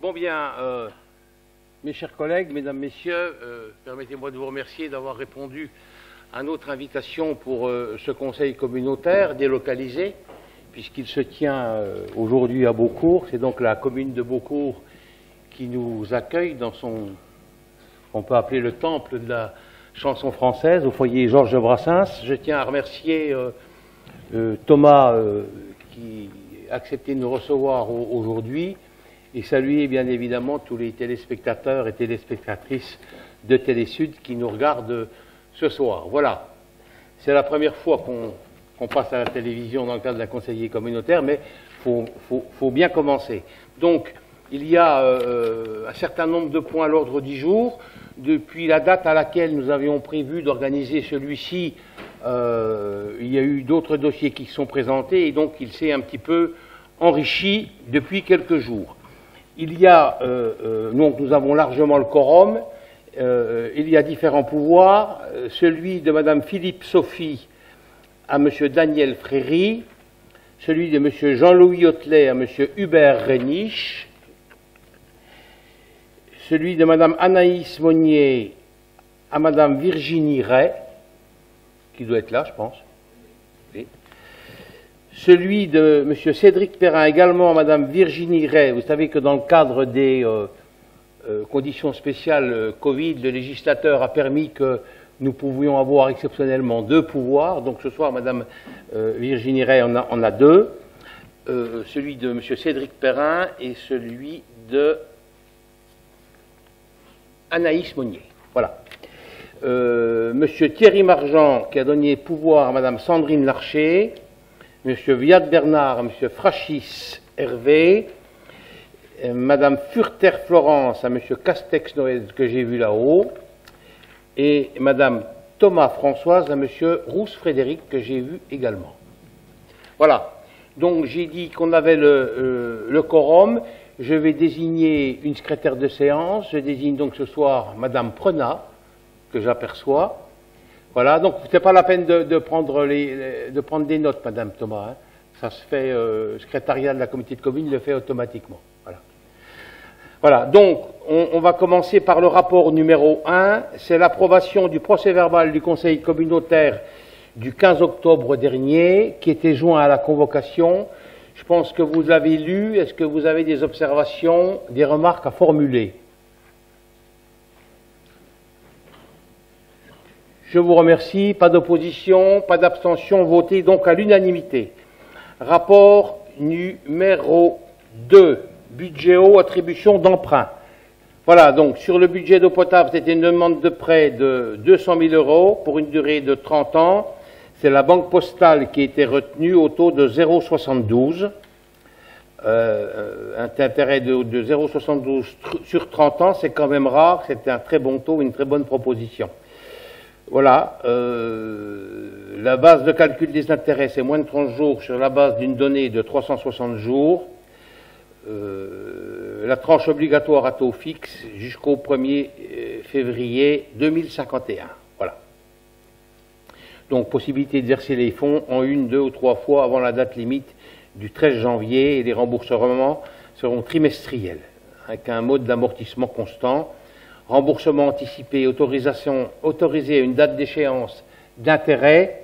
Bon bien, mes chers collègues, mesdames, messieurs, permettez-moi de vous remercier d'avoir répondu à notre invitation pour ce conseil communautaire délocalisé, puisqu'il se tient aujourd'hui à Beaucourt. C'est donc la commune de Beaucourt qui nous accueille dans son, on peut appeler le temple de la chanson française, au foyer Georges Brassens. Je tiens à remercier Thomas qui a accepté de nous recevoir aujourd'hui, et saluer bien évidemment tous les téléspectateurs et téléspectatrices de Télésud qui nous regardent ce soir. Voilà, c'est la première fois qu'on passe à la télévision dans le cadre d'un conseiller communautaire, mais il faut bien commencer. Donc, il y a un certain nombre de points à l'ordre du jour. Depuis la date à laquelle nous avions prévu d'organiser celui-ci, il y a eu d'autres dossiers qui sont présentés, et donc il s'est un petit peu enrichi depuis quelques jours. Il y a, donc nous avons largement le quorum, il y a différents pouvoirs, celui de Madame Philippe Sophie à Monsieur Daniel Fréry, celui de Monsieur Jean-Louis Hotelet à Monsieur Hubert Réniche, celui de Madame Anaïs Monnier à Madame Virginie Ray, qui doit être là, je pense. Oui. Celui de M. Cédric Perrin également à Mme Virginie Ray. Vous savez que dans le cadre des conditions spéciales Covid, le législateur a permis que nous pouvions avoir exceptionnellement 2 pouvoirs. Donc ce soir, Mme Virginie Ray en a 2. Celui de M. Cédric Perrin et celui de Anaïs Monnier. Voilà. M. Thierry Margent qui a donné pouvoir à Mme Sandrine Larcher. M. Viad Bernard, M. Frachis Hervé, Mme Furter Florence à M. Castex Noël, que j'ai vu là-haut, et Mme Thomas Françoise à M. Rousse Frédéric, que j'ai vu également. Voilà. Donc j'ai dit qu'on avait le quorum. Je vais désigner une secrétaire de séance. Je désigne donc ce soir Mme Prenat, que j'aperçois. Voilà, donc ce n'est pas la peine de prendre des notes, Madame Thomas. Hein. Ça se fait, le secrétariat de la comité de commune le fait automatiquement. Voilà, voilà, donc on va commencer par le rapport numéro 1. C'est l'approbation du procès-verbal du conseil communautaire du 15 octobre dernier, qui était joint à la convocation. Je pense que vous l'avez lu. Est-ce que vous avez des observations, des remarques à formuler ? Je vous remercie. Pas d'opposition, pas d'abstention, voté donc à l'unanimité. Rapport numéro 2, budget eau, attribution d'emprunt. Voilà, donc sur le budget d'eau potable, c'était une demande de prêt de 200 000 € pour une durée de 30 ans. C'est la Banque Postale qui a été retenue au taux de 0,72. Un intérêt de 0,72 sur 30 ans, c'est quand même rare. C'était un très bon taux, une très bonne proposition. Voilà, la base de calcul des intérêts, c'est moins de 30 jours sur la base d'une donnée de 360 jours. La tranche obligatoire à taux fixe jusqu'au 1er février 2051. Voilà. Donc, possibilité de verser les fonds en 1, 2 ou 3 fois avant la date limite du 13 janvier et les remboursements seront trimestriels, avec un mode d'amortissement constant. Remboursement anticipé, autorisé à une date d'échéance d'intérêt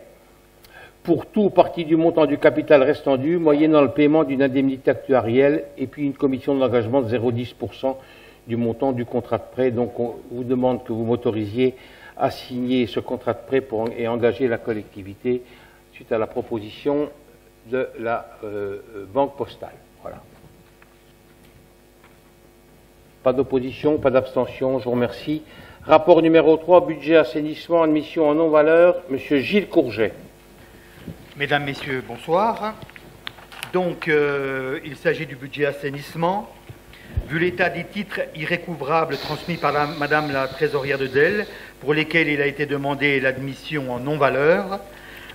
pour tout ou partie du montant du capital restant dû, moyennant le paiement d'une indemnité actuarielle, et puis une commission d'engagement de 0,10% du montant du contrat de prêt. Donc on vous demande que vous m'autorisiez à signer ce contrat de prêt et engager la collectivité suite à la proposition de la Banque Postale. Voilà. Pas d'opposition, pas d'abstention, je vous remercie. Rapport numéro 3, budget assainissement, admission en non-valeur, M. Gilles Courget. Mesdames, Messieurs, bonsoir. Donc, il s'agit du budget assainissement. Vu l'état des titres irrécouvrables transmis par Madame la trésorière de Delle, pour lesquels il a été demandé l'admission en non-valeur,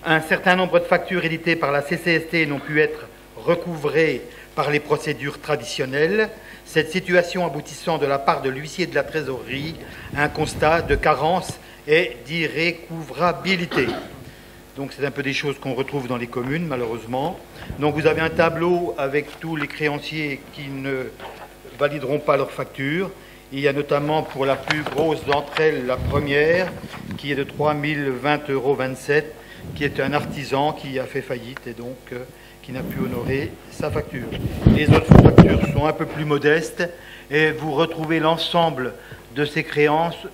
un certain nombre de factures éditées par la CCST n'ont pu être recouvrées par les procédures traditionnelles, cette situation aboutissant de la part de l'huissier de la trésorerie à un constat de carence et d'irrécouvrabilité. Donc c'est un peu des choses qu'on retrouve dans les communes, malheureusement. Donc vous avez un tableau avec tous les créanciers qui ne valideront pas leurs factures. Il y a notamment pour la plus grosse d'entre elles, la première, qui est de 3 020,27 €, qui est un artisan qui a fait faillite et donc qui n'a pu honorer sa facture. Les autres factures sont un peu plus modestes et vous retrouvez l'ensemble de ces créances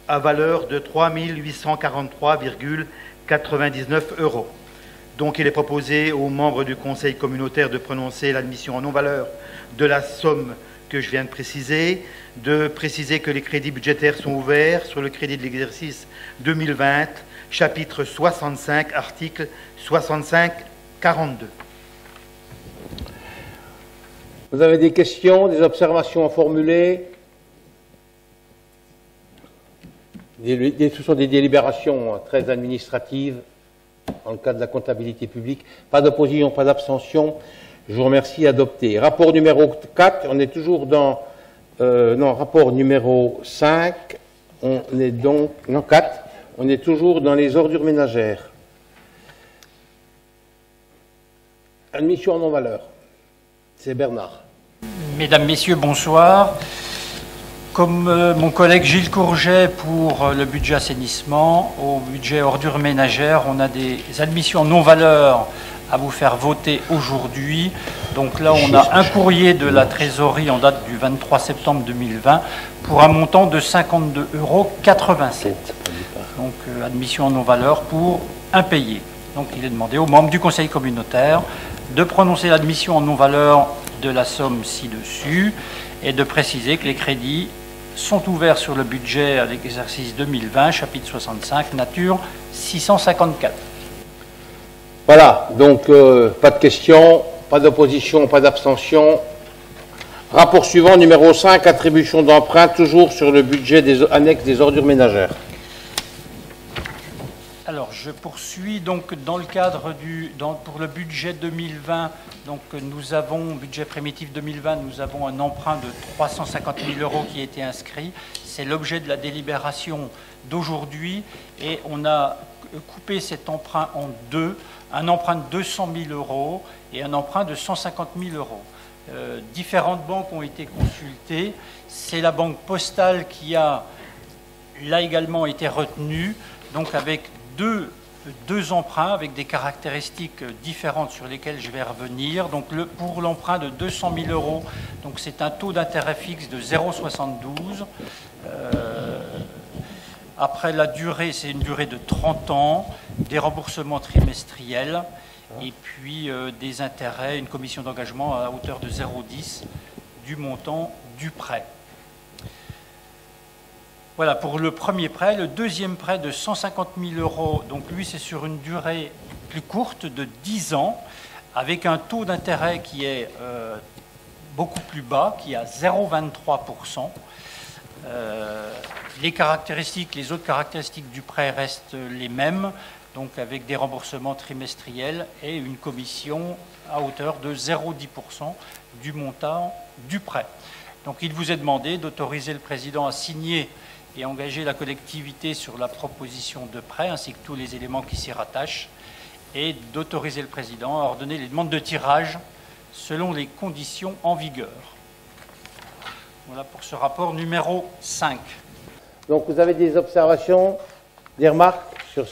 à valeur de 3 843,99 €. Donc il est proposé aux membres du Conseil communautaire de prononcer l'admission en non-valeur de la somme que je viens de préciser que les crédits budgétaires sont ouverts sur le crédit de l'exercice 2020, chapitre 65, article 65-42. Vous avez des questions, des observations à formuler? Ce sont des délibérations très administratives dans le cadre de la comptabilité publique. Pas d'opposition, pas d'abstention. Je vous remercie. Adopté. Rapport numéro 4, on est toujours dans... rapport numéro 5, on est donc... Non, 4, on est toujours dans les ordures ménagères. Admission en non-valeur. C'est Bernard. Mesdames, Messieurs, bonsoir. Comme mon collègue Gilles Courget pour le budget assainissement, au budget ordures ménagères, on a des admissions en non-valeur à vous faire voter aujourd'hui. Donc là, on a un courrier de la trésorerie en date du 23 septembre 2020 pour un montant de 52,87 €. Donc admission en non-valeur pour impayé. Donc il est demandé aux membres du Conseil communautaire de prononcer l'admission en non-valeur de la somme ci-dessus et de préciser que les crédits sont ouverts sur le budget à l'exercice 2020, chapitre 65, nature 654. Voilà, donc pas de questions, pas d'opposition, pas d'abstention. Rapport suivant, numéro 5, attribution d'emprunt, toujours sur le budget des annexes des ordures ménagères. Alors, je poursuis donc dans le cadre pour le budget 2020. Donc, nous avons, budget primitif 2020, nous avons un emprunt de 350 000 € qui a été inscrit. C'est l'objet de la délibération d'aujourd'hui et on a coupé cet emprunt en deux. Un emprunt de 200 000 € et un emprunt de 150 000 €. Différentes banques ont été consultées. C'est la banque postale qui a là également été retenue, donc avec deux emprunts avec des caractéristiques différentes sur lesquelles je vais revenir. Donc pour l'emprunt de 200 000 €, donc c'est un taux d'intérêt fixe de 0,72. Après la durée, c'est une durée de 30 ans, des remboursements trimestriels et puis des intérêts, une commission d'engagement à hauteur de 0,10 du montant du prêt. Voilà pour le premier prêt. Le deuxième prêt de 150 000 €, donc lui c'est sur une durée plus courte de 10 ans, avec un taux d'intérêt qui est beaucoup plus bas, qui est à 0,23%. Les autres caractéristiques du prêt restent les mêmes, donc avec des remboursements trimestriels et une commission à hauteur de 0,10% du montant du prêt. Donc il vous est demandé d'autoriser le président à signer et engager la collectivité sur la proposition de prêt, ainsi que tous les éléments qui s'y rattachent, et d'autoriser le président à ordonner les demandes de tirage selon les conditions en vigueur. Voilà pour ce rapport numéro 5. Donc vous avez des observations, des remarques sur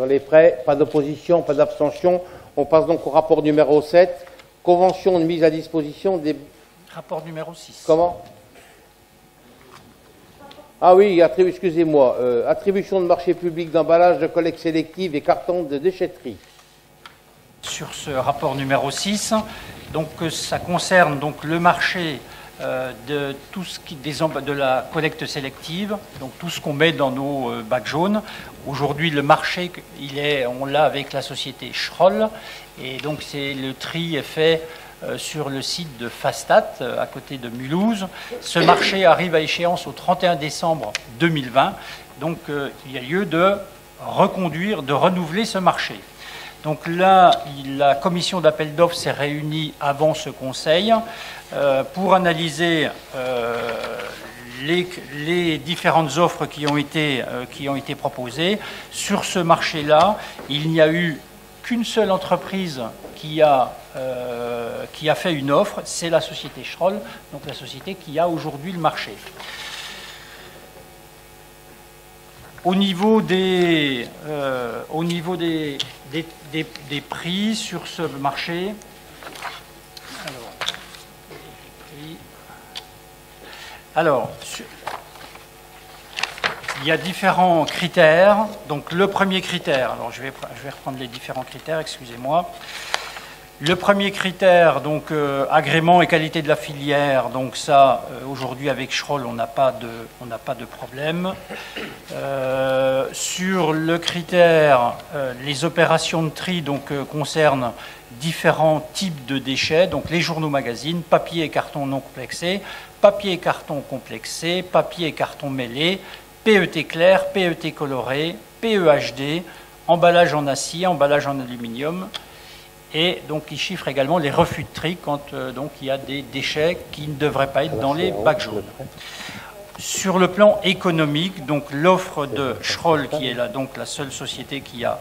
les prêts? Pas d'opposition, pas d'abstention. On passe donc au rapport numéro 7, convention de mise à disposition des... Rapport numéro 6. Comment? Ah oui, excusez-moi, attribution de marché public d'emballage de collecte sélective et cartons de déchetterie. Sur ce rapport numéro 6, donc ça concerne donc le marché de tout ce qui de la collecte sélective, donc tout ce qu'on met dans nos bacs jaunes. Aujourd'hui, le marché, on l'a avec la société Schroll, et donc le tri est fait sur le site de Fastat, à côté de Mulhouse. Ce marché arrive à échéance au 31 décembre 2020, donc il y a lieu de renouveler ce marché. Donc là, la commission d'appel d'offres s'est réunie avant ce conseil pour analyser les différentes offres qui ont été proposées. Sur ce marché-là, il n'y a eu qu'une seule entreprise qui a fait une offre, c'est la société Schroll, donc la société qui a aujourd'hui le marché. Au niveau des prix sur ce marché, alors, il y a différents critères. Donc le premier critère, alors je vais reprendre les différents critères, excusez-moi. Le premier critère, donc agrément et qualité de la filière, donc ça, aujourd'hui avec Schroll, on n'a pas de problème. Sur le critère, les opérations de tri donc concernent différents types de déchets, donc les journaux magazines, papier et carton non complexé, papier et carton complexé, papier et carton mêlé, PET clair, PET coloré, PEHD, emballage en acier, emballage en aluminium. Et donc, il chiffre également les refus de tri quand donc, il y a des déchets qui ne devraient pas être dans les bacs jaunes. Sur le plan économique, donc l'offre de Schroll, qui est là, donc la seule société qui a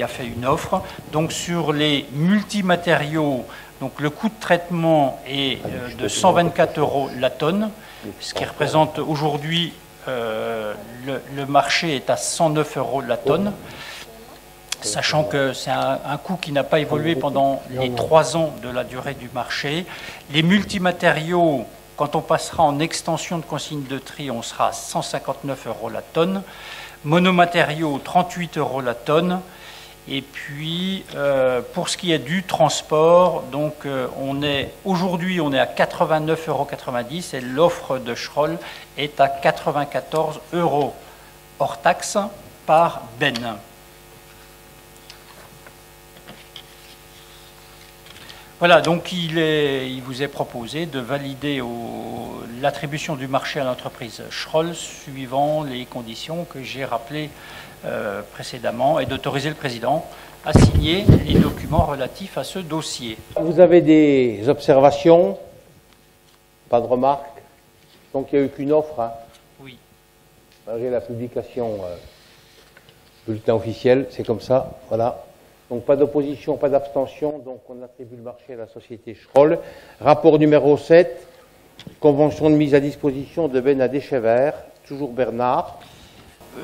fait une offre, donc sur les multimatériaux, donc le coût de traitement est de 124 € la tonne, ce qui représente aujourd'hui, le marché est à 109 € la tonne. Sachant que c'est un coût qui n'a pas évolué pendant les 3 ans de la durée du marché. Les multimatériaux, quand on passera en extension de consigne de tri, on sera à 159 € la tonne. Monomatériaux, 38 € la tonne. Et puis, pour ce qui est du transport, donc aujourd'hui on est à 89,90 € et l'offre de Schroll est à 94 € hors taxe par benne. Voilà, donc il vous est proposé de valider l'attribution du marché à l'entreprise Schroll suivant les conditions que j'ai rappelées précédemment et d'autoriser le président à signer les documents relatifs à ce dossier. Vous avez des observations? Pas de remarques? Donc il n'y a eu qu'une offre, hein? Oui. Malgré la publication bulletin officiel, c'est comme ça, voilà. Donc pas d'opposition, pas d'abstention, donc on attribue le marché à la société Schroll. Rapport numéro 7, convention de mise à disposition de bennes à déchets verts, toujours Bernard.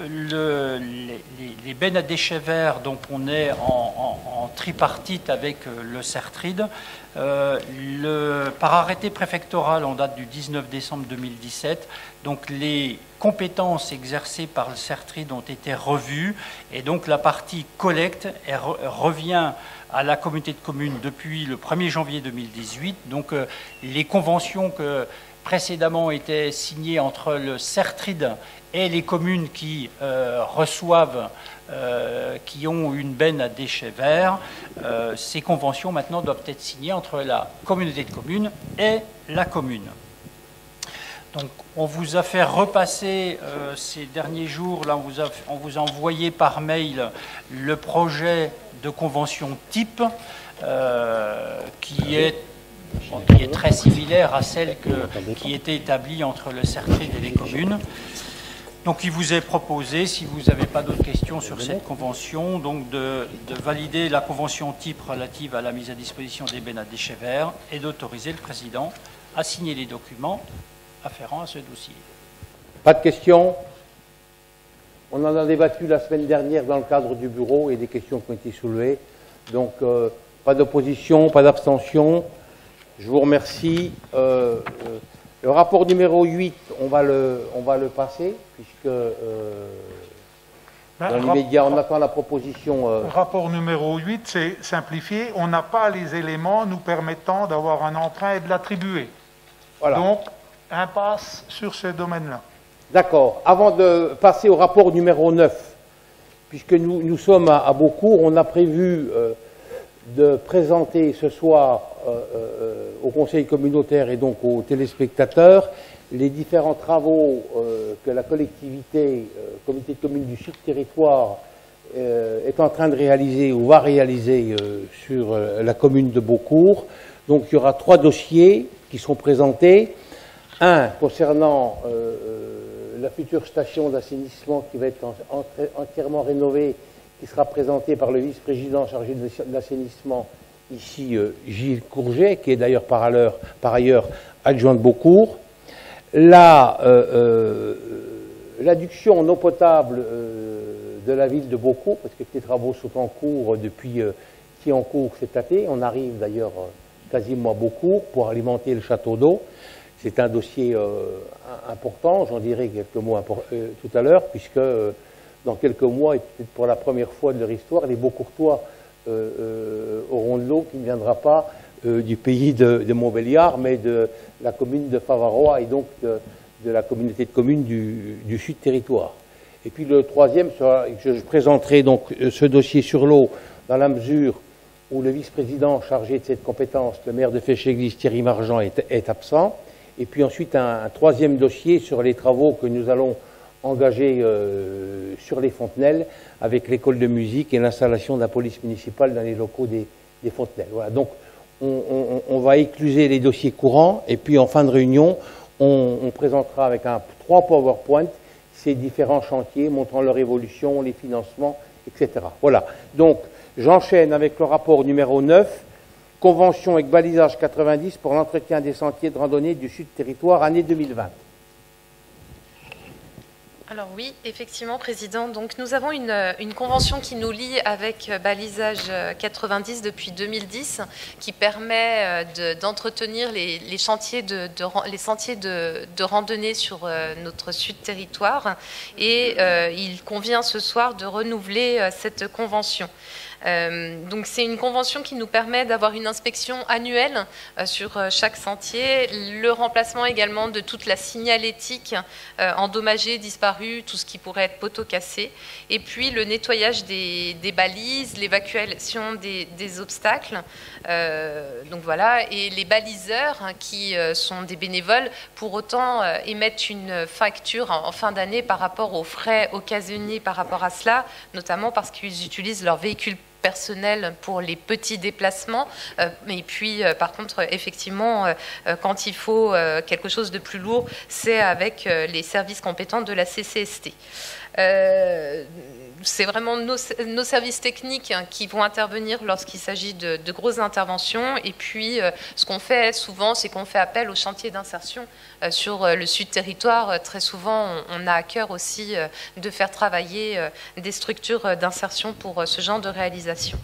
Les bennes à déchets verts, donc on est en tripartite avec le CERTRID. Par arrêté préfectoral en date du 19 décembre 2017, donc les compétences exercées par le CERTRID ont été revues et donc la partie collecte revient à la communauté de communes depuis le 1er janvier 2018. Donc les conventions que précédemment étaient signées entre le CERTRID et les communes qui reçoivent, qui ont une benne à déchets verts, ces conventions maintenant doivent être signées entre la communauté de communes et la commune. Donc on vous a fait repasser ces derniers jours, là on vous a envoyé par mail le projet de convention type qui est très similaire à celle qui était établie entre le CERTRID et les communes. Donc il vous est proposé, si vous n'avez pas d'autres questions sur cette convention, donc de valider la convention type relative à la mise à disposition des bennes à déchets verts et d'autoriser le président à signer les documents afférents à ce dossier. Pas de questions? On en a débattu la semaine dernière dans le cadre du bureau et des questions qui ont été soulevées. Donc pas d'opposition, pas d'abstention. Je vous remercie. Le rapport numéro 8, on va le passer, puisque dans l'immédiat, on attend la proposition. Rapport numéro 8, c'est simplifié. On n'a pas les éléments nous permettant d'avoir un emprunt et de l'attribuer. Voilà. Donc, impasse sur ce domaine-là. D'accord. Avant de passer au rapport numéro 9, puisque nous sommes à Beaucourt, on a prévu de présenter ce soir au Conseil communautaire et donc aux téléspectateurs les différents travaux que la collectivité, comité de communes du Sud Territoire, est en train de réaliser ou va réaliser sur la commune de Beaucourt. Donc il y aura 3 dossiers qui seront présentés. Un concernant la future station d'assainissement qui va être entièrement rénovée, qui sera présenté par le vice-président chargé de l'assainissement ici Gilles Courget, qui est d'ailleurs par ailleurs adjoint de Beaucourt. L'adduction en eau potable de la ville de Beaucourt, parce que les travaux sont en cours qui est en cours cette année. On arrive d'ailleurs quasiment à Beaucourt pour alimenter le château d'eau. C'est un dossier important, j'en dirai quelques mots tout à l'heure, puisque dans quelques mois, et peut-être pour la première fois de leur histoire, les Beaucourtois auront de l'eau qui ne viendra pas du pays de Montbéliard, mais de la commune de Favarrois et donc de la communauté de communes du Sud Territoire. Et puis le troisième, je présenterai donc ce dossier sur l'eau dans la mesure où le vice-président chargé de cette compétence, le maire de Féchéglise, Thierry Margent, est absent. Et puis ensuite un troisième dossier sur les travaux que nous allons engager sur les Fontenelles avec l'école de musique et l'installation de la police municipale dans les locaux des Fontenelles. Voilà, donc on va écluser les dossiers courants et puis en fin de réunion, on présentera avec 3 PowerPoint ces différents chantiers montrant leur évolution, les financements, etc. Voilà, donc j'enchaîne avec le rapport numéro 9, convention avec balisage 90 pour l'entretien des sentiers de randonnée du Sud Territoire, année 2020. Alors oui, effectivement, Président. Donc nous avons une convention qui nous lie avec Balisage 90 depuis 2010, qui permet d'entretenir les sentiers de randonnée sur notre Sud Territoire. Et il convient ce soir de renouveler cette convention. Donc c'est une convention qui nous permet d'avoir une inspection annuelle sur chaque sentier, le remplacement également de toute la signalétique endommagée, disparue, tout ce qui pourrait être poteau cassé, et puis le nettoyage des balises, l'évacuation des obstacles, donc voilà, et les baliseurs qui sont des bénévoles, pour autant émettent une facture en fin d'année par rapport aux frais occasionnés par rapport à cela, notamment parce qu'ils utilisent leur véhicule personnel pour les petits déplacements, et puis par contre effectivement quand il faut quelque chose de plus lourd, c'est avec les services compétents de la CCST. C'est vraiment nos services techniques qui vont intervenir lorsqu'il s'agit de grosses interventions. Et puis, ce qu'on fait souvent, c'est qu'on fait appel aux chantiers d'insertion sur le Sud Territoire. Très souvent, on a à cœur aussi de faire travailler des structures d'insertion pour ce genre de réalisation.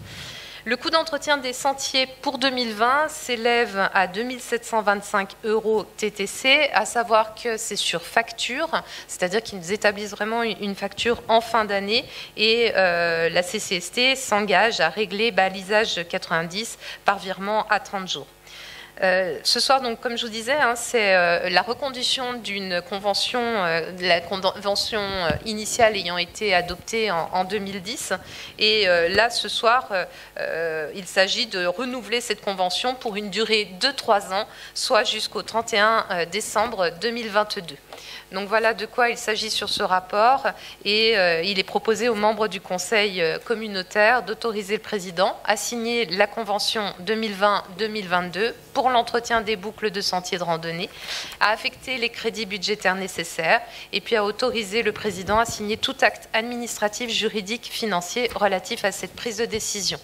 Le coût d'entretien des sentiers pour 2020 s'élève à 2 725 € TTC, à savoir que c'est sur facture, c'est-à-dire qu'ils établissent vraiment une facture en fin d'année et la CCST s'engage à régler balisage 90 par virement à 30 jours. Ce soir, donc, comme je vous disais, c'est la reconduction d'une convention, la convention initiale ayant été adoptée en 2010. Et là, ce soir, il s'agit de renouveler cette convention pour une durée de 3 ans, soit jusqu'au 31 décembre 2022. Donc voilà de quoi il s'agit sur ce rapport, et il est proposé aux membres du Conseil communautaire d'autoriser le président à signer la convention 2020-2022 pour l'entretien des boucles de sentiers de randonnée, à affecter les crédits budgétaires nécessaires, et puis à autoriser le président à signer tout acte administratif, juridique, financier relatif à cette prise de décision.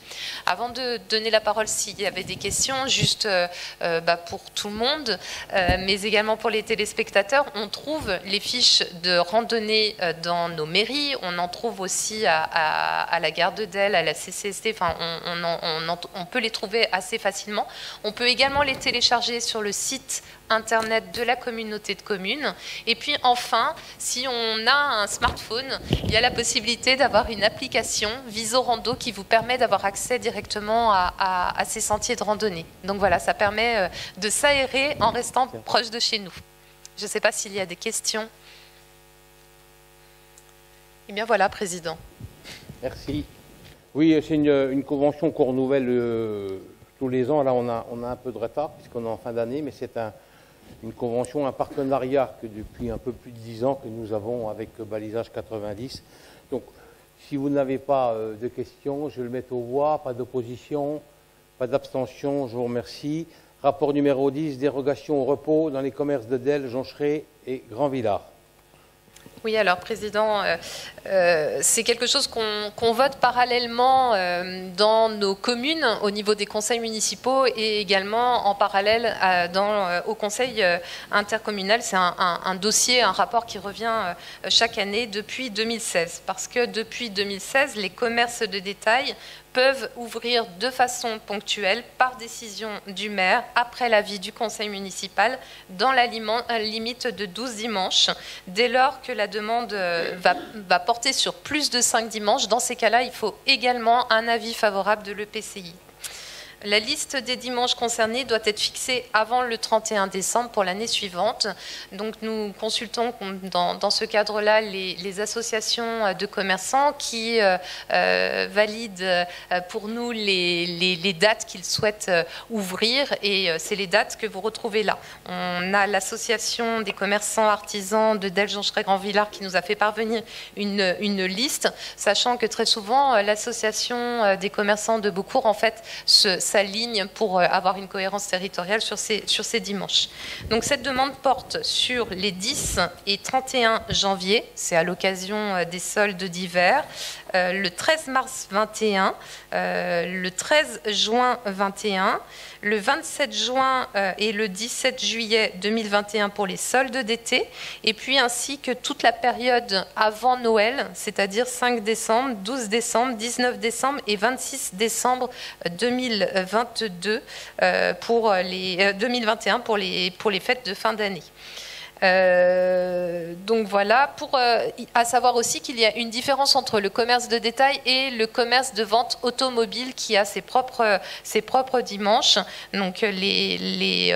Avant de donner la parole s'il y avait des questions, juste pour tout le monde, mais également pour les téléspectateurs, on trouve les fiches de randonnée dans nos mairies, on en trouve aussi à la gare de Delle, à la CCST, enfin on peut les trouver assez facilement. On peut également les télécharger sur le site internet de la communauté de communes. Et puis enfin, si on a un smartphone, il y a la possibilité d'avoir une application Visorando qui vous permet d'avoir accès directement à ces sentiers de randonnée. Donc voilà, ça permet de s'aérer en restant proche de chez nous. Je ne sais pas s'il y a des questions. Eh bien voilà, Président. Merci. Oui, c'est une convention qu'on renouvelle tous les ans. Là, on a un peu de retard puisqu'on est en fin d'année, mais c'est une convention, un partenariat que depuis un peu plus de 10 ans que nous avons avec Balisage 90. Donc, si vous n'avez pas de questions, je vais le mettre aux voix. Pas d'opposition, pas d'abstention. Je vous remercie. Rapport numéro 10, dérogation au repos dans les commerces de Delle, Joncheray et Grand Villard. Oui, alors, Président, c'est quelque chose qu'on vote parallèlement dans nos communes, au niveau des conseils municipaux, et également en parallèle au conseil intercommunal. C'est un dossier, un rapport qui revient chaque année depuis 2016. Parce que depuis 2016, les commerces de détail peuvent ouvrir de façon ponctuelle, par décision du maire, après l'avis du conseil municipal, dans la limite de 12 dimanches. Dès lors que la demande va porter sur plus de 5 dimanches, dans ces cas-là, il faut également un avis favorable de l'EPCI. La liste des dimanches concernés doit être fixée avant le 31 décembre pour l'année suivante. Donc nous consultons dans ce cadre-là les associations de commerçants qui valident pour nous les dates qu'ils souhaitent ouvrir, et c'est les dates que vous retrouvez là. On a l'association des commerçants artisans de Delge, Joncheray, Grand-Villars qui nous a fait parvenir une liste, sachant que très souvent l'association des commerçants de Beaucourt en fait s'aligne pour avoir une cohérence territoriale sur ces dimanches. Donc cette demande porte sur les 10 et 31 janvier, c'est à l'occasion des soldes d'hiver, le 13 mars 21, le 13 juin 21, le 27 juin et le 17 juillet 2021 pour les soldes d'été, et puis ainsi que toute la période avant Noël, c'est-à-dire 5 décembre, 12 décembre, 19 décembre et 26 décembre 2022 pour les 2021 pour les fêtes de fin d'année. Donc voilà, à savoir aussi qu'il y a une différence entre le commerce de détail et le commerce de vente automobile qui a ses propres dimanches. Donc les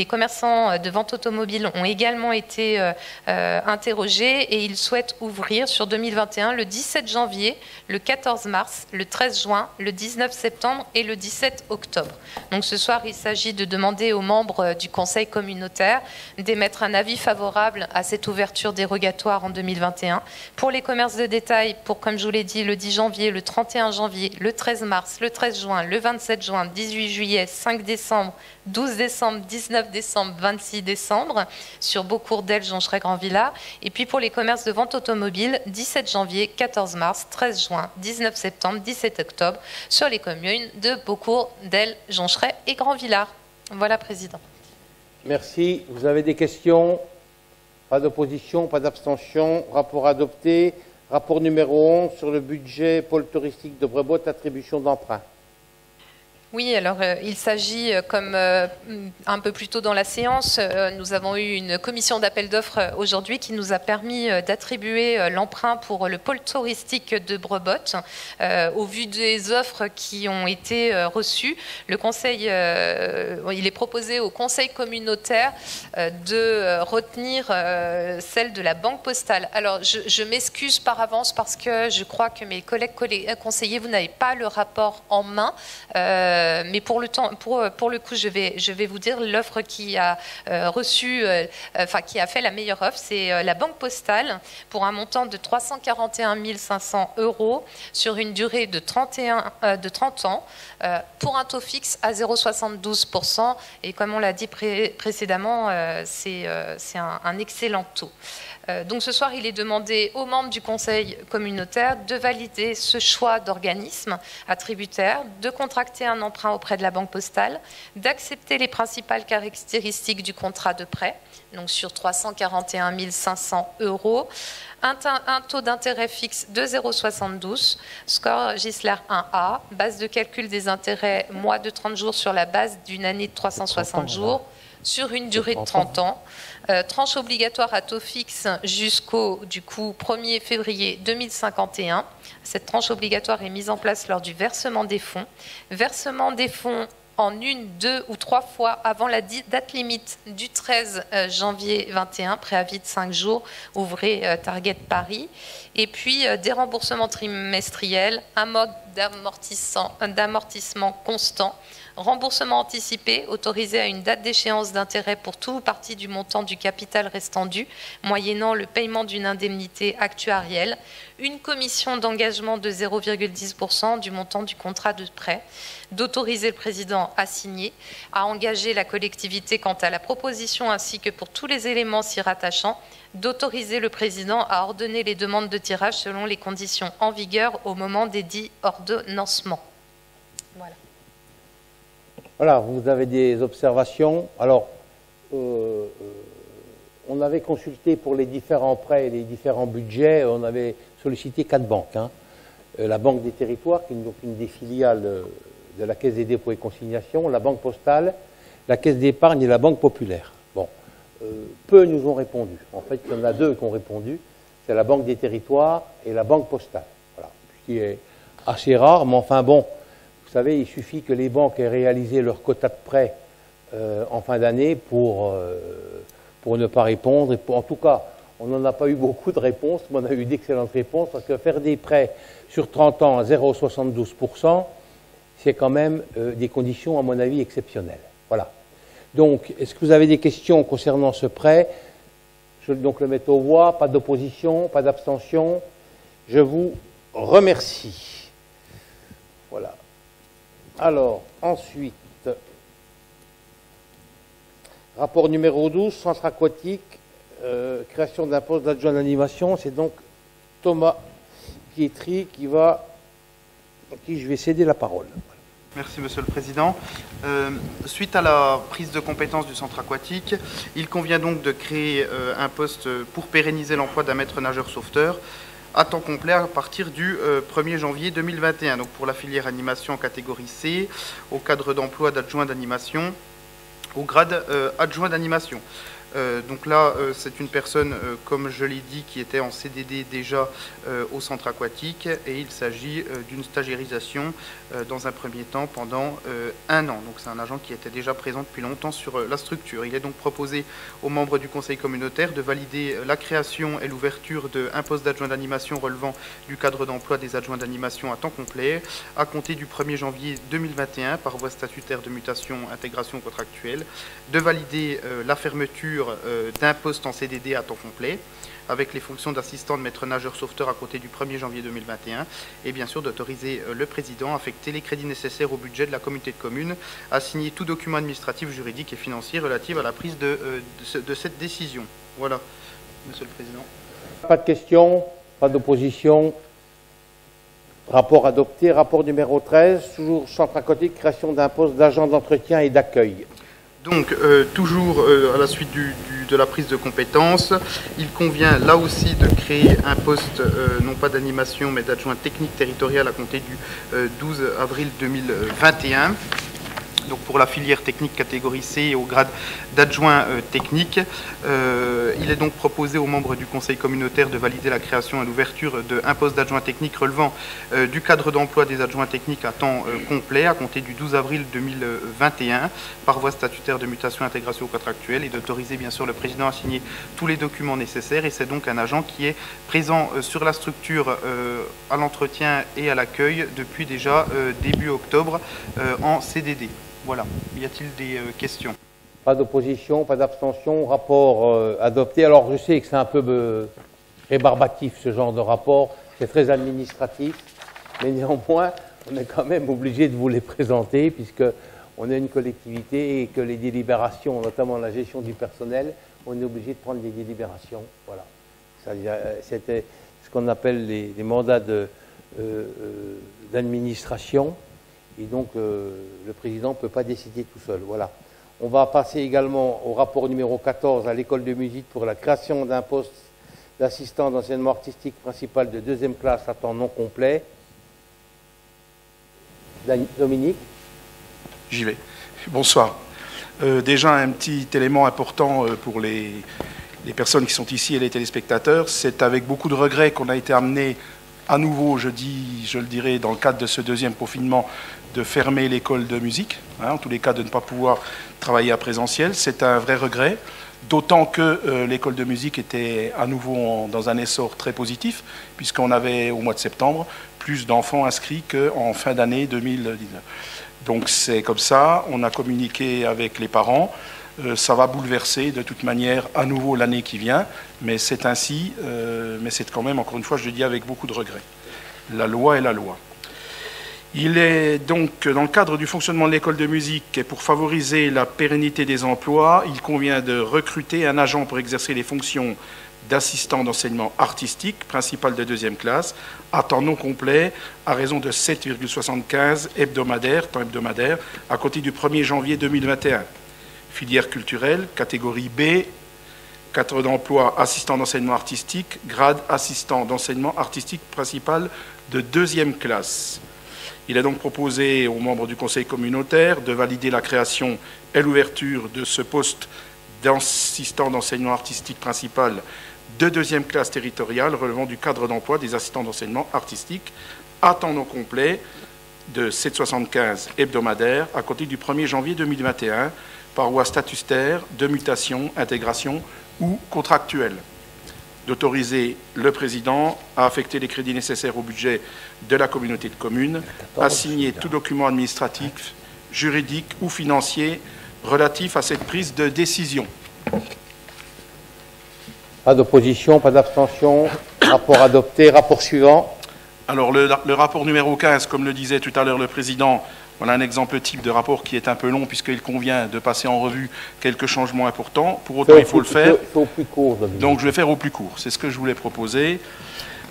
commerçants de vente automobile ont également été interrogés, et ils souhaitent ouvrir sur 2021 le 17 janvier, le 14 mars, le 13 juin, le 19 septembre et le 17 octobre. Donc ce soir, il s'agit de demander aux membres du Conseil communautaire d'émettre un avis favorable à cette ouverture dérogatoire en 2021. Pour les commerces de détail, comme je vous l'ai dit, le 10 janvier, le 31 janvier, le 13 mars, le 13 juin, le 27 juin, 18 juillet, 5 décembre, 12 décembre, 19 décembre, 26 décembre, sur Beaucourt, Delge, Joncheray, Grand-Villars. Et puis pour les commerces de vente automobile, 17 janvier, 14 mars, 13 juin, 19 septembre, 17 octobre, sur les communes de Beaucourt, Delge, Joncheray et Grand-Villars. Voilà, Président. Merci. Vous avez des questions? Pas d'opposition, pas d'abstention. Rapport adopté. Rapport numéro 11 sur le budget pôle touristique de Brébeuf, attribution d'emprunt. Oui, alors il s'agit, comme un peu plus tôt dans la séance, nous avons eu une commission d'appel d'offres aujourd'hui qui nous a permis d'attribuer l'emprunt pour le pôle touristique de Brébeuf. Au vu des offres qui ont été reçues, le conseil, il est proposé au conseil communautaire de retenir celle de la Banque Postale. Alors je m'excuse par avance parce que je crois que mes collègues conseillers, vous n'avez pas le rapport en main. Mais pour le coup, je vais vous dire l'offre qui a qui a fait la meilleure offre, c'est la Banque Postale pour un montant de 341 500 € sur une durée de 30 ans pour un taux fixe à 0,72%. Et comme on l'a dit précédemment, c'est un excellent taux. Donc ce soir, il est demandé aux membres du Conseil communautaire de valider ce choix d'organisme attributaire, de contracter un emprunt auprès de la Banque Postale, d'accepter les principales caractéristiques du contrat de prêt, donc sur 341 500 €, un taux d'intérêt fixe de 0,72, score Gisler 1A, base de calcul des intérêts mois de 30 jours sur la base d'une année de 360 jours, sur une durée de 30 ans, tranche obligatoire à taux fixe jusqu'au 1er février 2051. Cette tranche obligatoire est mise en place lors du versement des fonds. Versement des fonds en 1, 2 ou 3 fois avant la date limite du 13 janvier 21, préavis de 5 jours, ouvrez Target Paris. Et puis des remboursements trimestriels, un mode d'amortissement constant, remboursement anticipé, autorisé à une date d'échéance d'intérêt pour tout ou partie du montant du capital restant dû, moyennant le paiement d'une indemnité actuarielle, une commission d'engagement de 0,10% du montant du contrat de prêt, d'autoriser le président à signer, à engager la collectivité quant à la proposition ainsi que pour tous les éléments s'y rattachant, d'autoriser le président à ordonner les demandes de tirage selon les conditions en vigueur au moment des dits ordonnancements. Voilà. Voilà, vous avez des observations. Alors, on avait consulté pour les différents prêts et les différents budgets, on avait sollicité 4 banques. Hein. La Banque des Territoires, qui est donc une des filiales de la Caisse des dépôts et consignations, la Banque postale, la Caisse d'épargne et la Banque populaire. Bon, peu nous ont répondu. En fait, il y en a 2 qui ont répondu. C'est la Banque des Territoires et la Banque postale. Voilà, ce qui est assez rare, mais enfin bon, vous savez, il suffit que les banques aient réalisé leur quota de prêts en fin d'année pour ne pas répondre. Et en tout cas, on n'en a pas eu beaucoup de réponses, mais on a eu d'excellentes réponses, parce que faire des prêts sur 30 ans à 0,72%, c'est quand même des conditions, à mon avis, exceptionnelles. Voilà. Donc, est-ce que vous avez des questions concernant ce prêt? Je vais donc le mettre aux voix. Pas d'opposition, pas d'abstention. Je vous remercie. Voilà. Alors, ensuite, rapport numéro 12, centre aquatique, création d'un poste d'adjoint d'animation. C'est donc Thomas Pietri à qui je vais céder la parole. Merci Monsieur le Président. Suite à la prise de compétence du centre aquatique, il convient donc de créer un poste pour pérenniser l'emploi d'un maître nageur sauveteur à temps complet à partir du 1er janvier 2021. Donc pour la filière animation en catégorie C, au cadre d'emploi d'adjoint d'animation, au grade adjoint d'animation. Donc là, c'est une personne, comme je l'ai dit, qui était en CDD déjà au centre aquatique, et il s'agit d'une stagiairisation dans un premier temps pendant 1 an. Donc c'est un agent qui était déjà présent depuis longtemps sur la structure. Il est donc proposé aux membres du conseil communautaire de valider la création et l'ouverture d'un poste d'adjoint d'animation relevant du cadre d'emploi des adjoints d'animation à temps complet à compter du 1er janvier 2021 par voie statutaire de mutation, intégration contractuelle, de valider la fermeture d'un poste en CDD à temps complet, avec les fonctions d'assistant de maître nageur sauveteur à compter du 1er janvier 2021, et bien sûr d'autoriser le président à affecter les crédits nécessaires au budget de la communauté de communes, à signer tout document administratif, juridique et financier relatif à la prise de cette décision. Voilà, Monsieur le Président. Pas de questions, pas d'opposition. Rapport adopté. Rapport numéro 13, toujours centre aquatique, création d'un poste d'agent d'entretien et d'accueil. Donc, toujours à la suite de la prise de compétences, il convient là aussi de créer un poste, non pas d'animation, mais d'adjoint technique territorial à compter du 12 avril 2021. Donc pour la filière technique catégorie C au grade d'adjoint technique. Il est donc proposé aux membres du conseil communautaire de valider la création et l'ouverture d'un poste d'adjoint technique relevant du cadre d'emploi des adjoints techniques à temps complet à compter du 12 avril 2021 par voie statutaire de mutation, intégration contractuelle, et d'autoriser bien sûr le président à signer tous les documents nécessaires. Et c'est donc un agent qui est présent sur la structure à l'entretien et à l'accueil depuis déjà début octobre en CDD. Voilà. Y a-t-il des questions? Pas d'opposition, pas d'abstention. Rapport adopté. Alors, je sais que c'est un peu rébarbatif, ce genre de rapport. C'est très administratif. Mais néanmoins, on est quand même obligé de vous les présenter, puisqu'on est une collectivité et que les délibérations, notamment la gestion du personnel, on est obligé de prendre des délibérations. Voilà. C'était ce qu'on appelle les mandats d'administration. Et donc, le président ne peut pas décider tout seul. Voilà. On va passer également au rapport numéro 14 à l'école de musique pour la création d'un poste d'assistant d'enseignement artistique principal de 2e classe à temps non complet. Dominique? J'y vais. Bonsoir. Déjà, un petit élément important pour les personnes qui sont ici et les téléspectateurs. C'est avec beaucoup de regret qu'on a été amené à nouveau, je le dirai, dans le cadre de ce 2e confinement, de fermer l'école de musique, en tous les cas de ne pas pouvoir travailler à présentiel. C'est un vrai regret, d'autant que l'école de musique était à nouveau dans un essor très positif, puisqu'on avait au mois de septembre plus d'enfants inscrits qu'en fin d'année 2019. Donc c'est comme ça, on a communiqué avec les parents. Ça va bouleverser de toute manière à nouveau l'année qui vient, mais c'est ainsi, mais c'est quand même, encore une fois, je le dis avec beaucoup de regrets. La loi est la loi. Il est donc, dans le cadre du fonctionnement de l'école de musique, et pour favoriser la pérennité des emplois, il convient de recruter un agent pour exercer les fonctions d'assistant d'enseignement artistique, principal de 2e classe, à temps non complet, à raison de 7,75 temps hebdomadaire, à compter du 1er janvier 2021. Filière culturelle, catégorie B, cadre d'emploi assistant d'enseignement artistique, grade assistant d'enseignement artistique principal de 2e classe. Il est donc proposé aux membres du conseil communautaire de valider la création et l'ouverture de ce poste d'assistant d'enseignement artistique principal de 2e classe territoriale relevant du cadre d'emploi des assistants d'enseignement artistique à temps non complet de 7,75 hebdomadaire à compter du 1er janvier 2021 par voie statutaire, de mutation, intégration ou contractuelle. D'autoriser le président à affecter les crédits nécessaires au budget de la communauté de communes, à signer tout document administratif, juridique ou financier relatif à cette prise de décision. Pas d'opposition, pas d'abstention. Rapport adopté. Rapport suivant. Alors le rapport numéro 15, comme le disait tout à l'heure le président, voilà un exemple type de rapport qui est un peu long puisqu'il convient de passer en revue quelques changements importants. Pour autant, il faut le faire. Au plus court, donc je vais faire au plus court. C'est ce que je voulais proposer.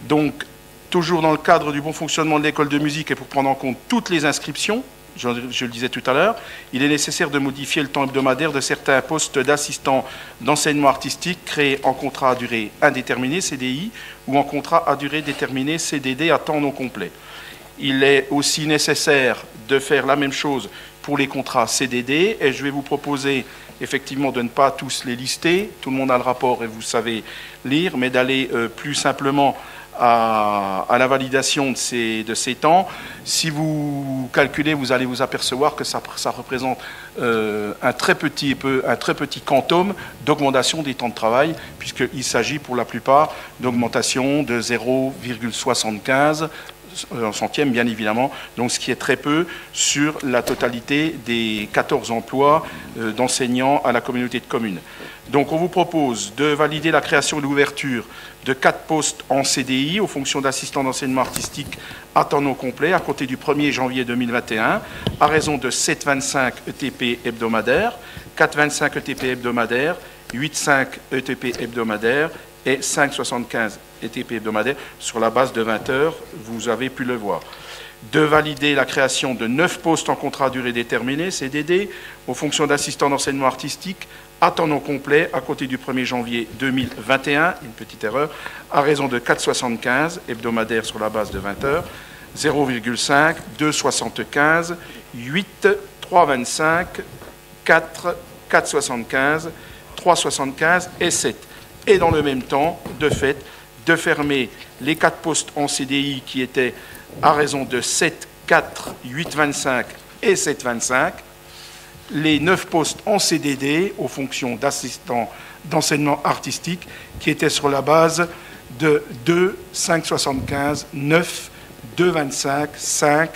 Donc, toujours dans le cadre du bon fonctionnement de l'école de musique et pour prendre en compte toutes les inscriptions, je le disais tout à l'heure, il est nécessaire de modifier le temps hebdomadaire de certains postes d'assistants d'enseignement artistique créés en contrat à durée indéterminée, CDI, ou en contrat à durée déterminée, CDD, à temps non complet. Il est aussi nécessaire de faire la même chose pour les contrats CDD, et je vais vous proposer effectivement de ne pas tous les lister, tout le monde a le rapport et vous savez lire, mais d'aller plus simplement à la validation de ces temps. Si vous calculez, vous allez vous apercevoir que ça représente un très petit quantum d'augmentation des temps de travail, puisqu'il s'agit pour la plupart d'augmentation de 0,75 centième, bien évidemment, donc ce qui est très peu sur la totalité des 14 emplois d'enseignants à la communauté de communes. Donc on vous propose de valider la création et l'ouverture de 4 postes en CDI aux fonctions d'assistant d'enseignement artistique à temps non complet à compter du 1er janvier 2021 à raison de 7,25 ETP hebdomadaires, 4,25 ETP hebdomadaires, 8,5 ETP hebdomadaires et 5,75 ETP hebdomadaires sur la base de 20 heures, vous avez pu le voir. De valider la création de 9 postes en contrat à durée déterminée, CDD, aux fonctions d'assistant d'enseignement artistique à temps non complet à compter du 1er janvier 2021, une petite erreur, à raison de 4,75 hebdomadaires sur la base de 20 heures, 0,5, 2,75, 8, 3,25, 4, 4,75, 3,75 et 7. Et dans le même temps, de fait, de fermer les 4 postes en CDI qui étaient à raison de 7, 4, 8,25 et 7,25, les 9 postes en CDD aux fonctions d'assistant d'enseignement artistique qui étaient sur la base de 2, 5,75, 9, 2,25, 5,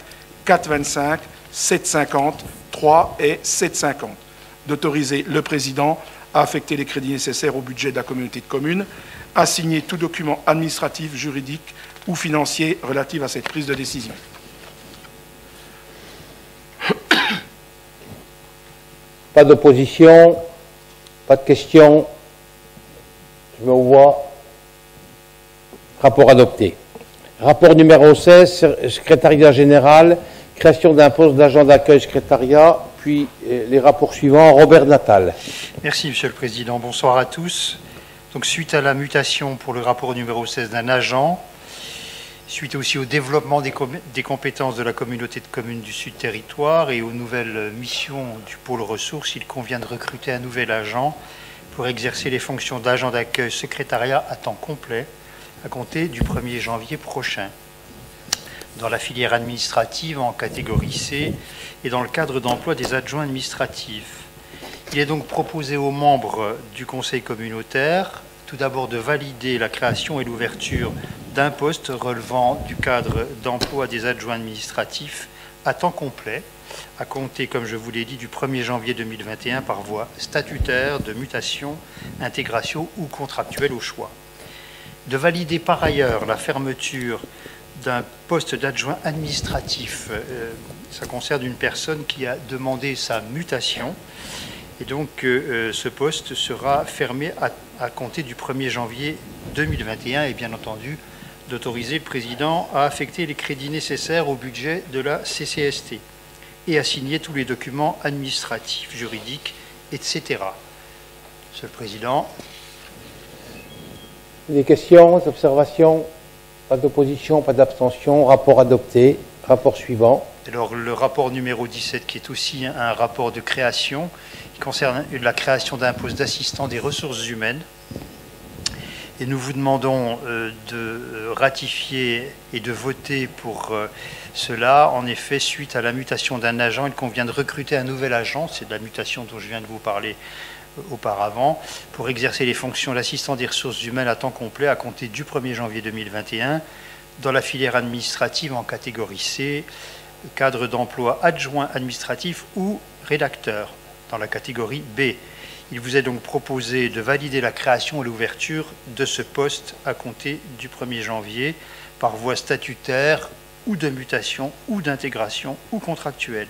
4,25, 7,50, 3 et 7,50. D'autoriser le président à affecter les crédits nécessaires au budget de la communauté de communes, à signer tout document administratif, juridique ou financier relatif à cette prise de décision. Pas d'opposition, pas de questions. Je me vois. Rapport adopté. Rapport numéro 16, secrétariat général, création d'un poste d'agent d'accueil secrétariat, puis les rapports suivants. Robert Natal. Merci, Monsieur le Président. Bonsoir à tous. Donc, suite à la mutation pour le rapport numéro 16 d'un agent, suite aussi au développement des compétences de la communauté de communes du Sud Territoire et aux nouvelles missions du pôle ressources, il convient de recruter un nouvel agent pour exercer les fonctions d'agent d'accueil secrétariat à temps complet à compter du 1er janvier prochain, dans la filière administrative en catégorie C et dans le cadre d'emploi des adjoints administratifs. Il est donc proposé aux membres du conseil communautaire tout d'abord de valider la création et l'ouverture d'un poste relevant du cadre d'emploi des adjoints administratifs à temps complet, à compter, comme je vous l'ai dit, du 1er janvier 2021 par voie statutaire, de mutation, intégration ou contractuelle au choix. De valider par ailleurs la fermeture d'un poste d'adjoint administratif. Ça concerne une personne qui a demandé sa mutation. Et donc, ce poste sera fermé à compter du 1er janvier 2021 et bien entendu d'autoriser le président à affecter les crédits nécessaires au budget de la CCST et à signer tous les documents administratifs, juridiques, etc. Monsieur le Président. Des questions, des observations? Pas d'opposition, pas d'abstention. Rapport adopté. Rapport suivant. Alors, le rapport numéro 17, qui est aussi un rapport de création, qui concerne la création d'un poste d'assistant des ressources humaines. Et nous vous demandons de ratifier et de voter pour cela. En effet, suite à la mutation d'un agent, il convient de recruter un nouvel agent. C'est de la mutation dont je viens de vous parler auparavant, pour exercer les fonctions d'assistant des ressources humaines à temps complet à compter du 1er janvier 2021 dans la filière administrative en catégorie C, cadre d'emploi adjoint administratif ou rédacteur dans la catégorie B. Il vous est donc proposé de valider la création et l'ouverture de ce poste à compter du 1er janvier par voie statutaire ou de mutation ou d'intégration ou contractuelle,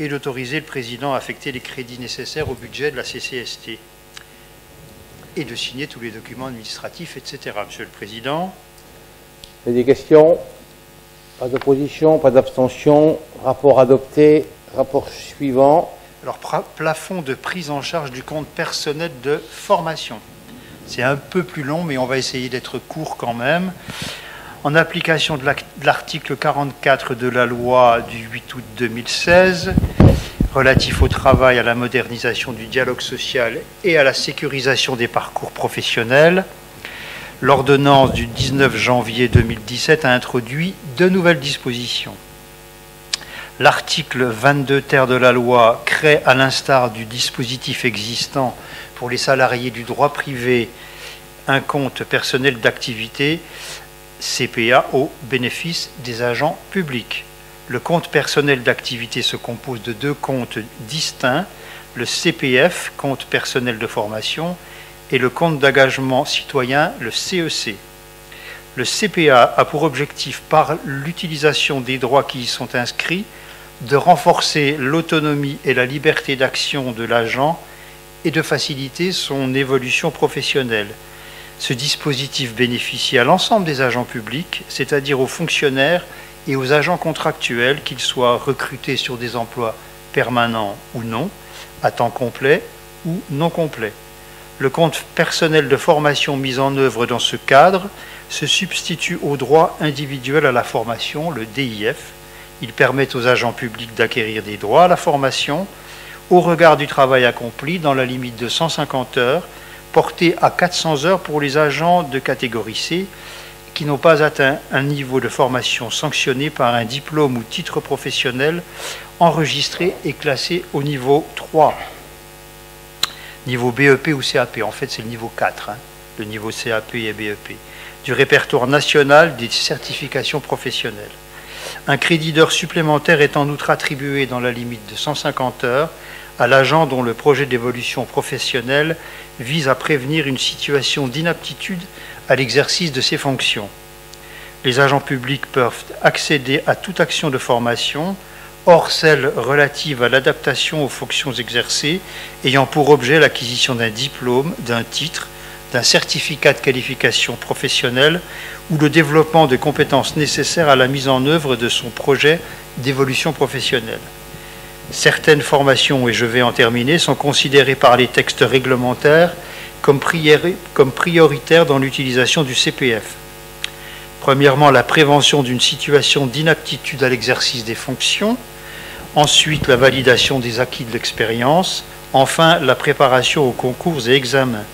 et d'autoriser le président à affecter les crédits nécessaires au budget de la CCST et de signer tous les documents administratifs, etc. Monsieur le Président. Il y a des questions? Pas d'opposition, pas d'abstention. Rapport adopté. Rapport suivant. Alors, plafond de prise en charge du compte personnel de formation. C'est un peu plus long, mais on va essayer d'être court quand même. En application de l'article 44 de la loi du 8 août 2016, relatif au travail, à la modernisation du dialogue social et à la sécurisation des parcours professionnels, l'ordonnance du 19 janvier 2017 a introduit deux nouvelles dispositions. L'article 22 ter de la loi crée, à l'instar du dispositif existant pour les salariés du droit privé, un compte personnel d'activité CPA au bénéfice des agents publics. Le compte personnel d'activité se compose de deux comptes distincts, le CPF, compte personnel de formation, et le compte d'engagement citoyen, le CEC. Le CPA a pour objectif, par l'utilisation des droits qui y sont inscrits, de renforcer l'autonomie et la liberté d'action de l'agent et de faciliter son évolution professionnelle. Ce dispositif bénéficie à l'ensemble des agents publics, c'est-à-dire aux fonctionnaires et aux agents contractuels, qu'ils soient recrutés sur des emplois permanents ou non, à temps complet ou non complet. Le compte personnel de formation mis en œuvre dans ce cadre se substitue au droit individuel à la formation, le DIF. Il permet aux agents publics d'acquérir des droits à la formation au regard du travail accompli dans la limite de 150 heures, porté à 400 heures pour les agents de catégorie C qui n'ont pas atteint un niveau de formation sanctionné par un diplôme ou titre professionnel enregistré et classé au niveau 3. Niveau BEP ou CAP, en fait c'est le niveau 4, le niveau CAP et BEP, du répertoire national des certifications professionnelles. Un crédit d'heures supplémentaire est en outre attribué dans la limite de 150 heures à l'agent dont le projet d'évolution professionnelle vise à prévenir une situation d'inaptitude à l'exercice de ses fonctions. Les agents publics peuvent accéder à toute action de formation, hors celle relative à l'adaptation aux fonctions exercées, ayant pour objet l'acquisition d'un diplôme, d'un titre, d'un certificat de qualification professionnelle ou le développement de compétences nécessaires à la mise en œuvre de son projet d'évolution professionnelle. Certaines formations, et je vais en terminer, sont considérées par les textes réglementaires comme prioritaires dans l'utilisation du CPF. Premièrement, la prévention d'une situation d'inaptitude à l'exercice des fonctions. Ensuite, la validation des acquis de l'expérience. Enfin, la préparation aux concours et examens.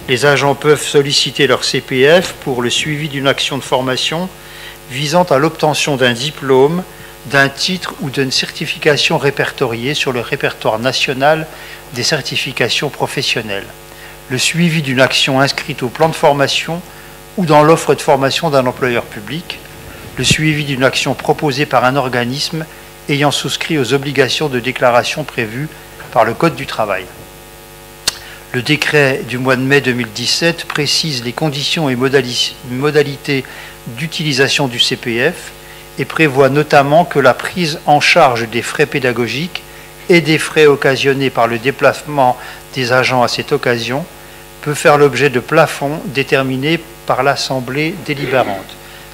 Les agents peuvent solliciter leur CPF pour le suivi d'une action de formation visant à l'obtention d'un diplôme, d'un titre ou d'une certification répertoriée sur le répertoire national des certifications professionnelles. Le suivi d'une action inscrite au plan de formation ou dans l'offre de formation d'un employeur public, le suivi d'une action proposée par un organisme ayant souscrit aux obligations de déclaration prévues par le Code du travail. Le décret du mois de mai 2017 précise les conditions et modalités d'utilisation du CPF et prévoit notamment que la prise en charge des frais pédagogiques et des frais occasionnés par le déplacement des agents à cette occasion peut faire l'objet de plafonds déterminés par l'Assemblée délibérante.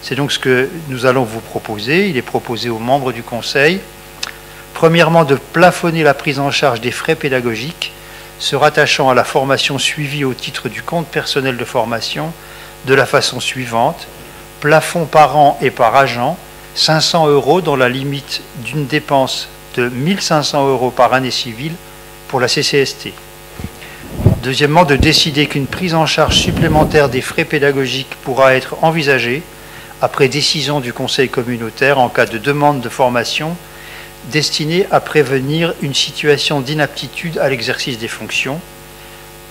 C'est donc ce que nous allons vous proposer. Il est proposé aux membres du Conseil, premièrement, de plafonner la prise en charge des frais pédagogiques se rattachant à la formation suivie au titre du compte personnel de formation de la façon suivante: plafond par an et par agent, 500 € dans la limite d'une dépense de 1 500 € par année civile pour la CCST. Deuxièmement, de décider qu'une prise en charge supplémentaire des frais pédagogiques pourra être envisagée après décision du Conseil communautaire en cas de demande de formation destinée à prévenir une situation d'inaptitude à l'exercice des fonctions,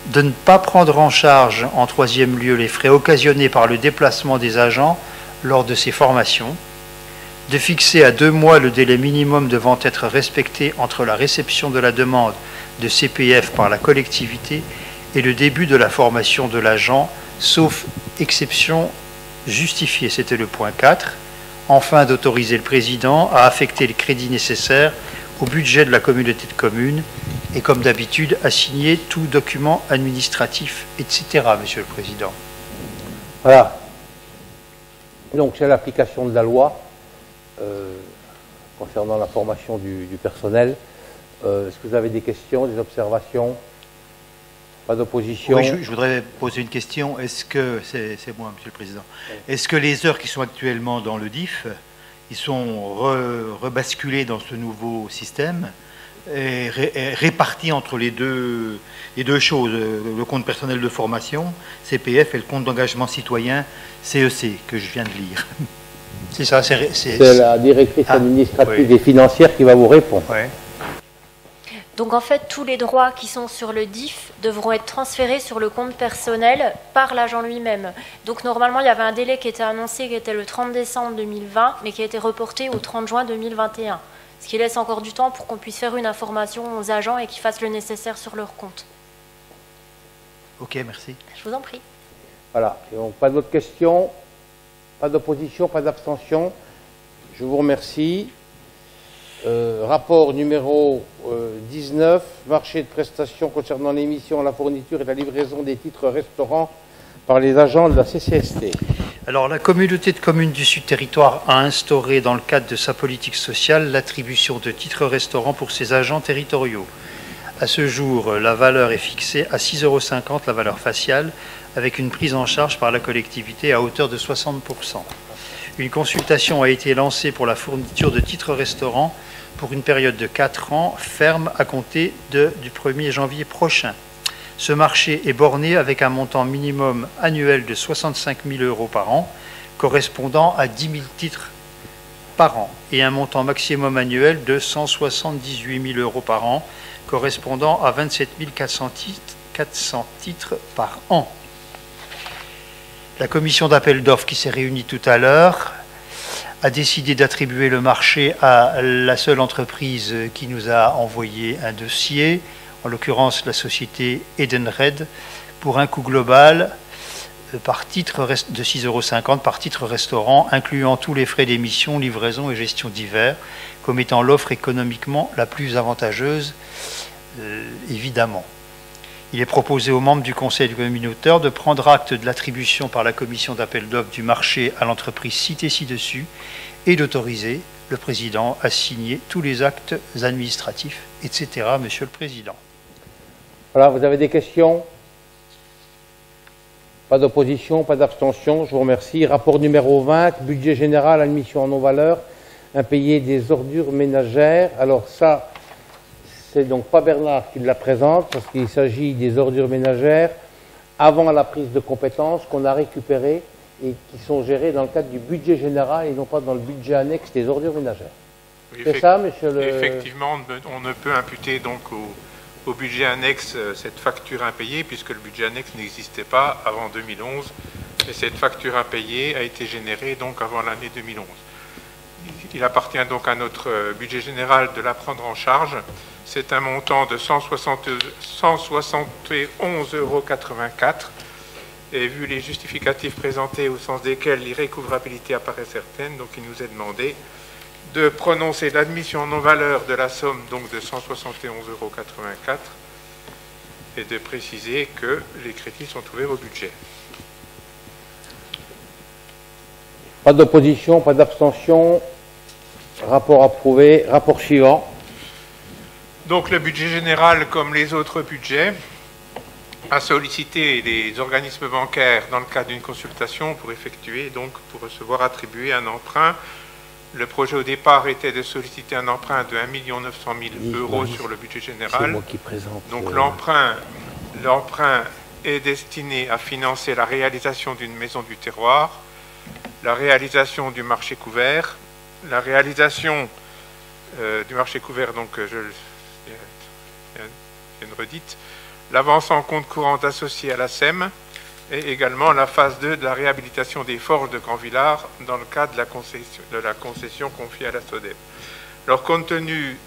de ne pas prendre en charge, en troisième lieu, les frais occasionnés par le déplacement des agents lors de ces formations, de fixer à 2 mois le délai minimum devant être respecté entre la réception de la demande de CPF par la collectivité et le début de la formation de l'agent, sauf exception justifiée. C'était le point 4. Enfin, d'autoriser le président à affecter les crédits nécessaires au budget de la communauté de communes et, comme d'habitude, à signer tout document administratif, etc., Monsieur le Président. Voilà. Donc, c'est l'application de la loi concernant la formation du personnel. Est-ce que vous avez des questions, des observations? Pas d'opposition? Oui, je voudrais poser une question. Est-ce que, c'est moi, Monsieur le Président, est-ce que les heures qui sont actuellement dans le DIF, ils sont rebasculées dans ce nouveau système et répartis entre les deux choses, le compte personnel de formation, CPF, et le compte d'engagement citoyen, CEC, que je viens de lire? C'est ça, c'est la directrice administrative et financière qui va vous répondre. Ouais. Donc en fait, tous les droits qui sont sur le DIF devront être transférés sur le compte personnel par l'agent lui-même. Donc normalement, il y avait un délai qui était annoncé, qui était le 30 décembre 2020, mais qui a été reporté au 30 juin 2021. Ce qui laisse encore du temps pour qu'on puisse faire une information aux agents et qu'ils fassent le nécessaire sur leur compte. Ok, merci. Je vous en prie. Voilà, et donc pas d'autres questions, pas d'opposition, pas d'abstention. Je vous remercie. Rapport numéro 19, marché de prestations concernant l'émission, la fourniture et la livraison des titres restaurants par les agents de la CCST. Alors, la communauté de communes du Sud Territoire a instauré, dans le cadre de sa politique sociale, l'attribution de titres restaurants pour ses agents territoriaux. À ce jour, la valeur est fixée à 6,50 €, la valeur faciale, avec une prise en charge par la collectivité à hauteur de 60%. Une consultation a été lancée pour la fourniture de titres restaurants pour une période de 4 ans, ferme à compter du 1er janvier prochain. Ce marché est borné avec un montant minimum annuel de 65 000 € par an, correspondant à 10 000 titres par an, et un montant maximum annuel de 178 000 € par an, correspondant à 27 400 titres par an. La commission d'appel d'offres qui s'est réunie tout à l'heure a décidé d'attribuer le marché à la seule entreprise qui nous a envoyé un dossier, en l'occurrence la société Edenred, pour un coût global par titre de 6,50 € par titre restaurant, incluant tous les frais d'émission, livraison et gestion divers, comme étant l'offre économiquement la plus avantageuse, évidemment. Il est proposé aux membres du Conseil communautaire de prendre acte de l'attribution par la commission d'appel d'offres du marché à l'entreprise citée ci-dessus et d'autoriser le Président à signer tous les actes administratifs, etc. Monsieur le Président. Voilà, vous avez des questions? Pas d'opposition, pas d'abstention, je vous remercie. Rapport numéro 20, budget général, admission en non-valeur, impayé des ordures ménagères. Alors ça, c'est donc pas Bernard qui la présente, parce qu'il s'agit des ordures ménagères avant la prise de compétences qu'on a récupérées et qui sont gérées dans le cadre du budget général et non pas dans le budget annexe des ordures ménagères. Oui, c'est ça, monsieur le... Effectivement, on ne peut imputer donc au budget annexe cette facture impayée, puisque le budget annexe n'existait pas avant 2011, Et cette facture impayée a été générée donc avant l'année 2011. Il appartient donc à notre budget général de la prendre en charge. C'est un montant de 171,84 € et vu les justificatifs présentés au sens desquels l'irrécouvrabilité apparaît certaine, donc il nous est demandé de prononcer l'admission en non-valeur de la somme donc de 171,84 € et de préciser que les crédits sont ouverts au budget. Pas d'opposition, pas d'abstention. Rapport approuvé. Rapport suivant. Donc le budget général, comme les autres budgets, a sollicité les organismes bancaires dans le cadre d'une consultation pour effectuer, donc pour recevoir attribuer un emprunt. Le projet au départ était de solliciter un emprunt de 1 900 000 € sur le budget général. C'est moi qui présente. Donc l'emprunt est destiné à financer la réalisation d'une maison du terroir, la réalisation du marché couvert, la réalisation du marché couvert, donc je une redite, l'avance en compte courante associée à la SEM et également la phase 2 de la réhabilitation des forges de Grand-Villard dans le cadre de la concession confiée à la SODEV. Alors, compte tenu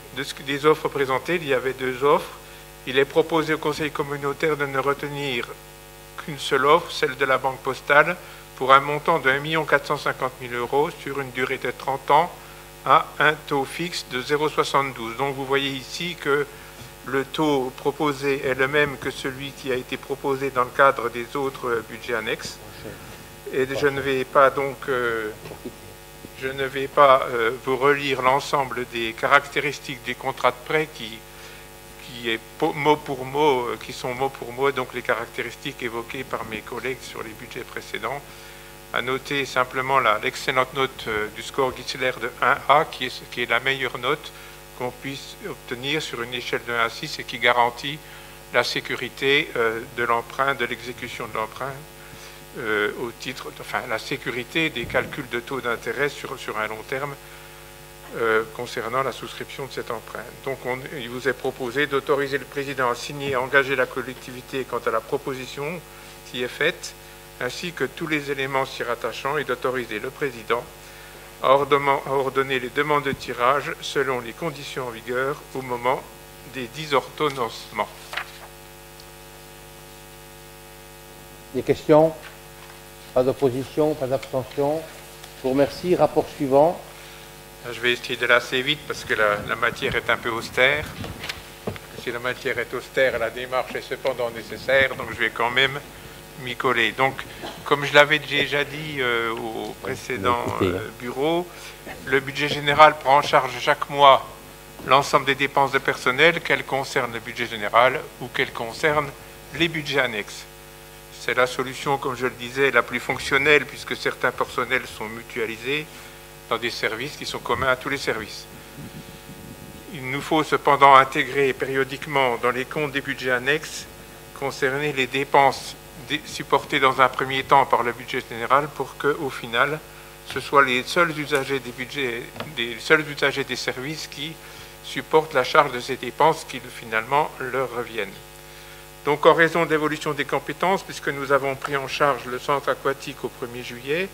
des offres présentées, il y avait deux offres. Il est proposé au Conseil communautaire de ne retenir qu'une seule offre, celle de la Banque postale, pour un montant de 1 450 000 € sur une durée de 30 ans à un taux fixe de 0,72. Donc, vous voyez ici que le taux proposé est le même que celui qui a été proposé dans le cadre des autres budgets annexes. Et je ne vais pas donc vous relire l'ensemble des caractéristiques des contrats de prêt qui sont mot pour mot donc les caractéristiques évoquées par mes collègues sur les budgets précédents. À noter simplement l'excellente note du score Gisler de 1A qui est la meilleure note qu'on puisse obtenir sur une échelle de 1 à 6 et qui garantit la sécurité de l'emprunt, de l'exécution de l'emprunt, au titre, enfin la sécurité des calculs de taux d'intérêt sur un long terme concernant la souscription de cet emprunt. Donc il vous est proposé d'autoriser le président à signer et à engager la collectivité quant à la proposition qui est faite, ainsi que tous les éléments s'y rattachant, et d'autoriser le président à ordonner les demandes de tirage selon les conditions en vigueur au moment des 10 ordonnancements. Des questions? Pas d'opposition, pas d'abstention. Je vous remercie. Rapport suivant. Je vais essayer de l'assez vite parce que la matière est un peu austère. Si la matière est austère, la démarche est cependant nécessaire, donc je vais quand même m'y coller. Donc, comme je l'avais déjà dit au précédent bureau, le budget général prend en charge chaque mois l'ensemble des dépenses de personnel, qu'elles concernent le budget général ou qu'elles concernent les budgets annexes. C'est la solution, comme je le disais, la plus fonctionnelle puisque certains personnels sont mutualisés dans des services qui sont communs à tous les services. Il nous faut cependant intégrer périodiquement dans les comptes des budgets annexes concerner les dépenses supportées dans un premier temps par le budget général pour qu'au final, ce soit les seuls usagers des budgets, les seuls usagers des services qui supportent la charge de ces dépenses qui finalement leur reviennent. Donc en raison de l'évolution des compétences, puisque nous avons pris en charge le centre aquatique au 1er juillet,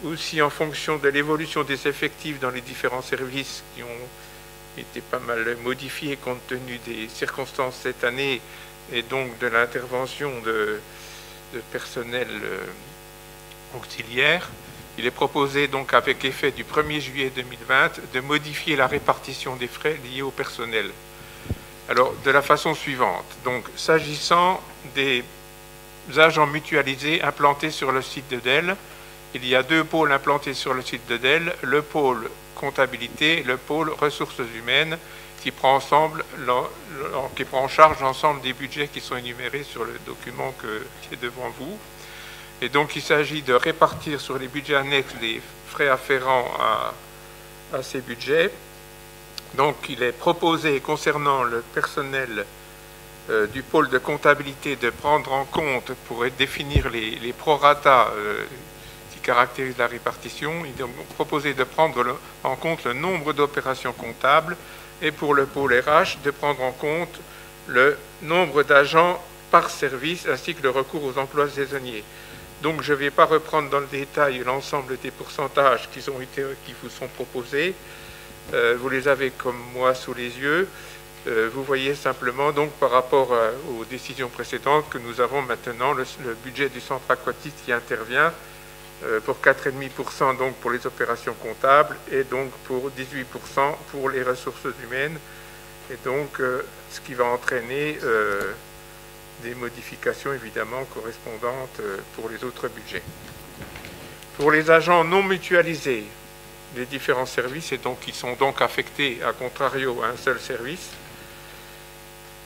aussi en fonction de l'évolution des effectifs dans les différents services qui ont été pas mal modifiés compte tenu des circonstances cette année et donc de l'intervention de personnel auxiliaire. Il est proposé donc avec effet du 1er juillet 2020 de modifier la répartition des frais liés au personnel. Alors de la façon suivante, donc s'agissant des agents mutualisés implantés sur le site de Delle, il y a deux pôles implantés sur le site de Delle, le pôle comptabilité et le pôle ressources humaines qui prend en charge l'ensemble des budgets qui sont énumérés sur le document qui est devant vous. Et donc il s'agit de répartir sur les budgets annexes les frais afférents à ces budgets. Donc il est proposé concernant le personnel du pôle de comptabilité de prendre en compte pour définir les prorata qui caractérisent la répartition. Il est proposé de prendre en compte le nombre d'opérations comptables et pour le pôle RH de prendre en compte le nombre d'agents par service ainsi que le recours aux emplois saisonniers. Donc je ne vais pas reprendre dans le détail l'ensemble des pourcentages qui vous sont proposés. Vous les avez comme moi sous les yeux. Vous voyez simplement donc par rapport aux décisions précédentes que nous avons maintenant le budget du centre aquatique qui intervient pour 4,5% donc pour les opérations comptables et donc pour 18% pour les ressources humaines. Et donc ce qui va entraîner des modifications évidemment correspondantes pour les autres budgets. Pour les agents non mutualisés, les différents services et donc qui sont donc affectés à contrario à un seul service,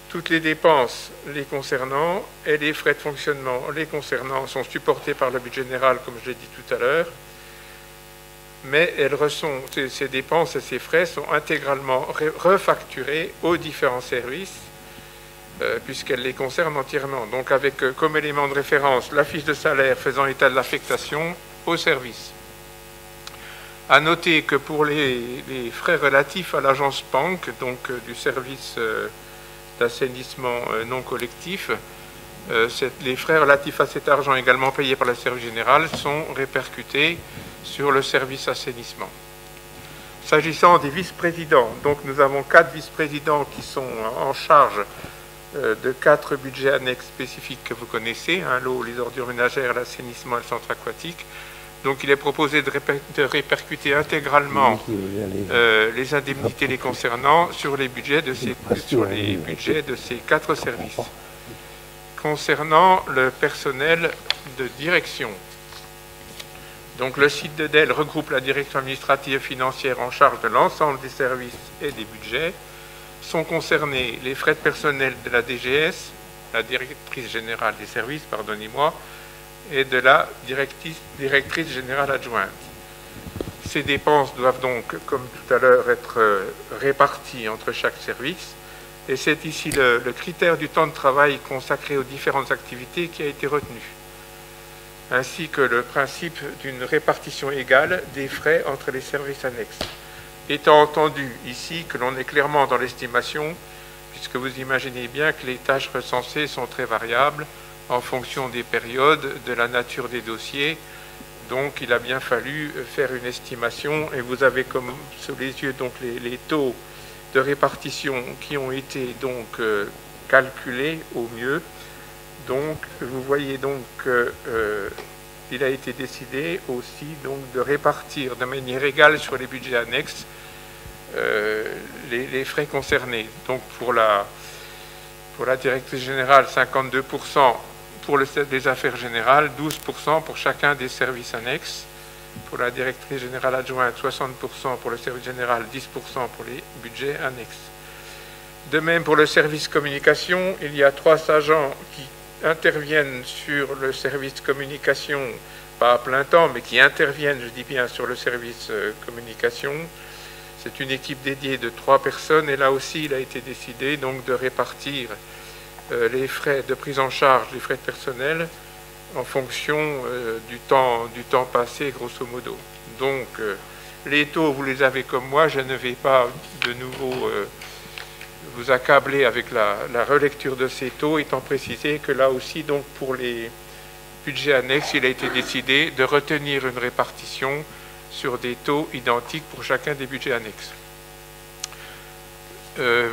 toutes les dépenses les concernant et les frais de fonctionnement les concernant sont supportés par le budget général, comme je l'ai dit tout à l'heure, mais ces dépenses et ces frais sont intégralement refacturés aux différents services, puisqu'elles les concernent entièrement. Donc avec comme élément de référence la fiche de salaire faisant état de l'affectation au service. À noter que pour les frais relatifs à l'agence PANC, donc du service d'assainissement non collectif, les frais relatifs à cet argent également payés par le service général sont répercutés sur le service assainissement. S'agissant des vice-présidents, donc nous avons 4 vice-présidents qui sont en charge de 4 budgets annexes spécifiques que vous connaissez, l'eau, les ordures ménagères, l'assainissement et le centre aquatique. Donc il est proposé de répercuter intégralement les indemnités les concernant sur les budgets de ces 4 services. Concernant le personnel de direction, donc le site de Delle regroupe la direction administrative et financière en charge de l'ensemble des services et des budgets. Sont concernés les frais de personnel de la DGS, la directrice générale des services, pardonnez-moi, et de la directrice générale adjointe. Ces dépenses doivent donc, comme tout à l'heure, être réparties entre chaque service. Et c'est ici le critère du temps de travail consacré aux différentes activités qui a été retenu, ainsi que le principe d'une répartition égale des frais entre les services annexes. Étant entendu ici que l'on est clairement dans l'estimation, puisque vous imaginez bien que les tâches recensées sont très variables en fonction des périodes, de la nature des dossiers. Donc il a bien fallu faire une estimation et vous avez comme sous les yeux donc les taux de répartition qui ont été donc calculés au mieux. Donc vous voyez donc il a été décidé aussi donc de répartir de manière égale sur les budgets annexes les frais concernés. Donc pour la directrice générale, 52% pour les affaires générales, 12% pour chacun des services annexes. Pour la directrice générale adjointe, 60% pour le service général, 10% pour les budgets annexes. De même pour le service communication, il y a 3 agents qui interviennent sur le service communication, pas à plein temps, mais qui interviennent, je dis bien, sur le service communication. C'est une équipe dédiée de 3 personnes, et là aussi, il a été décidé donc de répartir les frais de prise en charge, les frais de personnel, en fonction du temps passé, grosso modo. Donc, les taux, vous les avez comme moi, je ne vais pas de nouveau vous accabler avec la relecture de ces taux, étant précisé que là aussi, donc pour les budgets annexes, il a été décidé de retenir une répartition sur des taux identiques pour chacun des budgets annexes.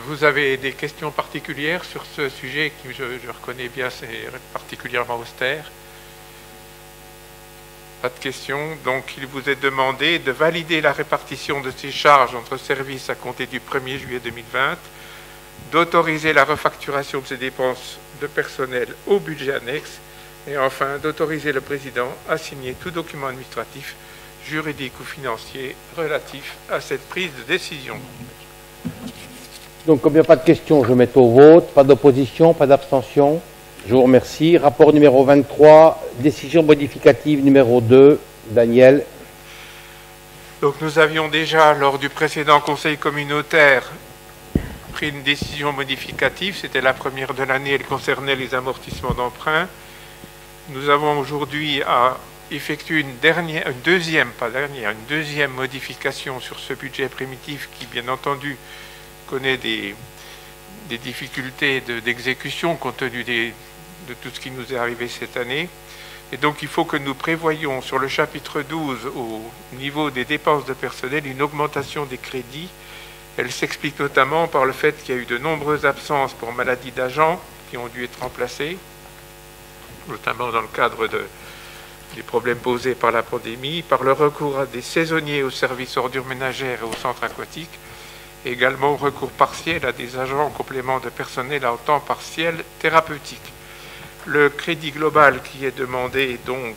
Vous avez des questions particulières sur ce sujet qui, je reconnais bien, c'est particulièrement austère? Pas de questions. Donc, il vous est demandé de valider la répartition de ces charges entre services à compter du 1er juillet 2020, d'autoriser la refacturation de ces dépenses de personnel au budget annexe, et enfin, d'autoriser le président à signer tout document administratif, juridique ou financier relatif à cette prise de décision. Donc, comme il n'y a pas de questions, je mets au vote. Pas d'opposition, pas d'abstention. Je vous remercie. Rapport numéro 23, décision modificative numéro 2. Daniel. Donc, nous avions déjà, lors du précédent conseil communautaire, pris une décision modificative. C'était la première de l'année, elle concernait les amortissements d'emprunt. Nous avons aujourd'hui à effectuer une deuxième modification sur ce budget primitif qui, bien entendu, connaît des difficultés d'exécution compte tenu de tout ce qui nous est arrivé cette année. Et donc il faut que nous prévoyions sur le chapitre 12, au niveau des dépenses de personnel, une augmentation des crédits. Elle s'explique notamment par le fait qu'il y a eu de nombreuses absences pour maladie d'agents qui ont dû être remplacées, notamment dans le cadre des problèmes posés par la pandémie, par le recours à des saisonniers au service ordures ménagères et au centre aquatique, et également au recours partiel à des agents en complément de personnel en temps partiel thérapeutique. Le crédit global qui est demandé, donc,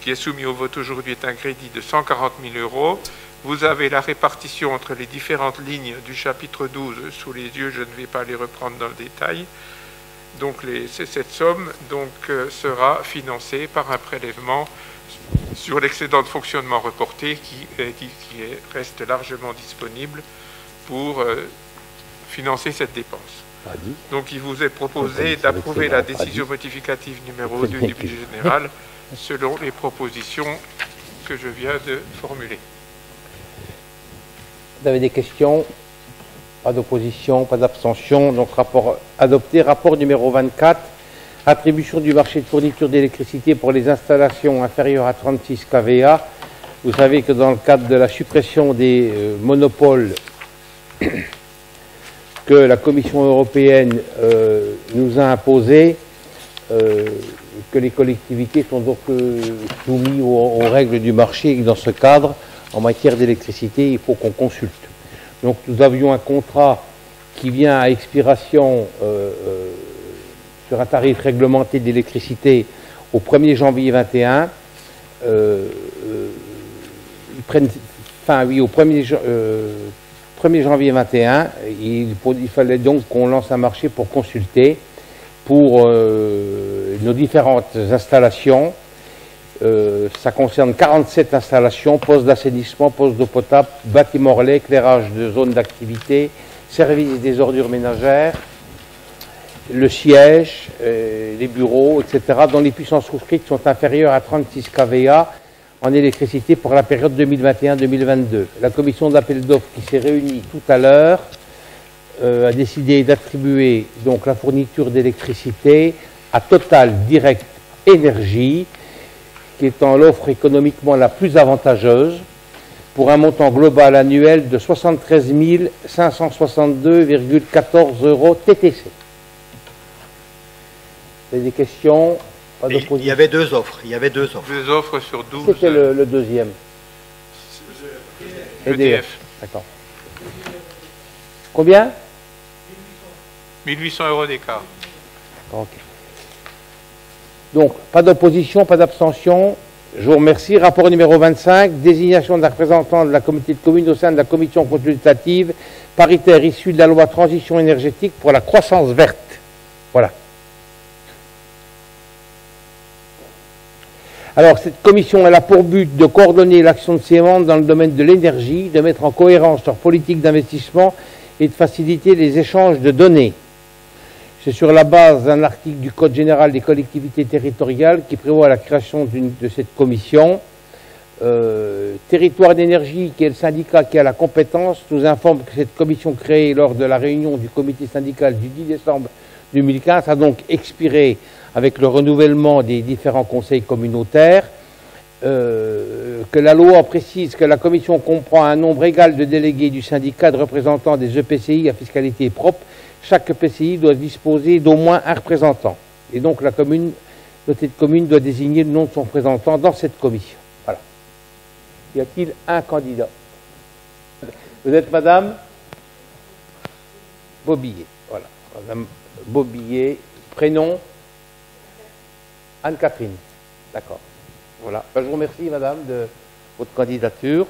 qui est soumis au vote aujourd'hui, est un crédit de 140 000 euros. Vous avez la répartition entre les différentes lignes du chapitre 12 sous les yeux, je ne vais pas les reprendre dans le détail. Donc cette somme donc, sera financée par un prélèvement sur l'excédent de fonctionnement reporté qui reste largement disponible pour financer cette dépense. Donc il vous est proposé d'approuver la décision modificative numéro 2 du budget général selon les propositions que je viens de formuler. Vous avez des questions? Pas d'opposition, pas d'abstention. Donc rapport adopté. Rapport numéro 24. Attribution du marché de fourniture d'électricité pour les installations inférieures à 36 kVA. Vous savez que dans le cadre de la suppression des monopoles que la Commission européenne nous a imposé, que les collectivités sont donc soumises aux règles du marché, et dans ce cadre, en matière d'électricité, il faut qu'on consulte. Donc nous avions un contrat qui vient à expiration sur un tarif réglementé d'électricité au 1er janvier 2021. Ils prennent fin, oui, au 1er janvier 2021. Il fallait donc qu'on lance un marché pour consulter pour nos différentes installations. Ça concerne 47 installations, postes d'assainissement, postes d'eau potable, bâtiments relais, éclairage de zones d'activité, service des ordures ménagères, le siège, les bureaux, etc., dont les puissances souscrites sont inférieures à 36 kVA en électricité pour la période 2021-2022. La commission d'appel d'offres qui s'est réunie tout à l'heure a décidé d'attribuer donc la fourniture d'électricité à Total Direct Énergie, qui étant l'offre économiquement la plus avantageuse, pour un montant global annuel de 73 562,14 € TTC. Vous avez des questions? Pas d'opposition. Il y avait deux offres. Deux offres sur 12. C'était le deuxième. EDF. D'accord. Combien? 1800 € d'écart. Ok. Donc, pas d'opposition, pas d'abstention. Je vous remercie. Rapport numéro 25, désignation d'un représentant de la communauté de communes au sein de la commission consultative paritaire issue de la loi transition énergétique pour la croissance verte. Voilà. Alors, cette commission, elle a pour but de coordonner l'action de ses membres dans le domaine de l'énergie, de mettre en cohérence leur politique d'investissement et de faciliter les échanges de données. C'est sur la base d'un article du Code général des collectivités territoriales qui prévoit la création de cette commission. Territoire d'énergie, qui est le syndicat qui a la compétence, nous informe que cette commission créée lors de la réunion du comité syndical du 10 décembre 2015 a donc expiré avec le renouvellement des différents conseils communautaires, que la loi précise que la commission comprend un nombre égal de délégués du syndicat de représentants des EPCI à fiscalité propre. Chaque EPCI doit disposer d'au moins un représentant. Et donc la communauté de communes doit désigner le nom de son représentant dans cette commission. Voilà. Y a-t-il un candidat? Vous êtes Madame Bobillet. Voilà. Madame Bobillet. Prénom? Anne-Catherine. D'accord. Voilà. Ben, je vous remercie, Madame, de votre candidature.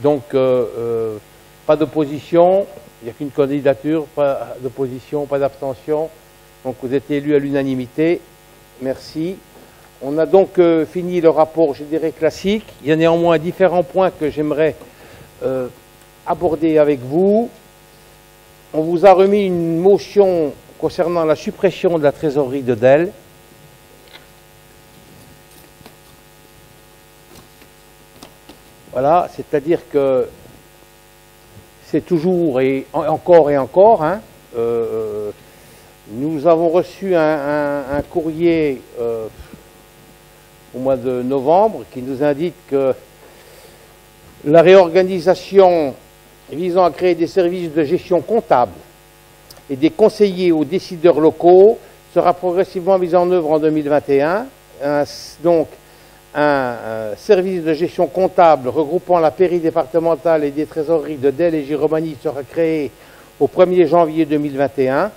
Donc, pas d'opposition. Il n'y a qu'une candidature, pas d'opposition, pas d'abstention. Donc vous êtes élu à l'unanimité. Merci. On a donc fini le rapport, je dirais, classique. Il y a néanmoins différents points que j'aimerais aborder avec vous. On vous a remis une motion concernant la suppression de la trésorerie de DEL. Voilà, c'est-à-dire que c'est toujours et encore, hein, nous avons reçu un courrier au mois de novembre, qui nous indique que la réorganisation visant à créer des services de gestion comptable et des conseillers aux décideurs locaux sera progressivement mise en œuvre en 2021. Donc, un service de gestion comptable regroupant la péridépartementale et des trésoreries de Delle et Giromagny sera créé au 1er janvier 2021.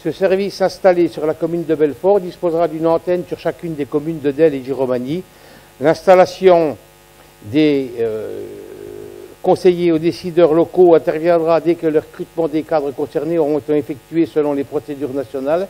Ce service installé sur la commune de Belfort disposera d'une antenne sur chacune des communes de Delle et Giromagny. L'installation des conseillers aux décideurs locaux interviendra dès que le recrutement des cadres concernés auront été effectués selon les procédures nationales.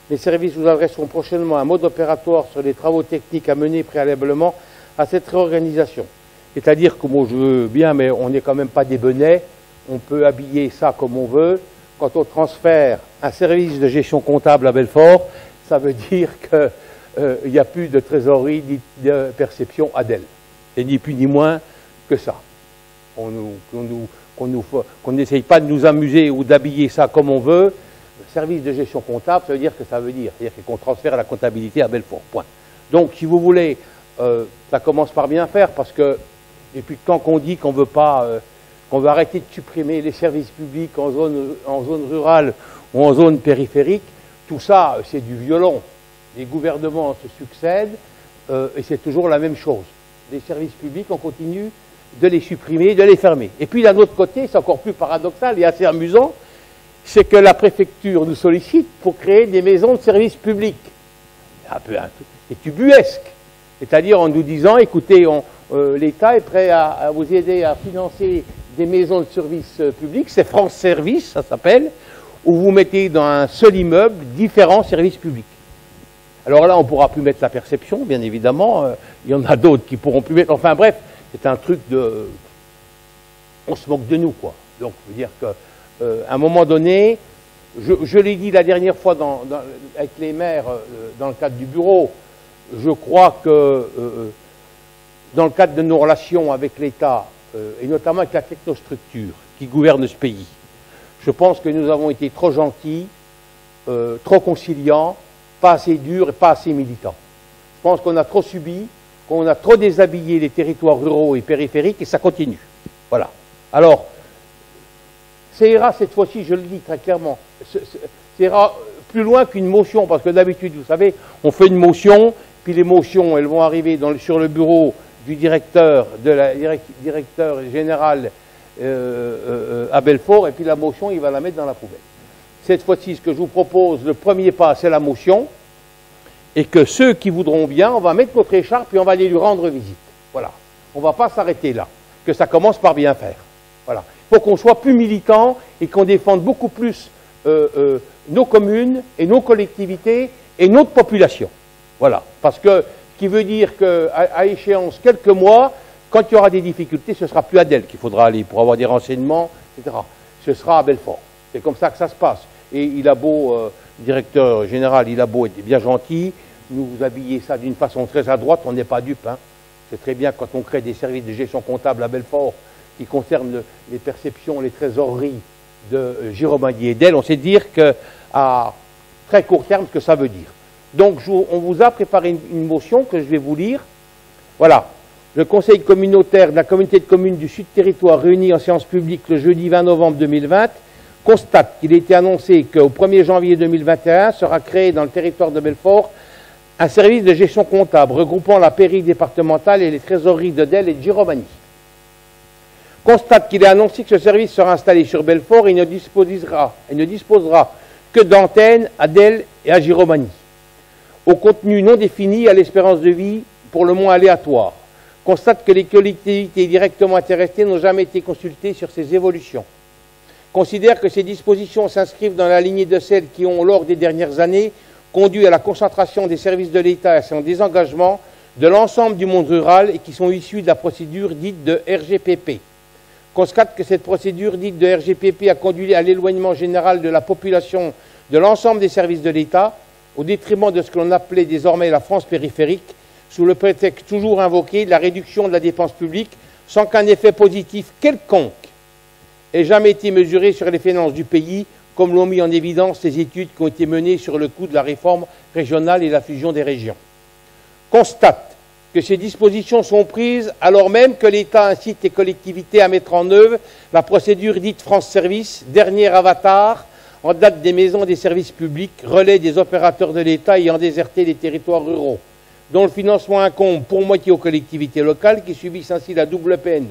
Les services vous adresseront prochainement un mode opératoire sur les travaux techniques à mener préalablement à cette réorganisation. C'est-à-dire que moi je veux bien, mais on n'est quand même pas des benets, on peut habiller ça comme on veut. Quand on transfère un service de gestion comptable à Belfort, ça veut dire qu'il n'y a plus de trésorerie ni de perception à Delle. Et ni plus ni moins que ça. Qu'on n'essaye pas de nous amuser ou d'habiller ça comme on veut. Le service de gestion comptable, ça veut dire que c'est-à-dire qu'on transfère la comptabilité à Belfort. Point. Donc, si vous voulez, ça commence par bien faire, parce que depuis le temps qu'on dit qu'on veut pas, qu'on veut arrêter de supprimer les services publics en zone rurale ou en zone périphérique, tout ça, c'est du violon. Les gouvernements se succèdent et c'est toujours la même chose. Les services publics, on continue de les supprimer, de les fermer. Et puis, d'un autre côté, c'est encore plus paradoxal et assez amusant, c'est que la préfecture nous sollicite pour créer des maisons de services publics. C'est ubuesque. C'est-à-dire en nous disant, écoutez, l'État est prêt à vous aider à financer des maisons de services publics, c'est France Service, ça s'appelle, où vous mettez dans un seul immeuble différents services publics. Alors là, on ne pourra plus mettre la perception, bien évidemment, il y en a d'autres qui pourront plus mettre, enfin bref, c'est un truc de... On se moque de nous, quoi. Donc, je veux dire que à un moment donné, je l'ai dit la dernière fois avec les maires dans le cadre du bureau, je crois que dans le cadre de nos relations avec l'État, et notamment avec la technostructure qui gouverne ce pays, je pense que nous avons été trop gentils, trop conciliants, pas assez durs et pas assez militants. Je pense qu'on a trop subi, qu'on a trop déshabillé les territoires ruraux et périphériques, et ça continue. Voilà. Alors, ça ira cette fois-ci, je le dis très clairement, ça ira plus loin qu'une motion, parce que d'habitude, vous savez, on fait une motion, puis les motions, elles vont arriver sur le bureau du directeur général à Belfort, et puis la motion, il va la mettre dans la poubelle. Cette fois-ci, ce que je vous propose, le premier pas, c'est la motion, et que ceux qui voudront bien, on va mettre notre écharpe et on va aller lui rendre visite. Voilà. On ne va pas s'arrêter là, que ça commence par bien faire. Voilà. Il faut qu'on soit plus militant et qu'on défende beaucoup plus nos communes et nos collectivités et notre population. Voilà. Parce que, ce qui veut dire qu'à échéance quelques mois, quand il y aura des difficultés, ce sera plus à Delle qu'il faudra aller pour avoir des renseignements, etc. Ce sera à Belfort. C'est comme ça que ça se passe. Et il a beau, directeur général, il a beau être bien gentil, nous vous habillez ça d'une façon très à droite, on n'est pas dupe. Hein. C'est très bien quand on crée des services de gestion comptable à Belfort qui concernent les perceptions, les trésoreries de Giromagny et Delle, on sait dire qu'à très court terme, ce que ça veut dire. Donc, on vous a préparé une motion que je vais vous lire. Voilà. Le Conseil communautaire de la communauté de communes du Sud Territoire, réuni en séance publique le jeudi 20 novembre 2020, constate qu'il a été annoncé qu'au 1er janvier 2021 sera créé dans le territoire de Belfort un service de gestion comptable regroupant la péridépartementale et les trésoreries de Delle et de Giromagny. Constate qu'il est annoncé que ce service sera installé sur Belfort et ne disposera que d'antennes à Delle et à Giromagny, au contenu non défini et à l'espérance de vie pour le moins aléatoire. Constate que les collectivités directement intéressées n'ont jamais été consultées sur ces évolutions. Considère que ces dispositions s'inscrivent dans la lignée de celles qui ont, lors des dernières années, conduit à la concentration des services de l'État et à son désengagement de l'ensemble du monde rural et qui sont issus de la procédure dite de RGPP. Constate que cette procédure dite de RGPP a conduit à l'éloignement général de la population de l'ensemble des services de l'État, au détriment de ce que l'on appelait désormais la France périphérique, sous le prétexte toujours invoqué de la réduction de la dépense publique, sans qu'un effet positif quelconque ait jamais été mesuré sur les finances du pays, comme l'ont mis en évidence les études qui ont été menées sur le coût de la réforme régionale et la fusion des régions. Constate que ces dispositions sont prises alors même que l'État incite les collectivités à mettre en œuvre la procédure dite France Service, dernier avatar en date des maisons des services publics, relais des opérateurs de l'État ayant déserté les territoires ruraux, dont le financement incombe pour moitié aux collectivités locales qui subissent ainsi la double peine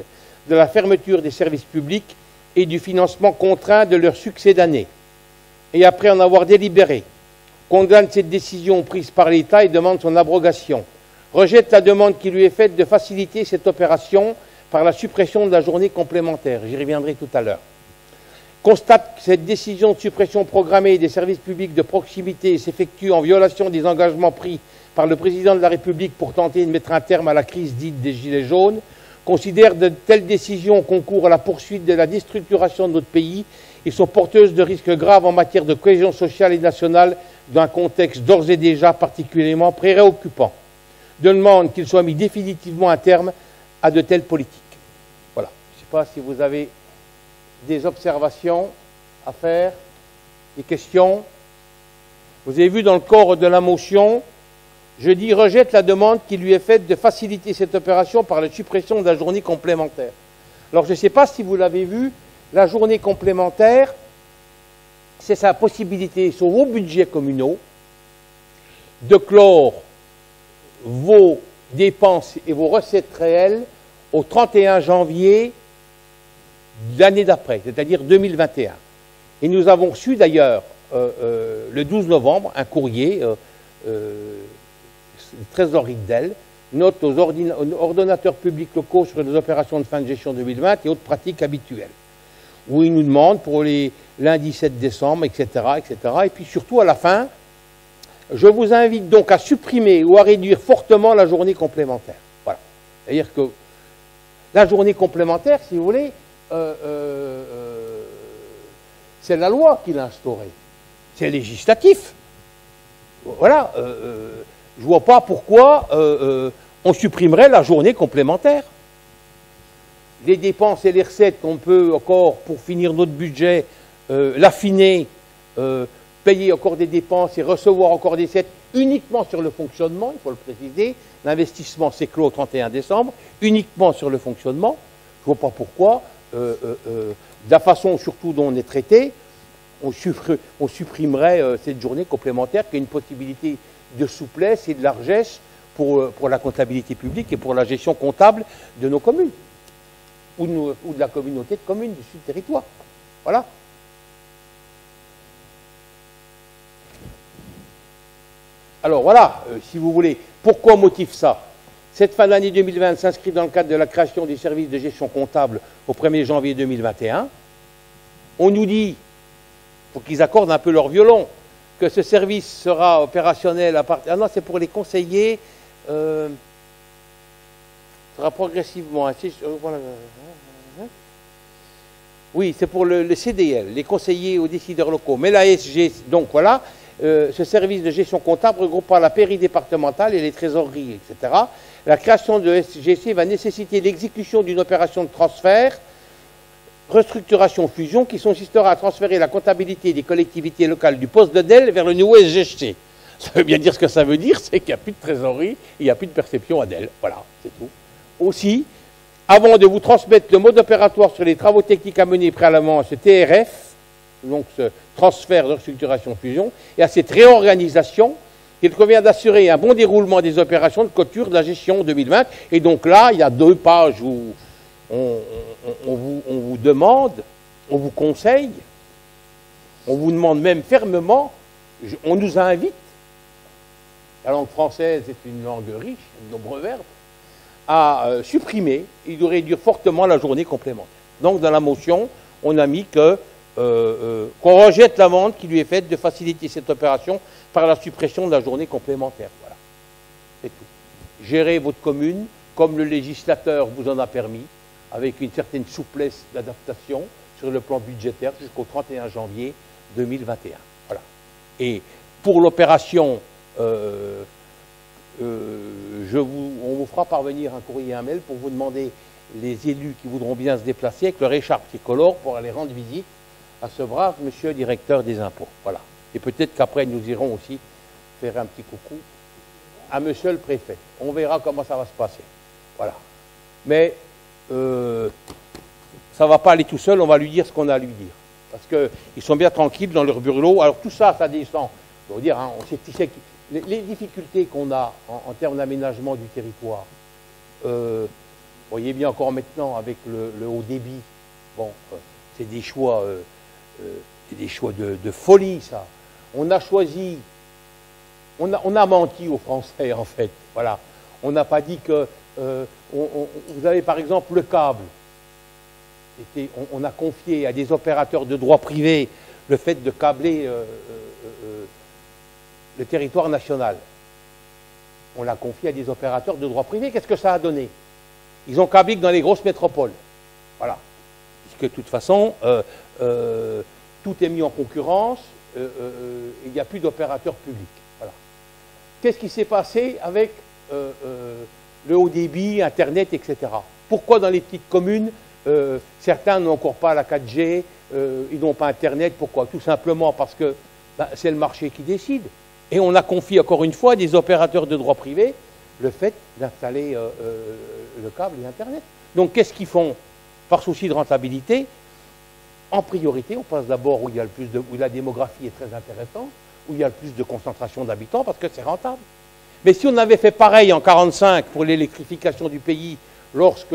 de la fermeture des services publics et du financement contraint de leur succédané. Et après en avoir délibéré, condamne cette décision prise par l'État et demande son abrogation, rejette la demande qui lui est faite de faciliter cette opération par la suppression de la journée complémentaire. J'y reviendrai tout à l'heure. Constate que cette décision de suppression programmée des services publics de proximité s'effectue en violation des engagements pris par le président de la République pour tenter de mettre un terme à la crise dite des Gilets jaunes, considère de telles décisions concourent à la poursuite de la déstructuration de notre pays et sont porteuses de risques graves en matière de cohésion sociale et nationale dans un contexte d'ores et déjà particulièrement préoccupant. Demande qu'il soit mis définitivement un terme à de telles politiques. Voilà. Je ne sais pas si vous avez des observations à faire, des questions. Vous avez vu dans le corps de la motion, je dis rejette la demande qui lui est faite de faciliter cette opération par la suppression de la journée complémentaire. Alors je ne sais pas si vous l'avez vu, la journée complémentaire, c'est sa possibilité sur vos budgets communaux de clore vos dépenses et vos recettes réelles au 31 janvier l'année d'après, c'est-à-dire 2021. Et nous avons reçu d'ailleurs le 12 novembre un courrier trésorerie d'elle, note aux ordonnateurs publics locaux sur les opérations de fin de gestion 2020 et autres pratiques habituelles, où ils nous demandent pour les lundis 7 décembre, etc., etc. Et puis surtout à la fin, je vous invite donc à supprimer ou à réduire fortement la journée complémentaire. Voilà. C'est-à-dire que la journée complémentaire, si vous voulez, c'est la loi qui l'a instaurée. C'est législatif. Voilà. Je ne vois pas pourquoi on supprimerait la journée complémentaire. Les dépenses et les recettes, on peut encore, pour finir notre budget, l'affiner, payer encore des dépenses et recevoir encore des recettes uniquement sur le fonctionnement, il faut le préciser. L'investissement, c'est clos au 31 décembre, uniquement sur le fonctionnement. Je ne vois pas pourquoi, de la façon surtout dont on est traité, on supprimerait cette journée complémentaire qui est une possibilité de souplesse et de largesse pour la comptabilité publique et pour la gestion comptable de nos communes ou de la communauté de communes du sud-territoire. Voilà. Alors voilà, si vous voulez, pourquoi on motive ça? Cette fin d'année 2020 s'inscrit dans le cadre de la création du service de gestion comptable au 1er janvier 2021. On nous dit, pour qu'ils accordent un peu leur violon, que ce service sera opérationnel à partir... Ah non, c'est pour les conseillers, sera progressivement... Oui, c'est pour le CDL, les conseillers aux décideurs locaux. Mais la SG, donc voilà, ce service de gestion comptable regroupera la péridépartementale et les trésoreries, etc. La création de SGC va nécessiter l'exécution d'une opération de transfert, restructuration, fusion, qui consistera à transférer la comptabilité des collectivités locales du poste de DEL vers le nouveau SGC. Ça veut bien dire ce que ça veut dire, c'est qu'il n'y a plus de trésorerie et il n'y a plus de perception à DEL. Voilà, c'est tout. Aussi, avant de vous transmettre le mode opératoire sur les travaux techniques à mener préalablement à ce TRF, donc ce transfert de restructuration fusion, et à cette réorganisation, il convient d'assurer un bon déroulement des opérations de clôture de la gestion 2020. Et donc là, il y a 2 pages où on vous demande, on vous conseille, on vous demande même fermement, on nous invite, la langue française est une langue riche, de nombreux verbes, à supprimer et de réduire fortement la journée complémentaire. Donc dans la motion, on a mis qu'on rejette l'amende qui lui est faite de faciliter cette opération par la suppression de la journée complémentaire. Voilà, c'est tout. Gérez votre commune comme le législateur vous en a permis, avec une certaine souplesse d'adaptation sur le plan budgétaire jusqu'au 31 janvier 2021. Voilà. Et pour l'opération, on vous fera parvenir un courrier et un mail pour vous demander les élus qui voudront bien se déplacer avec leur écharpe tricolore pour aller rendre visite à ce brave monsieur directeur des impôts. Voilà. Et peut-être qu'après, nous irons aussi faire un petit coucou à monsieur le préfet. On verra comment ça va se passer. Voilà. Mais ça ne va pas aller tout seul, on va lui dire ce qu'on a à lui dire. Parce qu'ils sont bien tranquilles dans leur bureau. Alors tout ça, ça descend. Je veux dire, hein, les difficultés qu'on a en termes d'aménagement du territoire, vous voyez bien encore maintenant avec le haut débit, bon, c'est des choix de folie, ça. On a choisi, on a menti aux Français, en fait. Voilà. On n'a pas dit que... vous avez par exemple le câble. On a confié à des opérateurs de droit privé le fait de câbler le territoire national. On l'a confié à des opérateurs de droit privé. Qu'est-ce que ça a donné? Ils ont câblé que dans les grosses métropoles. Voilà. Puisque de toute façon, tout est mis en concurrence, il n'y a plus d'opérateurs publics. Voilà. Qu'est-ce qui s'est passé avec le haut débit, Internet, etc. Pourquoi dans les petites communes, certains n'ont encore pas la 4G, ils n'ont pas Internet? Pourquoi? Tout simplement parce que c'est le marché qui décide. Et on a confié encore une fois à des opérateurs de droit privé le fait d'installer le câble et Internet. Donc qu'est-ce qu'ils font? Par souci de rentabilité, en priorité, on passe d'abord où la démographie est très intéressante, où il y a le plus de concentration d'habitants, parce que c'est rentable. Mais si on avait fait pareil en 1945 pour l'électrification du pays, lorsque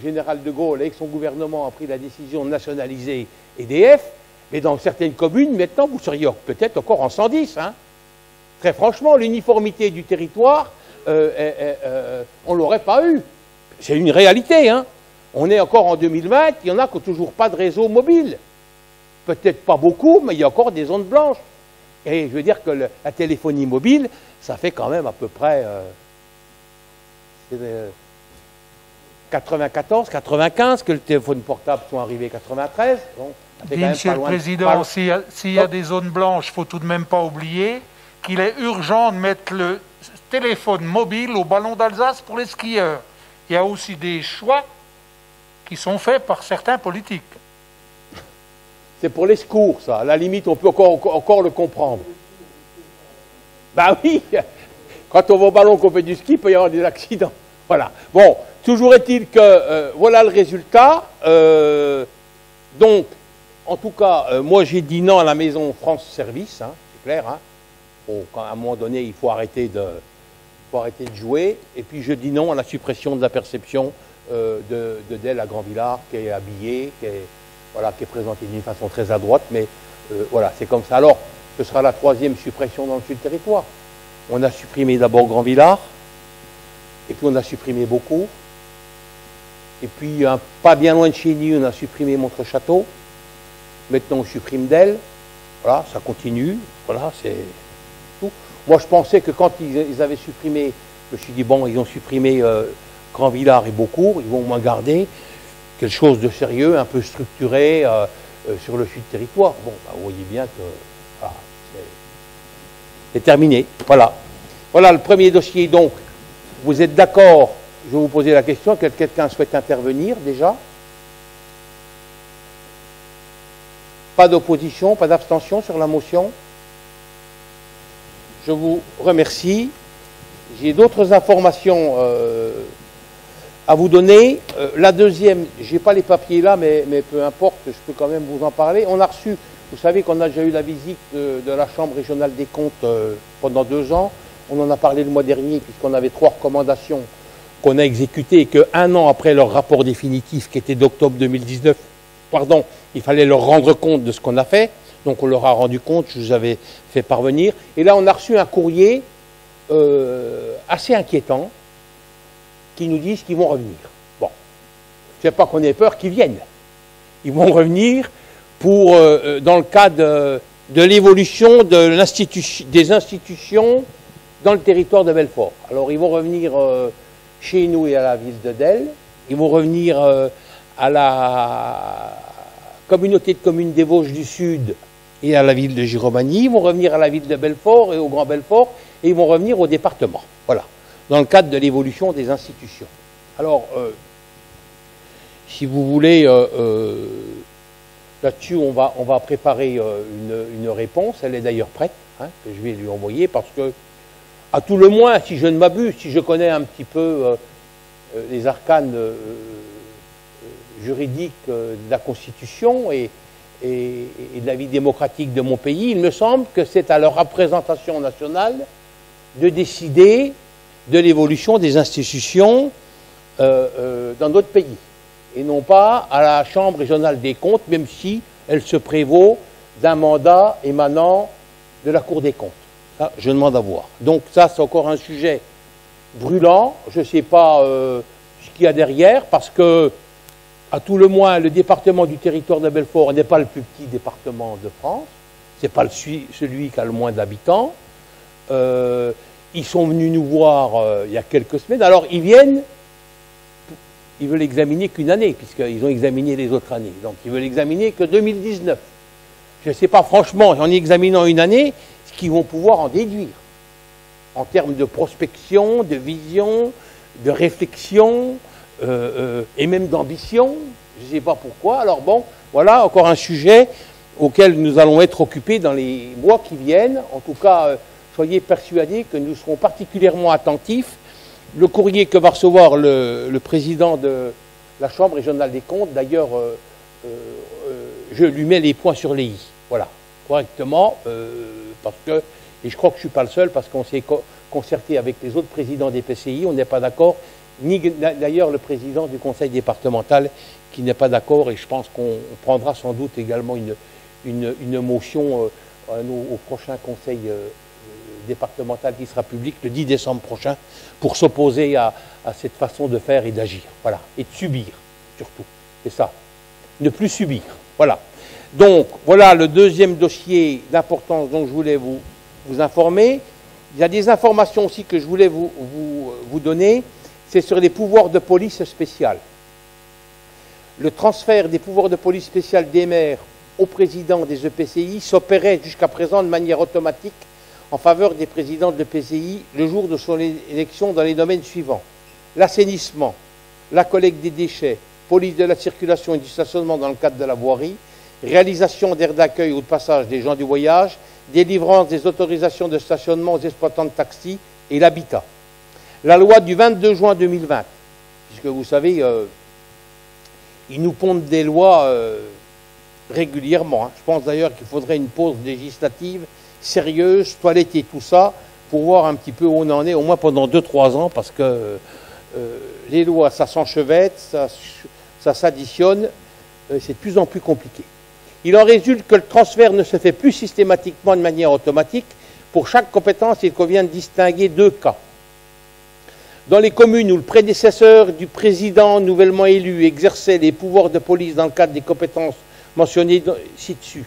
Général de Gaulle, avec son gouvernement, a pris la décision de nationaliser EDF, mais dans certaines communes, maintenant, vous seriez peut-être encore en 110. Hein. Très franchement, l'uniformité du territoire, on ne l'aurait pas eu. C'est une réalité. Hein. On est encore en 2020, il y en a qui n'ont toujours pas de réseau mobile. Peut-être pas beaucoup, mais il y a encore des zones blanches. Et je veux dire que la téléphonie mobile, ça fait quand même à peu près 94, 95 que le téléphone portable sont arrivés, 93. Bon, Monsieur le Président, s'il y a des zones blanches, il ne faut tout de même pas oublier qu'il est urgent de mettre le téléphone mobile au ballon d'Alsace pour les skieurs. Il y a aussi des choix qui sont faits par certains politiques. C'est pour les secours, ça. À la limite, on peut encore le comprendre. Ben oui, quand on va au ballon qu'on fait du ski, il peut y avoir des accidents. Voilà. Bon, toujours est-il que voilà le résultat. Donc, en tout cas, moi j'ai dit non à la maison France Service, hein, c'est clair. Hein. Bon, à un moment donné, il faut arrêter de jouer. Et puis je dis non à la suppression de la perception de Dell à Grand-Villard, qui est habillé, qui est présenté d'une façon très à droite, mais voilà, c'est comme ça. Alors, ce sera la troisième suppression dans le sud territoire. On a supprimé d'abord Grand-Villard, et puis on a supprimé Beaucourt, et puis pas bien loin de chez nous, on a supprimé Montreux-Château. Maintenant, on supprime Dell. Voilà, ça continue. Voilà, c'est tout. Moi, je pensais que quand ils avaient supprimé, je me suis dit, bon, ils ont supprimé Grand-Villard et Beaucourt, ils vont au moins garder quelque chose de sérieux, un peu structuré sur le sud territoire. Bon, bah, vous voyez bien que voilà, c'est terminé. Voilà. Voilà le premier dossier. Donc, vous êtes d'accord? Je vais vous poser la question. Quelqu'un souhaite intervenir déjà? Pas d'opposition, pas d'abstention sur la motion? Je vous remercie. J'ai d'autres informations à vous donner. La deuxième, je n'ai pas les papiers là, mais peu importe, je peux quand même vous en parler. On a reçu, vous savez qu'on a déjà eu la visite de la Chambre régionale des comptes pendant 2 ans. On en a parlé le mois dernier, puisqu'on avait 3 recommandations qu'on a exécutées et qu'1 an après leur rapport définitif, qui était d'octobre 2019, pardon, il fallait leur rendre compte de ce qu'on a fait. Donc on leur a rendu compte, je vous avais fait parvenir. Et là, on a reçu un courrier assez inquiétant qui nous disent qu'ils vont revenir. Bon, je ne sais pas qu'on ait peur qu'ils viennent. Ils vont revenir pour, dans le cadre de l'évolution des institutions dans le territoire de Belfort. Alors ils vont revenir chez nous et à la ville de Delle. Ils vont revenir à la communauté de communes des Vosges du Sud et à la ville de Giromagny. Ils vont revenir à la ville de Belfort et au Grand Belfort. Et ils vont revenir au département. Voilà. Dans le cadre de l'évolution des institutions. Alors, si vous voulez, Là-dessus, on va préparer une réponse. Elle est d'ailleurs prête, hein, que je vais lui envoyer, parce que, à tout le moins, si je ne m'abuse, si je connais un petit peu les arcanes juridiques de la Constitution et de la vie démocratique de mon pays, il me semble que c'est à leur représentation nationale de décider de l'évolution des institutions dans notre pays, et non pas à la Chambre régionale des comptes, même si elle se prévaut d'un mandat émanant de la Cour des comptes. Ça, je demande à voir. Donc ça, c'est encore un sujet brûlant. Je ne sais pas ce qu'il y a derrière, parce que, à tout le moins, le département du territoire de Belfort n'est pas le plus petit département de France. Ce n'est pas celui qui a le moins d'habitants. Ils sont venus nous voir il y a quelques semaines. Alors, ils viennent, ils veulent examiner qu'une année, puisqu'ils ont examiné les autres années. Donc, ils veulent examiner que 2019. Je ne sais pas, franchement, en examinant une année, ce qu'ils vont pouvoir en déduire, en termes de prospection, de vision, de réflexion, et même d'ambition. Je ne sais pas pourquoi. Alors bon, voilà encore un sujet auquel nous allons être occupés dans les mois qui viennent. En tout cas, soyez persuadés que nous serons particulièrement attentifs. Le courrier que va recevoir le président de la Chambre régionale des comptes, d'ailleurs, je lui mets les points sur les i. Voilà, correctement, parce que, et je crois que je ne suis pas le seul, parce qu'on s'est concerté avec les autres présidents des PCI, on n'est pas d'accord, ni d'ailleurs le président du conseil départemental qui n'est pas d'accord, et je pense qu'on prendra sans doute également une motion au prochain conseil départemental qui sera public le 10 décembre prochain pour s'opposer à cette façon de faire et d'agir. Voilà. Et de subir, surtout. C'est ça. Ne plus subir. Voilà. Donc, voilà le deuxième dossier d'importance dont je voulais vous informer. Il y a des informations aussi que je voulais vous donner. C'est sur les pouvoirs de police spéciales. Le transfert des pouvoirs de police spéciale des maires au président des EPCI s'opérait jusqu'à présent de manière automatique en faveur des présidents de l'EPCI le jour de son élection dans les domaines suivants: l'assainissement, la collecte des déchets, police de la circulation et du stationnement dans le cadre de la voirie, réalisation d'aires d'accueil ou de passage des gens du voyage, délivrance des autorisations de stationnement aux exploitants de taxis et l'habitat. La loi du 22 juin 2020, puisque vous savez, ils nous pondent des lois régulièrement. Hein. Je pense d'ailleurs qu'il faudrait une pause législative sérieuse, toiletter tout ça, pour voir un petit peu où on en est, au moins pendant 2-3 ans, parce que les lois, ça s'enchevête, ça s'additionne, c'est de plus en plus compliqué. Il en résulte que le transfert ne se fait plus systématiquement de manière automatique. Pour chaque compétence, il convient de distinguer 2 cas. Dans les communes où le prédécesseur du président nouvellement élu exerçait les pouvoirs de police dans le cadre des compétences mentionnées ci-dessus,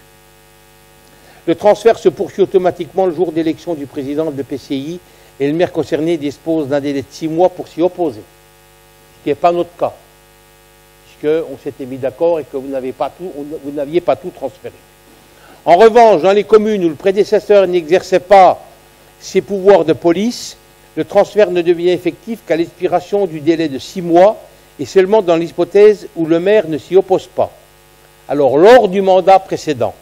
le transfert se poursuit automatiquement le jour d'élection du président de l'EPCI et le maire concerné dispose d'un délai de 6 mois pour s'y opposer. Ce qui n'est pas notre cas, puisqu'on s'était mis d'accord et que vous n'aviez pas tout transféré. En revanche, dans les communes où le prédécesseur n'exerçait pas ses pouvoirs de police, le transfert ne devient effectif qu'à l'expiration du délai de 6 mois et seulement dans l'hypothèse où le maire ne s'y oppose pas. Alors, lors du mandat précédent,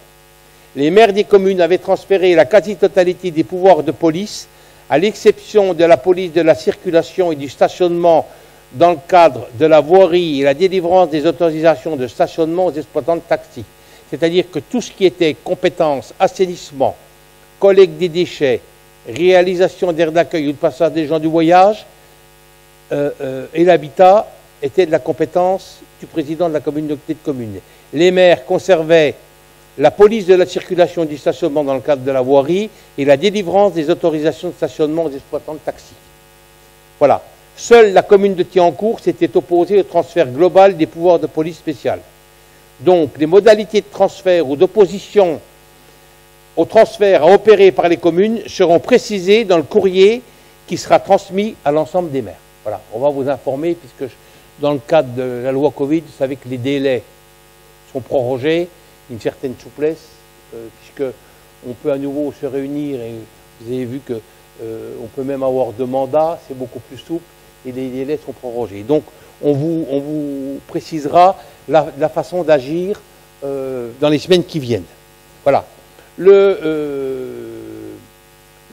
les maires des communes avaient transféré la quasi-totalité des pouvoirs de police, à l'exception de la police de la circulation et du stationnement dans le cadre de la voirie et la délivrance des autorisations de stationnement aux exploitants de taxis. C'est-à-dire que tout ce qui était compétence, assainissement, collecte des déchets, réalisation d'aires d'accueil ou de passage des gens du voyage et l'habitat était de la compétence du président de la communauté de communes. Les maires conservaient la police de la circulation et du stationnement dans le cadre de la voirie et la délivrance des autorisations de stationnement aux exploitants de taxis. Voilà. Seule la commune de Thiancourt s'était opposée au transfert global des pouvoirs de police spéciale. Donc, les modalités de transfert ou d'opposition au transfert à opérer par les communes seront précisées dans le courrier qui sera transmis à l'ensemble des maires. Voilà, on va vous informer, puisque dans le cadre de la loi Covid, vous savez que les délais sont prorogés, une certaine souplesse, puisqu'on peut à nouveau se réunir, et vous avez vu qu'on peut même avoir 2 mandats, c'est beaucoup plus souple, et les délais sont prorogés. Donc, on vous précisera la façon d'agir dans les semaines qui viennent. Voilà. Le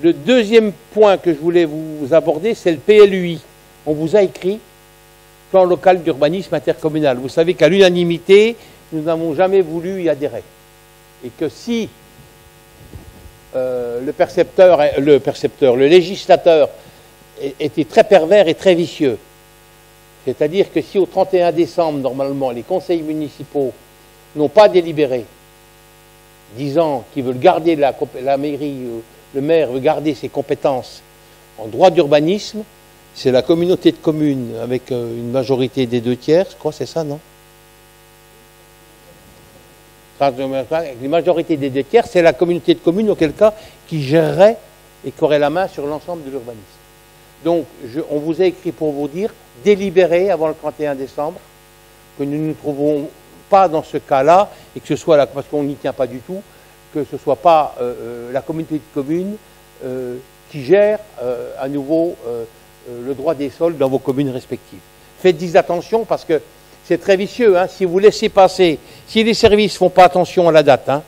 deuxième point que je voulais vous aborder, c'est le PLUI. On vous a écrit plan local d'urbanisme intercommunal. Vous savez qu'à l'unanimité, nous n'avons jamais voulu y adhérer. Et que si le législateur était très pervers et très vicieux, c'est-à-dire que si au 31 décembre, normalement, les conseils municipaux n'ont pas délibéré, disant qu'ils veulent garder la mairie, le maire veut garder ses compétences en droit d'urbanisme, c'est la communauté de communes avec une majorité des 2/3, je crois, c'est ça, non? Avec une majorité des 2/3, c'est la communauté de communes, auquel cas, qui gérerait et qui aurait la main sur l'ensemble de l'urbanisme. Donc, on vous a écrit pour vous dire, délibérez avant le 31 décembre, que nous ne nous trouvons pas dans ce cas-là, et que ce soit, parce qu'on n'y tient pas du tout, que ce ne soit pas la communauté de communes qui gère à nouveau le droit des sols dans vos communes respectives. Faites-y attention parce que c'est très vicieux. Hein, si vous laissez passer, si les services ne font pas attention à la date, hein,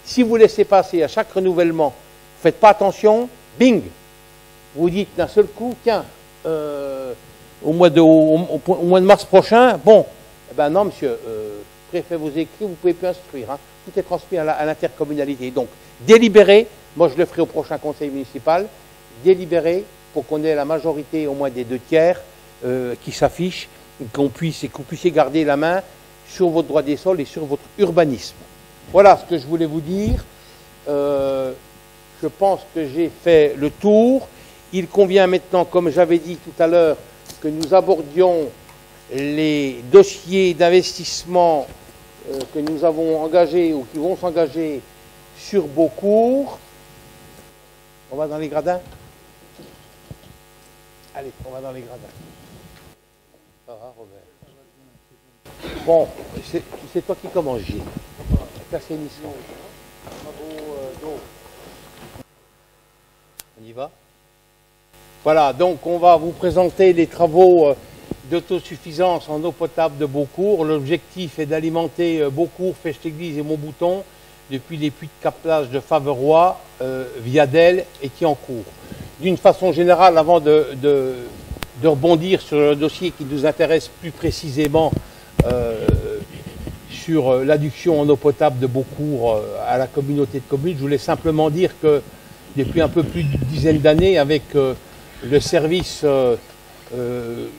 si vous laissez passer à chaque renouvellement, vous ne faites pas attention, bing, vous dites d'un seul coup, tiens, au mois de mars prochain, bon, eh ben non monsieur, préfet vos écrits, vous ne pouvez plus instruire. Hein, tout est transmis à l'intercommunalité. Donc, délibérez, moi je le ferai au prochain conseil municipal, délibérez pour qu'on ait la majorité au moins des 2/3 qui s'affichent, et que vous puissiez garder la main sur votre droit des sols et sur votre urbanisme. Voilà ce que je voulais vous dire. Je pense que j'ai fait le tour. Il convient maintenant, comme j'avais dit tout à l'heure, que nous abordions les dossiers d'investissement que nous avons engagés ou qui vont s'engager sur Beaucourt. On va dans les gradins? Allez, on va dans les gradins. Ça va, Robert? Bon, c'est toi qui commences, Gilles. L'assainissement. Travaux d'eau. On y va? Voilà, donc on va vous présenter les travaux d'autosuffisance en eau potable de Beaucourt. L'objectif est d'alimenter Beaucourt, Fecht-Église et Montbouton depuis les puits de captage de Faverois, Viadel et Thiancourt. D'une façon générale, avant de rebondir sur le dossier qui nous intéresse plus précisément sur l'adduction en eau potable de Beaucourt à la communauté de communes, je voulais simplement dire que depuis un peu plus d'une dizaine d'années, avec le service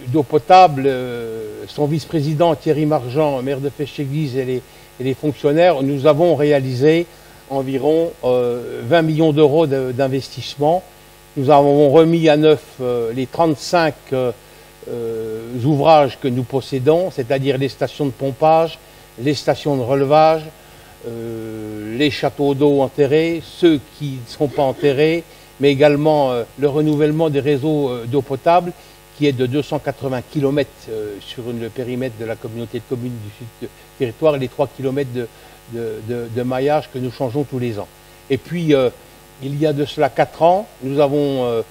d'eau potable, son vice-président Thierry Margent, maire de Fecht-Église et les fonctionnaires, nous avons réalisé environ 20 millions d'euros d'investissement. Nous avons remis à neuf les 35 ouvrages que nous possédons, c'est-à-dire les stations de pompage, les stations de relevage, les châteaux d'eau enterrés, ceux qui ne sont pas enterrés, mais également le renouvellement des réseaux d'eau potable qui est de 280 km sur le périmètre de la communauté de communes du sud du territoire et les 3 km de maillage que nous changeons tous les ans. Et puis, il y a de cela 4 ans, nous avons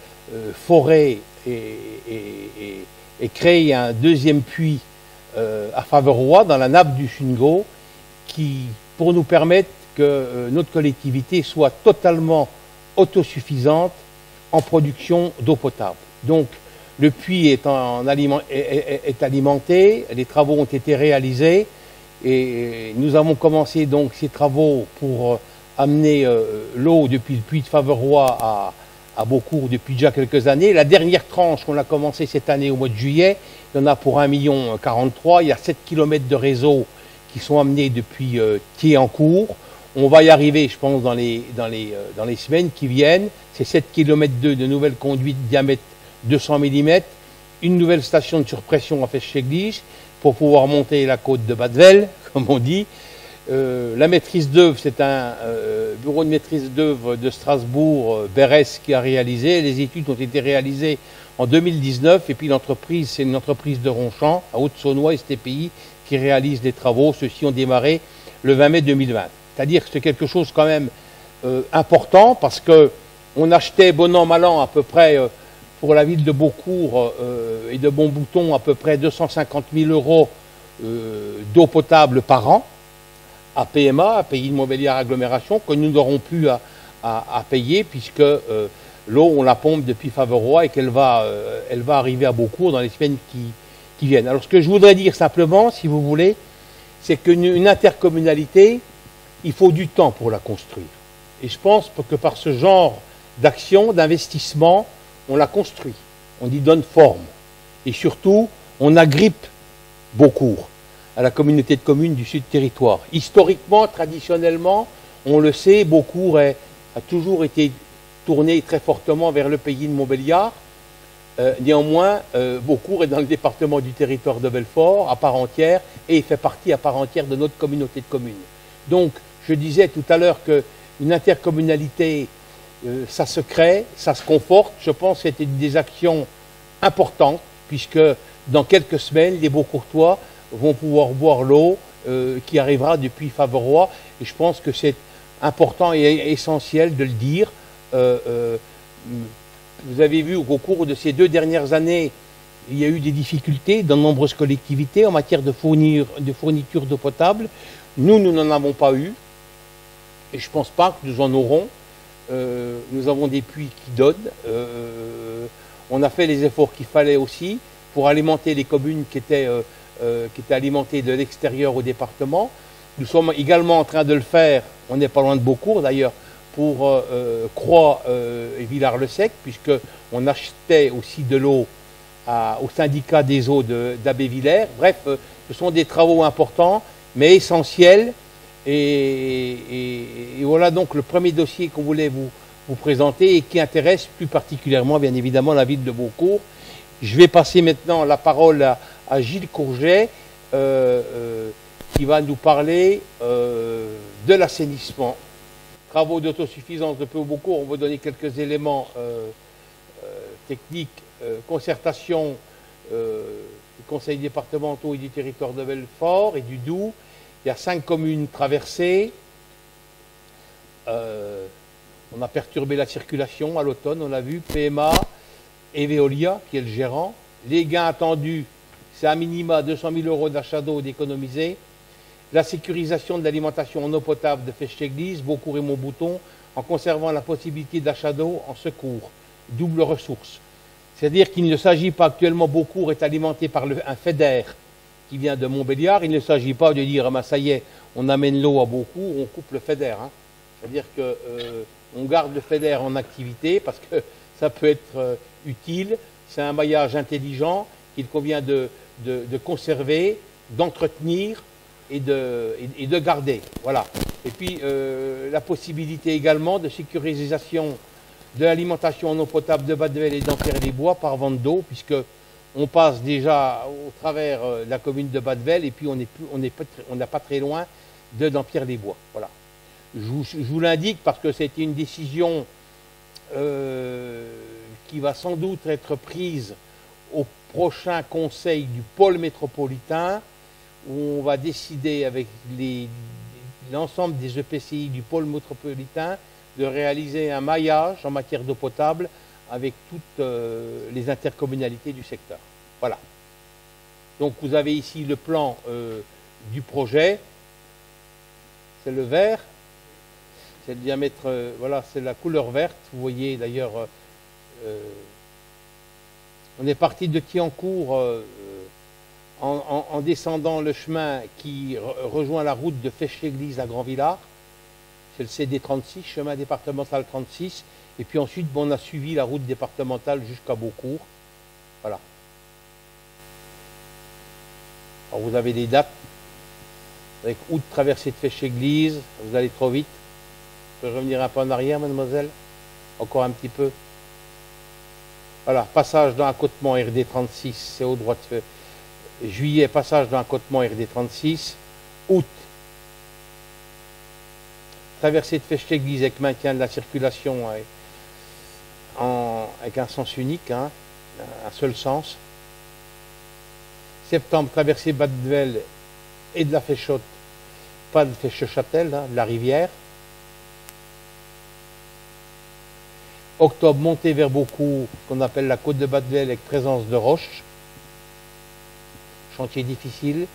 foré et créé un deuxième puits à Faverois, dans la nappe du Sungo, pour nous permettre que notre collectivité soit totalement autosuffisante en production d'eau potable. Donc, le puits est alimenté, les travaux ont été réalisés et nous avons commencé donc ces travaux pour amener l'eau depuis le puits de Faverois à Beaucourt depuis déjà quelques années. La dernière tranche qu'on a commencé cette année au mois de juillet, il y en a pour 1,43 million. Il y a 7 km de réseau qui sont amenés depuis Thiancourt. On va y arriver, je pense, dans les semaines qui viennent. C'est 7 km de nouvelles conduites diamètre 200 mm, une nouvelle station de surpression à Fecht-Église pour pouvoir monter la côte de Badvel, comme on dit. La maîtrise d'œuvre, c'est un bureau de maîtrise d'œuvre de Strasbourg, Berès, qui a réalisé. Les études ont été réalisées en 2019 et puis l'entreprise, c'est une entreprise de Ronchamp, à Haute-Saônois et STPI, qui réalise les travaux. Ceux-ci ont démarré le 20 mai 2020. C'est-à-dire que c'est quelque chose quand même important parce qu'on achetait bon an, mal an à peu près pour la ville de Beaucourt et de Montbouton à peu près 250 000 euros d'eau potable par an, à PMA, à Pays de Montbéliard Agglomération, que nous n'aurons plus à payer, puisque l'eau, on la pompe depuis Faverois et qu'elle va, elle va arriver à Beaucourt dans les semaines qui viennent. Alors ce que je voudrais dire simplement, si vous voulez, c'est qu'une intercommunalité, il faut du temps pour la construire. Et je pense que par ce genre d'action, d'investissement, on la construit, on y donne forme. Et surtout, on agrippe Beaucourt à la communauté de communes du Sud Territoire. Historiquement, traditionnellement, on le sait, Beaucourt a toujours été tourné très fortement vers le pays de Montbéliard. Néanmoins, Beaucourt est dans le département du Territoire de Belfort, à part entière, et il fait partie à part entière de notre communauté de communes. Donc, je disais tout à l'heure qu'une intercommunalité, ça se crée, ça se conforte. Je pense que c'était des actions importantes, puisque dans quelques semaines, les Beaucourtois vont pouvoir boire l'eau qui arrivera depuis Faverois. Et je pense que c'est important et essentiel de le dire. Vous avez vu qu'au cours de ces 2 dernières années, il y a eu des difficultés dans de nombreuses collectivités en matière de fourniture d'eau potable. Nous n'en avons pas eu. Et je ne pense pas que nous en aurons. Nous avons des puits qui donnent. On a fait les efforts qu'il fallait aussi pour alimenter les communes qui étaient alimentées de l'extérieur au département. Nous sommes également en train de le faire, on n'est pas loin de Beaucourt d'ailleurs, pour Croix et Villars-le-Sec, puisqu'on achetait aussi de l'eau au syndicat des eaux d'Abbé-Villers. Bref, ce sont des travaux importants, mais essentiels. Et voilà donc le premier dossier qu'on voulait vous présenter et qui intéresse plus particulièrement, bien évidemment, la ville de Beaucourt. Je vais passer maintenant la parole à Gilles Courget, qui va nous parler de l'assainissement. Travaux d'autosuffisance de Beaucourt, on va donner quelques éléments techniques, concertation des conseils départementaux et du territoire de Belfort et du Doubs. Il y a 5 communes traversées. On a perturbé la circulation à l'automne, on l'a vu. PMA et Veolia, qui est le gérant. Les gains attendus, c'est à minima 200 000 € d'achat d'eau d'économiser. La sécurisation de l'alimentation en eau potable de Fèche-Église, Beaucourt et Montbouton, en conservant la possibilité d'achat d'eau en secours. Double ressource. C'est-à-dire qu'il ne s'agit pas actuellement, Beaucourt est alimenté par un FEDER qui vient de Montbéliard. Il ne s'agit pas de dire, ah ben ça y est, on amène l'eau à Beaucourt, on coupe le FEDER. Hein. C'est-à-dire qu'on garde le FEDER en activité parce que ça peut être utile. C'est un maillage intelligent qu'il convient de conserver, d'entretenir et de garder. Voilà. Et puis la possibilité également de sécurisation de l'alimentation en eau potable de Badvel et d'Ampierre-les-Bois par vente d'eau, puisque on passe déjà au travers de la commune de Badvel et puis on n'est pas très loin de d'Ampierre-les-Bois. Voilà. Je vous l'indique parce que c'était une décision qui va sans doute être prise au prochain conseil du pôle métropolitain, où on va décider avec l'ensemble des EPCI du pôle métropolitain de réaliser un maillage en matière d'eau potable avec toutes les intercommunalités du secteur. Voilà. Donc vous avez ici le plan du projet. C'est le vert. C'est le diamètre, voilà, c'est la couleur verte. Vous voyez d'ailleurs, on est parti de Thiancourt en descendant le chemin qui rejoint la route de Fèche-Église à Grand-Villard. C'est le CD 36, chemin départemental 36. Et puis ensuite, on a suivi la route départementale jusqu'à Beaucourt. Voilà. Alors vous avez des dates. Avec août, traversée de Fèche-Église. Vous allez trop vite. Je peux revenir un peu en arrière, mademoiselle? Encore un petit peu. Voilà, passage dans l'accotement RD 36, c'est au droit de juillet, passage dans l'accotement RD 36. Août, traversée de Fèche-Église avec maintien de la circulation avec un sens unique, hein, un seul sens. Septembre, traversée Badvel et de la Fèchotte, pas de Fèche-Châtel, hein, de la rivière. Octobre, montée vers Beaucourt, qu'on appelle la côte de Badvel avec présence de roches. Chantier difficile.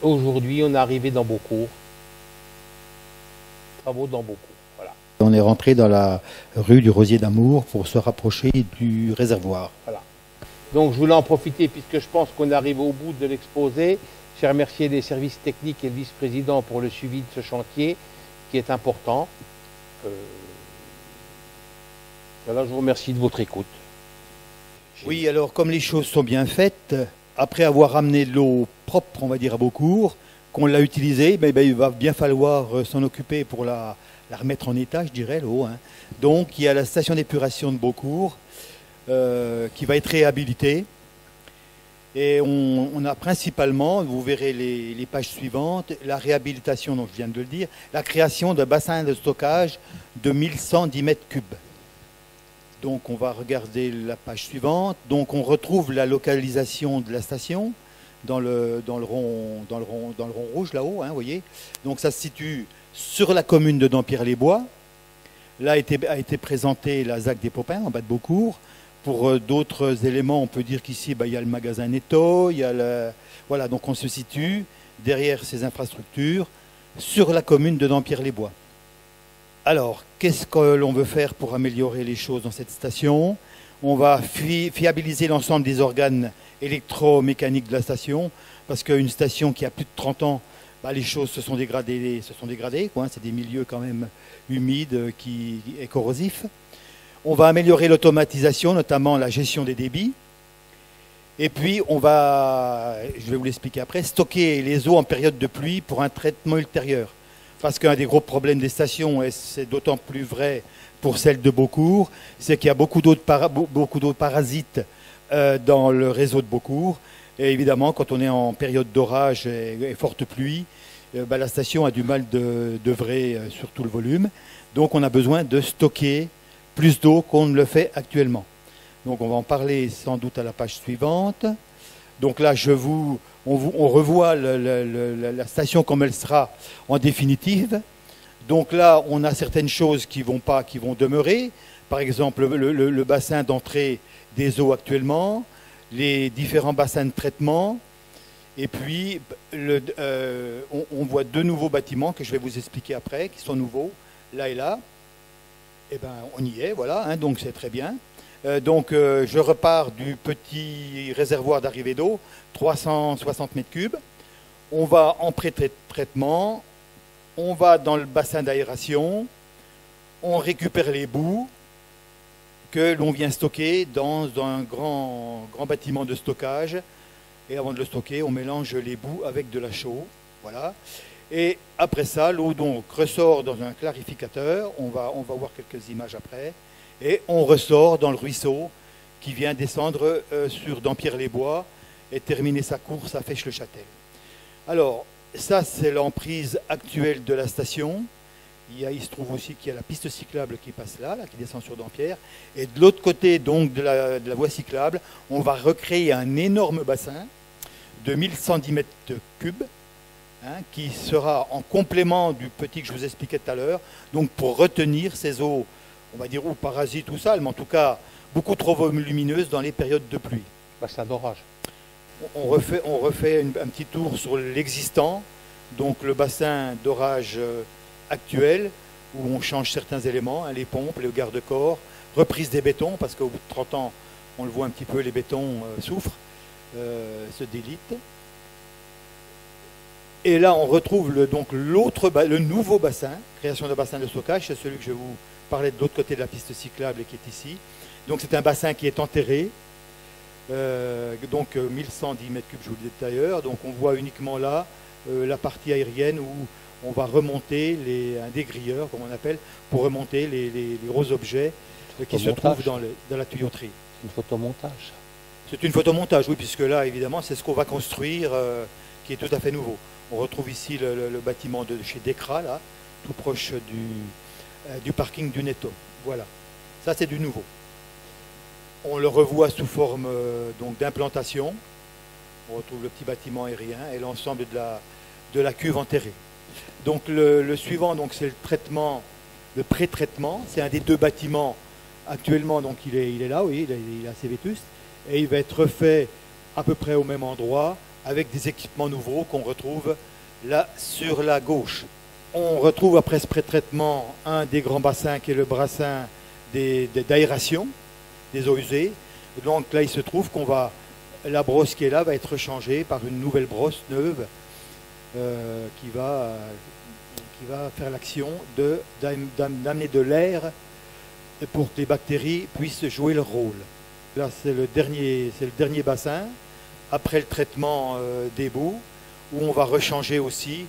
Aujourd'hui, on est arrivé dans Beaucourt. travaux dans Beaucourt. Voilà. On est rentré dans la rue du Rosier d'Amour pour se rapprocher du réservoir. Voilà. Donc je voulais en profiter, puisque je pense qu'on arrive au bout de l'exposé. Je remercier les services techniques et le vice-président pour le suivi de ce chantier, qui est important. Voilà, je vous remercie de votre écoute. Oui, alors comme les choses sont bien faites, après avoir ramené de l'eau propre, on va dire, à Beaucourt, qu'on l'a utilisée, il va bien falloir s'en occuper pour la remettre en état, je dirais, l'eau. Hein. Donc il y a la station d'épuration de Beaucourt qui va être réhabilitée. Et on a principalement, vous verrez les pages suivantes, la réhabilitation, donc je viens de le dire, la création d'un bassin de stockage de 1110 mètres cubes. Donc on va regarder la page suivante. Donc on retrouve la localisation de la station dans le rond rouge là-haut, hein, vous voyez. Donc ça se situe sur la commune de Dampierre-les-Bois. Là a été présentée la ZAC des Popins en bas de Beaucourt. Pour d'autres éléments, on peut dire qu'ici, il y a le magasin Netto, il y a voilà, donc on se situe derrière ces infrastructures sur la commune de Dampierre-les-Bois. Alors, qu'est-ce que l'on veut faire pour améliorer les choses dans cette station? On va fiabiliser l'ensemble des organes électromécaniques de la station, parce qu'une station qui a plus de 30 ans, les choses se sont dégradées, quoi, hein, c'est des milieux quand même humides et corrosifs. On va améliorer l'automatisation, notamment la gestion des débits. Et puis, on va, je vais vous l'expliquer après, stocker les eaux en période de pluie pour un traitement ultérieur. Parce qu'un des gros problèmes des stations, et c'est d'autant plus vrai pour celle de Beaucourt, c'est qu'il y a beaucoup d'eau parasites dans le réseau de Beaucourt. Et évidemment, quand on est en période d'orage et forte pluie, la station a du mal d'œuvrer sur tout le volume. Donc, on a besoin de stocker plus d'eau qu'on ne le fait actuellement. Donc on va en parler sans doute à la page suivante. Donc là, on revoit la station comme elle sera en définitive. Donc là, on a certaines choses qui vont demeurer. Par exemple, le bassin d'entrée des eaux actuellement, les différents bassins de traitement. Et puis, on voit deux nouveaux bâtiments que je vais vous expliquer après, qui sont nouveaux, là et là. Eh bien, on y est, voilà, hein, donc c'est très bien. Je repars du petit réservoir d'arrivée d'eau, 360 mètres cubes. On va en pré-traitement, on va dans le bassin d'aération, on récupère les boues que l'on vient stocker dans un grand bâtiment de stockage. Et avant de le stocker, on mélange les boues avec de la chaux, voilà. Et après ça, l'eau donc ressort dans un clarificateur, on va voir quelques images après, et on ressort dans le ruisseau qui vient descendre sur Dampierre-les-Bois et terminer sa course à Fèche-le-Châtel. Alors, ça c'est l'emprise actuelle de la station. Il se trouve aussi qu'il y a la piste cyclable qui passe là, qui descend sur Dampierre. Et de l'autre côté donc de la voie cyclable, on va recréer un énorme bassin de 1110 mètres cubes, qui sera en complément du petit que je vous expliquais tout à l'heure, donc pour retenir ces eaux, on va dire, ou parasites ou sales, mais en tout cas beaucoup trop volumineuses dans les périodes de pluie. Bassin d'orage. On refait un petit tour sur l'existant, donc le bassin d'orage actuel, où on change certains éléments, les pompes, le garde-corps, reprise des bétons, parce qu'au bout de 30 ans, on le voit un petit peu, les bétons souffrent, se délitent. Et là, on retrouve le nouveau bassin, création de bassin de stockage, c'est celui que je vous parlais de l'autre côté de la piste cyclable et qui est ici. Donc c'est un bassin qui est enterré, 1110 mètres cubes, je vous le disais tout à l'heure. Donc on voit uniquement là la partie aérienne où on va remonter un dégrilleur, comme on appelle, pour remonter les gros objets qui se trouvent dans la tuyauterie. C'est une photomontage. C'est une photomontage, oui, puisque là, évidemment, c'est ce qu'on va construire, qui est tout à fait nouveau. On retrouve ici le bâtiment de chez Decra, là, tout proche du parking du Netto. Voilà. Ça, c'est du nouveau. On le revoit sous forme d'implantation. On retrouve le petit bâtiment aérien et l'ensemble de la cuve enterrée. Donc le suivant, c'est le traitement, le pré-traitement. C'est un des deux bâtiments actuellement. Donc il est là, oui, il est assez vétuste. Et il va être refait à peu près au même endroit, avec des équipements nouveaux qu'on retrouve là sur la gauche. On retrouve après ce pré-traitement un des grands bassins qui est le bassin d'aération des eaux usées. Donc là, il se trouve la brosse qui est là va être changée par une nouvelle brosse neuve qui va faire l'action d'amener de l'air pour que les bactéries puissent jouer leur rôle. Là, c'est le dernier bassin, après le traitement des boues, où on va rechanger aussi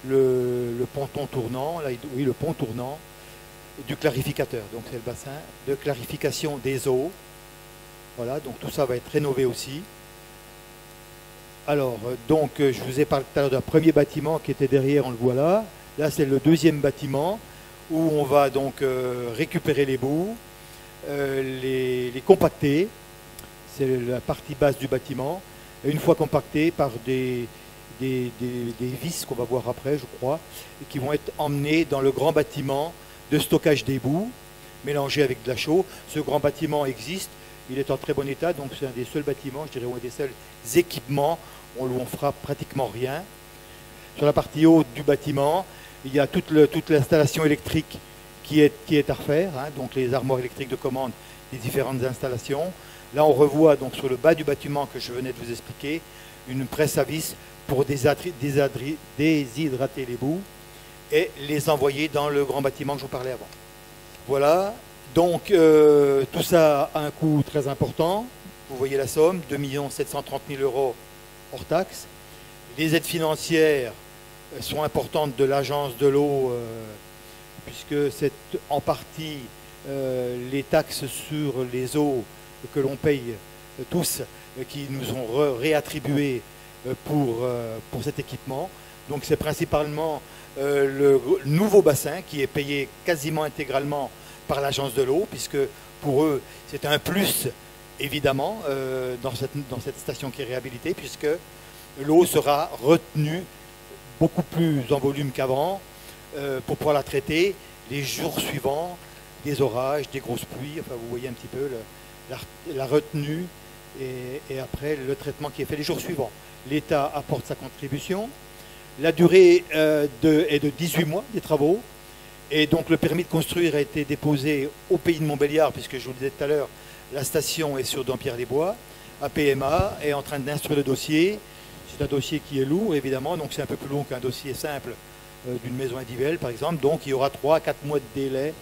le ponton tournant, le pont tournant du clarificateur. Donc c'est le bassin de clarification des eaux. Voilà, donc tout ça va être rénové aussi. Alors, donc, je vous ai parlé tout à l'heure d'un premier bâtiment qui était derrière, on le voit là. Là, c'est le deuxième bâtiment où on va donc récupérer les boues, les compacter. C'est la partie basse du bâtiment. Et une fois compactées par des vis qu'on va voir après, je crois, et qui vont être emmenées dans le grand bâtiment de stockage des boues, mélangé avec de la chaux. Ce grand bâtiment existe. Il est en très bon état, donc c'est un des seuls bâtiments, je dirais, un des seuls équipements où on fera pratiquement rien. Sur la partie haute du bâtiment, il y a toute l'installation électrique qui est à refaire, hein, donc les armoires électriques de commande des différentes installations. Là, on revoit donc sur le bas du bâtiment que je venais de vous expliquer, une presse à vis pour déshydrater les boues et les envoyer dans le grand bâtiment que je vous parlais avant. Voilà. Donc, tout ça a un coût très important. Vous voyez la somme, 2 730 000 € hors taxe. Les aides financières sont importantes de l'agence de l'eau, puisque c'est en partie les taxes sur les eaux que l'on paye tous, qui nous ont réattribuées pour cet équipement. Donc, c'est principalement le nouveau bassin qui est payé quasiment intégralement par l'agence de l'eau, puisque pour eux, c'est un plus, évidemment, dans cette station qui est réhabilitée, puisque l'eau sera retenue beaucoup plus en volume qu'avant pour pouvoir la traiter les jours suivants, des orages, des grosses pluies. Enfin, vous voyez un petit peu la retenue et après le traitement qui est fait les jours suivants. L'État apporte sa contribution. La durée est de 18 mois des travaux. Et donc le permis de construire a été déposé au pays de Montbéliard, puisque je vous le disais tout à l'heure, la station est sur Dampierre-les-Bois. APMA est en train d'instruire le dossier. C'est un dossier qui est lourd, évidemment, donc c'est un peu plus long qu'un dossier simple d'une maison individuelle, par exemple. Donc il y aura 3 à 4 mois de délai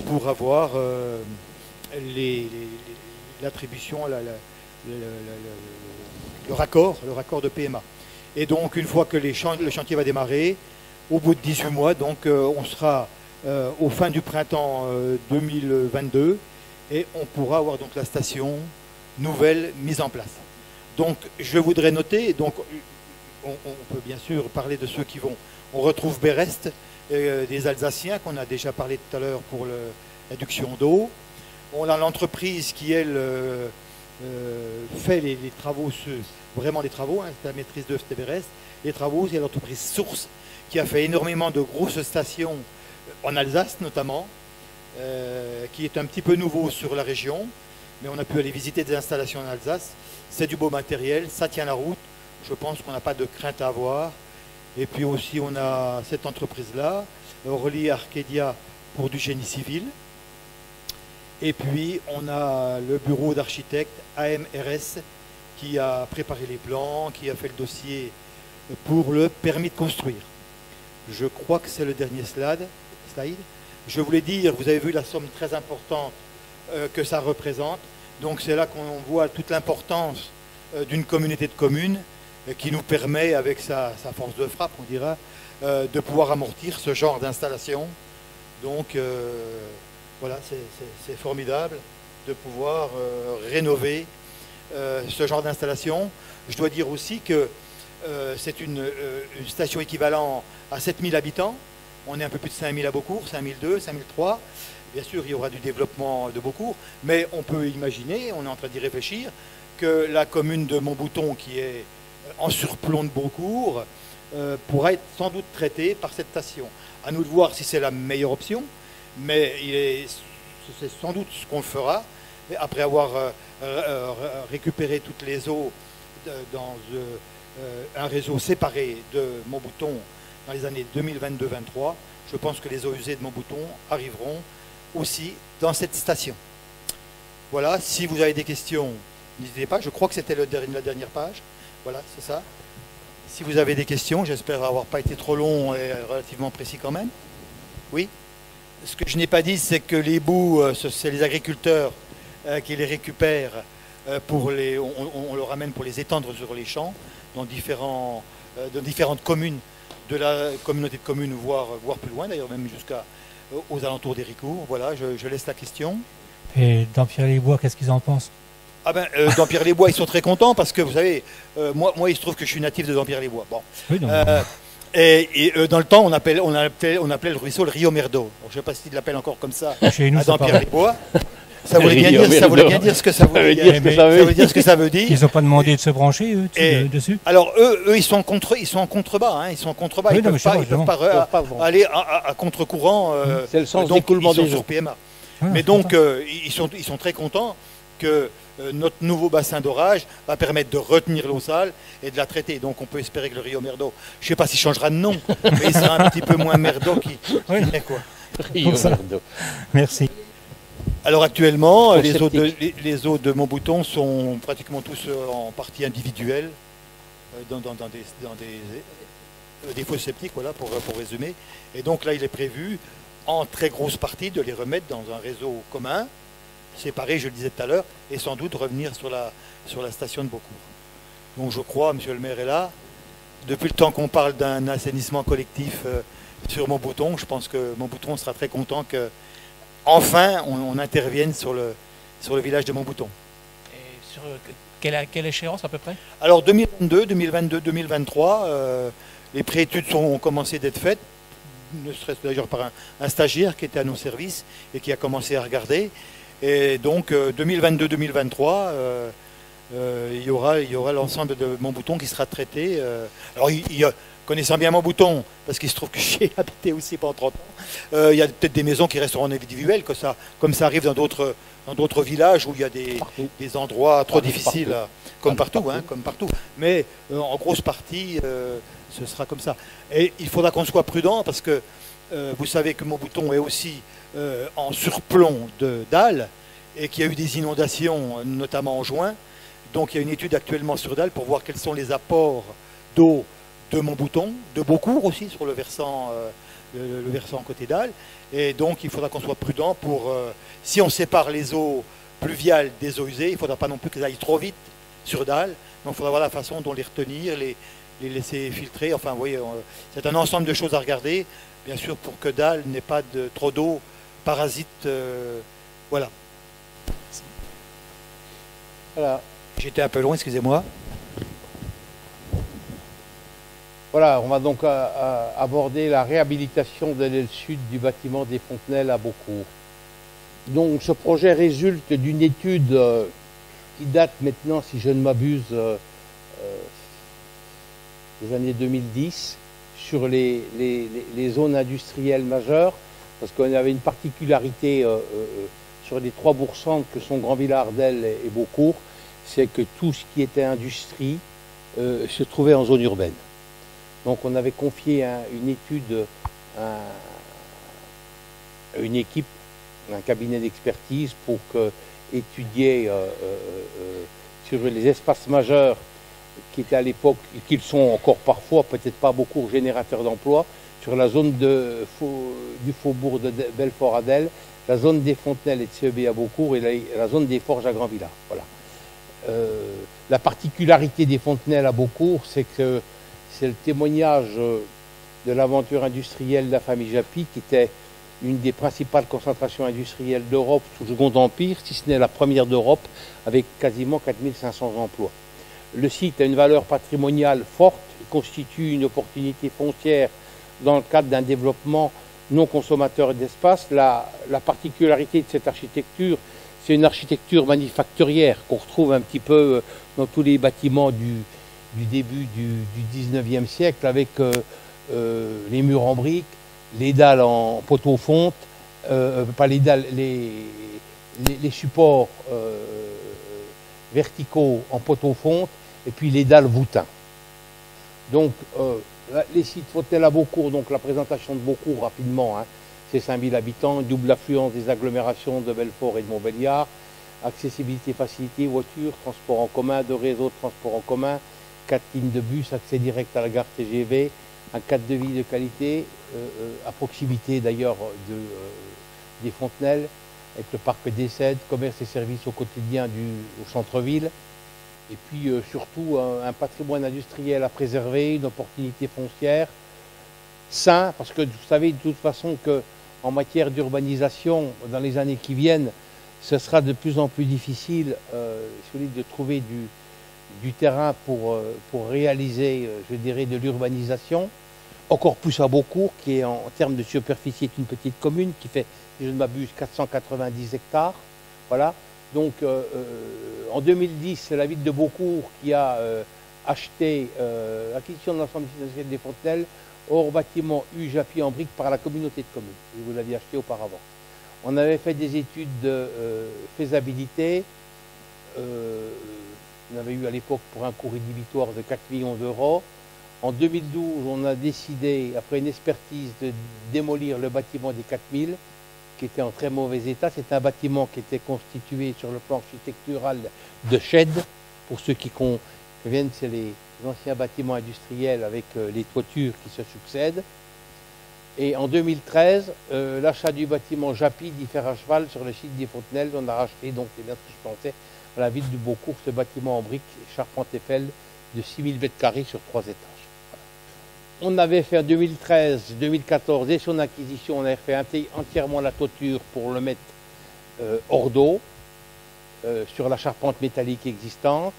pour avoir l'attribution, le raccord de PMA. Et donc une fois que le chantier va démarrer, au bout de 18 mois, donc on sera au fin du printemps 2022 et on pourra avoir donc la station nouvelle mise en place. Donc je voudrais noter, donc on peut bien sûr parler de ceux qui vont, on retrouve Berest, des Alsaciens qu'on a déjà parlé tout à l'heure pour l'adduction d'eau. On a l'entreprise qui elle fait les travaux, vraiment les travaux, hein, c'est la maîtrise d'œuvre Berest. Les travaux, c'est l'entreprise Source qui a fait énormément de grosses stations en Alsace notamment, qui est un petit peu nouveau sur la région, mais on a pu aller visiter des installations en Alsace. C'est du beau matériel, ça tient la route, je pense qu'on n'a pas de crainte à avoir. Et puis aussi on a cette entreprise-là, Orly Arcadia pour du génie civil. Et puis on a le bureau d'architecte AMRS qui a préparé les plans, qui a fait le dossier pour le permis de construire. Je crois que c'est le dernier slide. Je voulais dire, vous avez vu la somme très importante que ça représente. Donc c'est là qu'on voit toute l'importance d'une communauté de communes qui nous permet, avec sa force de frappe, on dira, de pouvoir amortir ce genre d'installation. Donc voilà, c'est formidable de pouvoir rénover ce genre d'installation. Je dois dire aussi que c'est une station équivalente à 7000 habitants. On est un peu plus de 5000 à Beaucourt, 5002, 5003. Bien sûr, il y aura du développement de Beaucourt, mais on peut imaginer, on est en train d'y réfléchir, que la commune de Montbouton, qui est en surplomb de Beaucourt, pourra être sans doute traitée par cette station. À nous de voir si c'est la meilleure option, mais c'est sans doute ce qu'on fera, après avoir récupéré toutes les eaux dans un réseau séparé de Montbouton dans les années 2022-23, je pense que les eaux usées de Montbouton arriveront aussi dans cette station. Voilà, si vous avez des questions, n'hésitez pas. Je crois que c'était la dernière page. Voilà, c'est ça. Si vous avez des questions, j'espère avoir pas été trop long et relativement précis quand même. Oui. Ce que je n'ai pas dit, c'est que les boues, c'est les agriculteurs qui les récupèrent on le ramène pour les étendre sur les champs dans différentes communes de la communauté de communes, voire plus loin, d'ailleurs même jusqu'aux alentours d'Héricourt. Voilà, je laisse la question. Et dans Pierre-les-Bois, qu'est-ce qu'ils en pensent? Dans Pierre-les-Bois, ils sont très contents parce que, vous savez, moi, il se trouve que je suis natif de Dampierre-les-Bois. Bon. Oui, Et dans le temps, on appelait le ruisseau le Rio Merdo. Je ne sais pas s'ils l'appellent encore comme ça chez nous, à Dampierre-les-Bois. Ça voulait bien dire ce que ça voulait dire. Ça veut dire ce que ça veut dire. Ils n'ont pas demandé de se brancher, eux, dessus? Alors, eux, ils sont en contrebas. Hein, ils sont en contrebas. Oui, ils ne peuvent pas aller à contre-courant. C'est le sens d'écoulement des eaux. Sur PMA. Mais donc, ils sont très contents que notre nouveau bassin d'orage va permettre de retenir l'eau sale et de la traiter. Donc, on peut espérer que le Rio Merdo, je ne sais pas s'il changera de nom, mais il sera un petit peu moins merdo qu'il n'est, quoi. Rio Merdo. Merci. Alors actuellement, les eaux de Montbouton sont pratiquement tous en partie individuelle dans des fosses septiques, voilà, pour résumer. Et donc là, il est prévu en très grosse partie de les remettre dans un réseau commun, séparé, je le disais tout à l'heure, et sans doute revenir sur la station de Beaucourt. Donc je crois, monsieur le maire est là, depuis le temps qu'on parle d'un assainissement collectif sur Montbouton, je pense que Montbouton sera très content que enfin on intervienne sur le village de Montbouton. Et sur quelle échéance à peu près? Alors 2022-2023, les préétudes ont commencé d'être faites, ne serait-ce d'ailleurs par un stagiaire qui était à nos services et qui a commencé à regarder. Et donc 2022-2023, il y aura l'ensemble de Montbouton qui sera traité. Alors connaissant bien Montbouton, parce qu'il se trouve que j'y ai habité aussi pendant 30 ans, il y a peut-être des maisons qui resteront individuelles, comme ça arrive dans d'autres villages où il y a des endroits trop difficiles, comme partout. Mais en grosse partie, ce sera comme ça. Et il faudra qu'on soit prudent, parce que vous savez que Montbouton est aussi en surplomb de dalles, et qu'il y a eu des inondations, notamment en juin. Donc il y a une étude actuellement sur dalles pour voir quels sont les apports d'eau de Montbouton, de Beaucourt aussi, sur le versant côté dalles. Et donc il faudra qu'on soit prudent pour, si on sépare les eaux pluviales des eaux usées, il ne faudra pas non plus qu'elles aillent trop vite sur dalles. Donc il faudra voir la façon dont les retenir, les laisser filtrer. Enfin, vous voyez, c'est un ensemble de choses à regarder, bien sûr, pour que dalles n'ait pas trop d'eau parasite. Voilà. J'étais un peu loin, excusez-moi. Voilà, on va donc aborder la réhabilitation de l'aile sud du bâtiment des Fontenelles à Beaucourt. Donc ce projet résulte d'une étude qui date maintenant, si je ne m'abuse, des années 2010, sur les zones industrielles majeures, parce qu'on avait une particularité sur les trois bourgs-centres que sont Grandvillard-Ardenne et Beaucourt, c'est que tout ce qui était industrie se trouvait en zone urbaine. Donc on avait confié une étude à une équipe, un cabinet d'expertise pour étudier sur les espaces majeurs qui étaient à l'époque, et qui le sont encore parfois, peut-être pas beaucoup, générateurs d'emplois, sur la zone du faubourg de Belfort-Adèle, la zone des Fontenelles et de CEB à Beaucourt et la zone des Forges à Grandvillard. Voilà. La particularité des Fontenelles à Beaucourt, c'est que c'est le témoignage de l'aventure industrielle de la famille Japy, qui était une des principales concentrations industrielles d'Europe sous le Second Empire, si ce n'est la première d'Europe, avec quasiment 4500 emplois. Le site a une valeur patrimoniale forte, constitue une opportunité foncière dans le cadre d'un développement non consommateur d'espace. La particularité de cette architecture, c'est une architecture manufacturière qu'on retrouve un petit peu dans tous les bâtiments du début du 19e siècle, avec les murs en briques, les dalles en poteau-fonte, pas les dalles, les supports verticaux en poteau-fonte, et puis les dalles voûtins. Donc les sites Fontenelle à Beaucourt, donc la présentation de Beaucourt rapidement, hein, c'est 5000 habitants, double affluence des agglomérations de Belfort et de Montbéliard, accessibilité facilitée, voiture, transport en commun, 2 réseaux de transport en commun, 4 lignes de bus, accès direct à la gare TGV, un cadre de vie de qualité, à proximité d'ailleurs des Fontenelles, avec le parc d'Essède, commerce et services au quotidien au centre-ville. Et puis surtout un patrimoine industriel à préserver, une opportunité foncière, sain, parce que vous savez de toute façon qu'en matière d'urbanisation, dans les années qui viennent, ce sera de plus en plus difficile de trouver du terrain pour réaliser, je dirais, de l'urbanisation. Encore plus à Beaucourt, qui est en termes de superficie est une petite commune, qui fait, si je ne m'abuse, 490 hectares. Voilà. Donc en 2010, c'est la ville de Beaucourt qui a acheté l'acquisition de l'ensemble industriel des Fontenelles hors bâtiment UJAPI en briques par la communauté de communes. Vous l'aviez acheté auparavant. On avait fait des études de faisabilité. On avait eu à l'époque pour un coût rédhibitoire de 4 millions d'euros. En 2012, on a décidé, après une expertise, de démolir le bâtiment des 4000, qui était en très mauvais état. C'est un bâtiment qui était constitué sur le plan architectural de sheds. Pour ceux qui viennent, c'est les anciens bâtiments industriels avec les toitures qui se succèdent. Et en 2013, l'achat du bâtiment JAPI d'Ifer à cheval sur le site des Fontenelles, on a racheté, donc c'est bien ce que je pensais, à la ville de Beaucourt, ce bâtiment en briques charpente Eiffel de 6000 m² sur 3 étages. On avait fait en 2013-2014 et son acquisition, on avait fait entièrement la toiture pour le mettre hors d'eau, sur la charpente métallique existante.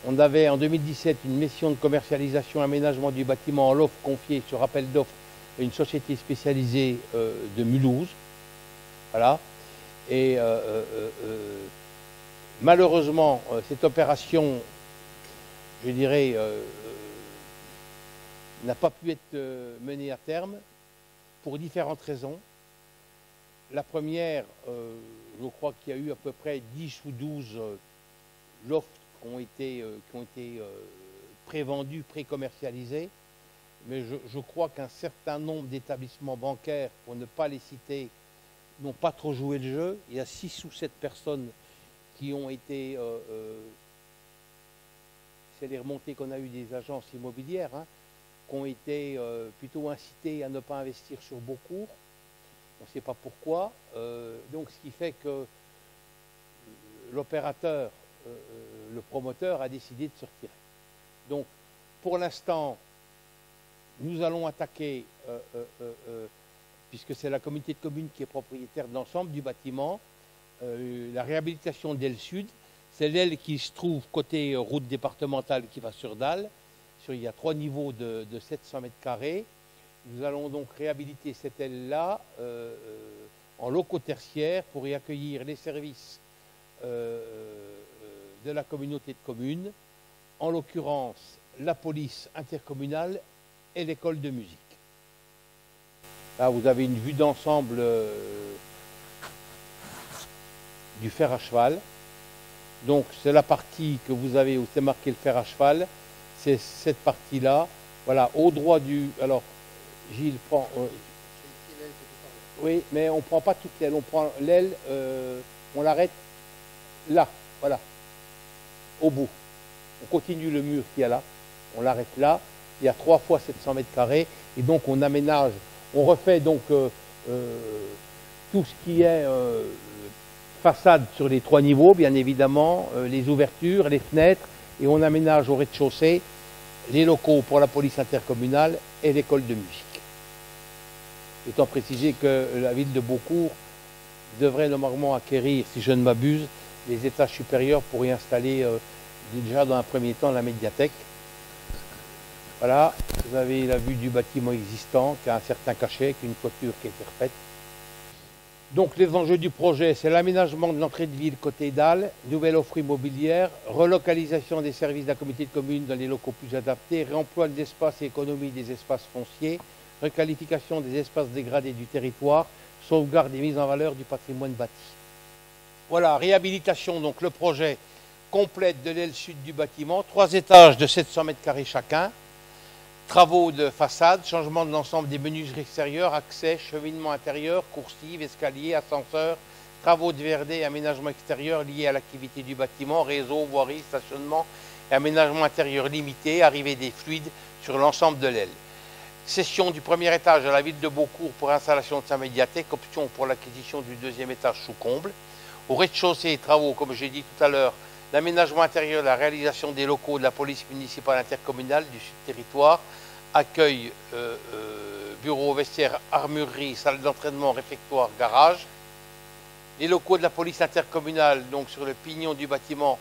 On avait en 2017 une mission de commercialisation et aménagement du bâtiment en l'offre confiée sur appel d'offres à une société spécialisée de Mulhouse. Voilà. Et malheureusement, cette opération, je dirais, n'a pas pu être menée à terme pour différentes raisons. La première, je crois qu'il y a eu à peu près 10 ou 12 lofts qui ont été prévendus, précommercialisés. Mais je crois qu'un certain nombre d'établissements bancaires, pour ne pas les citer, n'ont pas trop joué le jeu. Il y a 6 ou 7 personnes qui ont été... c'est les remontées qu'on a eues des agences immobilières, hein, qui ont été plutôt incitées à ne pas investir sur Beaucourt. On ne sait pas pourquoi. Donc ce qui fait que l'opérateur, le promoteur, a décidé de se retirer. Donc pour l'instant, nous allons attaquer, puisque c'est la communauté de communes qui est propriétaire de l'ensemble du bâtiment, la réhabilitation de l'aile sud. C'est l'aile qui se trouve côté route départementale qui va sur Dalle. Il y a 3 niveaux de 700 m². Nous allons donc réhabiliter cette aile-là en locaux tertiaires pour y accueillir les services de la communauté de communes, en l'occurrence la police intercommunale et l'école de musique. Là, vous avez une vue d'ensemble du fer à cheval. Donc, c'est la partie que vous avez où c'est marqué le fer à cheval. C'est cette partie-là. Voilà, au droit du... Alors, Gilles prend... oui, mais on ne prend pas toute l'aile. On prend l'aile, on l'arrête là, voilà, au bout. On continue le mur qu'il y a là. On l'arrête là. Il y a 3 fois 700 m². Et donc, on aménage, on refait donc tout ce qui est façade sur les 3 niveaux, bien évidemment, les ouvertures, les fenêtres, et on aménage au rez-de-chaussée les locaux pour la police intercommunale et l'école de musique. Étant précisé que la ville de Beaucourt devrait normalement acquérir, si je ne m'abuse, les étages supérieurs pour y installer déjà dans un premier temps la médiathèque. Voilà, vous avez la vue du bâtiment existant qui a un certain cachet, avec une toiture qui a été refaite. Donc les enjeux du projet, c'est l'aménagement de l'entrée de ville côté Dalle, nouvelle offre immobilière, relocalisation des services de la communauté de communes dans les locaux plus adaptés, réemploi des espaces et économie des espaces fonciers, requalification des espaces dégradés du territoire, sauvegarde et mise en valeur du patrimoine bâti. Voilà, réhabilitation, donc le projet complète de l'aile sud du bâtiment, 3 étages de 700 m² chacun, Travaux de façade, changement de l'ensemble des menuiseries extérieures, accès, cheminement intérieur, coursives, escaliers, ascenseurs, travaux de VRD et aménagement extérieur liés à l'activité du bâtiment, réseau, voirie, stationnement et aménagement intérieur limité, arrivée des fluides sur l'ensemble de l'aile. Cession du premier étage à la ville de Beaucourt pour installation de sa médiathèque, option pour l'acquisition du deuxième étage sous comble. Au rez-de-chaussée, travaux, comme j'ai dit tout à l'heure, l'aménagement intérieur, la réalisation des locaux de la police municipale intercommunale du sud-territoire, accueil, bureau, vestiaire, armurerie, salle d'entraînement, réfectoire, garage. Les locaux de la police intercommunale, donc sur le pignon du bâtiment,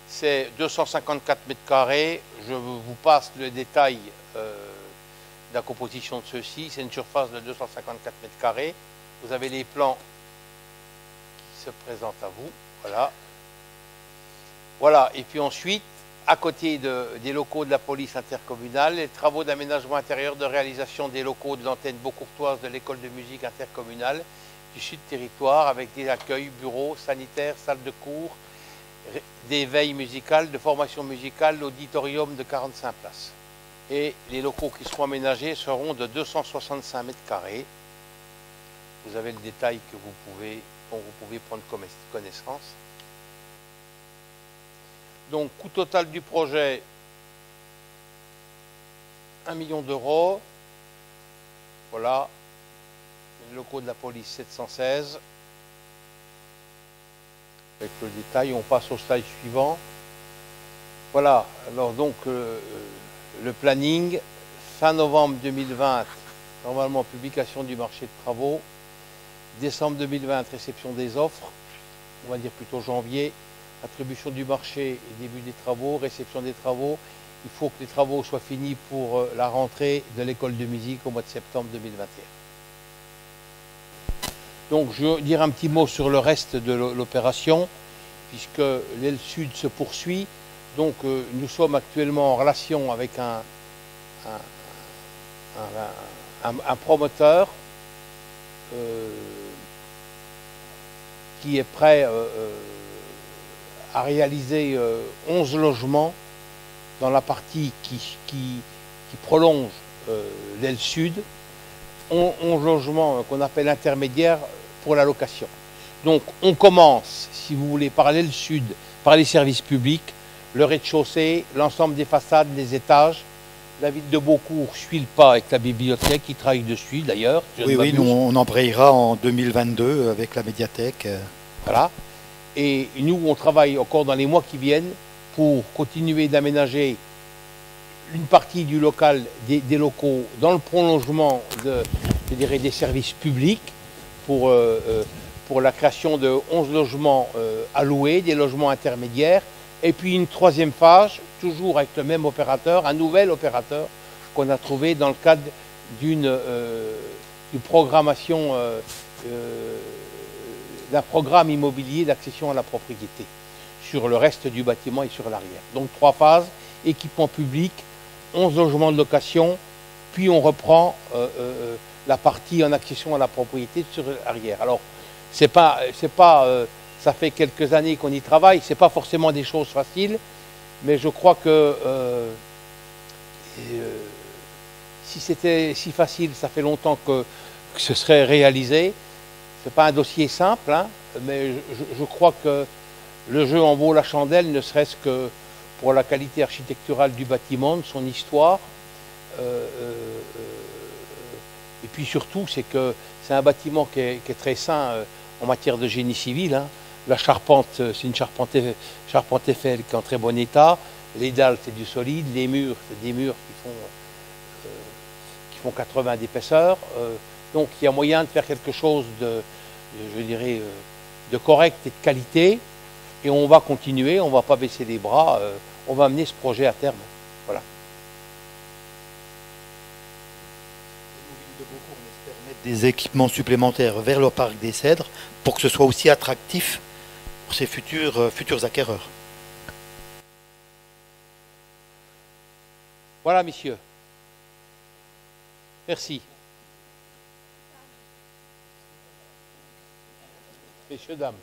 c'est 254 mètres carrés. Je vous passe le détail de la composition de ceux-ci. C'est une surface de 254 mètres carrés. Vous avez les plans qui se présentent à vous. Voilà. Voilà. Et puis ensuite, à côté des locaux de la police intercommunale, les travaux d'aménagement intérieur de réalisation des locaux de l'antenne beaucourtoise de l'école de musique intercommunale du sud-territoire avec des accueils, bureaux, sanitaires, salles de cours, des veilles musicales, de formation musicale, l'auditorium de 45 places. Et les locaux qui seront aménagés seront de 265 mètres carrés. Vous avez le détail dont vous pouvez prendre connaissance. Donc, coût total du projet, 1 million d'euros. Voilà. Les locaux de la police, 716. Avec le détail, on passe au slide suivant. Voilà. Alors, donc, le planning, fin novembre 2020, normalement publication du marché de travaux. Décembre 2020, réception des offres. On va dire plutôt janvier. Attribution du marché et début des travaux, réception des travaux. Il faut que les travaux soient finis pour la rentrée de l'école de musique au mois de septembre 2021. Donc je vais dire un petit mot sur le reste de l'opération, puisque l'aile sud se poursuit. Donc nous sommes actuellement en relation avec un promoteur qui est prêt à réaliser 11 logements dans la partie qui prolonge l'aile sud, 11 logements qu'on appelle intermédiaires pour la location. Donc on commence, si vous voulez, par l'aile sud, par les services publics, le rez-de-chaussée, l'ensemble des façades, les étages. La ville de Beaucourt suit le pas avec la bibliothèque, qui travaille dessus d'ailleurs. Oui, nous on embrayera en 2022 avec la médiathèque. Voilà. Et nous, on travaille encore dans les mois qui viennent pour continuer d'aménager une partie du local, des locaux, dans le prolongement des services publics pour la création de 11 logements à louer, des logements intermédiaires, et puis une troisième phase, toujours avec le même opérateur, un nouvel opérateur qu'on a trouvé dans le cadre d'une programmation d'un programme immobilier d'accession à la propriété sur le reste du bâtiment et sur l'arrière. Donc 3 phases, équipement public, 11 logements de location, puis on reprend la partie en accession à la propriété sur l'arrière. Alors, ça fait quelques années qu'on y travaille, c'est pas forcément des choses faciles, mais je crois que si c'était si facile, ça fait longtemps que ce serait réalisé. C'est pas un dossier simple, hein, mais je crois que le jeu en vaut la chandelle, ne serait-ce que pour la qualité architecturale du bâtiment, de son histoire. Et puis surtout, c'est que c'est un bâtiment qui est très sain en matière de génie civil. Hein. La charpente, c'est une charpente Eiffel qui est en très bon état. Les dalles, c'est du solide. Les murs, c'est des murs qui font 80 d'épaisseur. Donc il y a moyen de faire quelque chose je dirais, de correct et de qualité. Et on va continuer, on ne va pas baisser les bras. On va amener ce projet à terme. Voilà. Des équipements supplémentaires vers le parc des Cèdres pour que ce soit aussi attractif pour ces futurs acquéreurs. Voilà, messieurs. Merci. Messieurs, dames.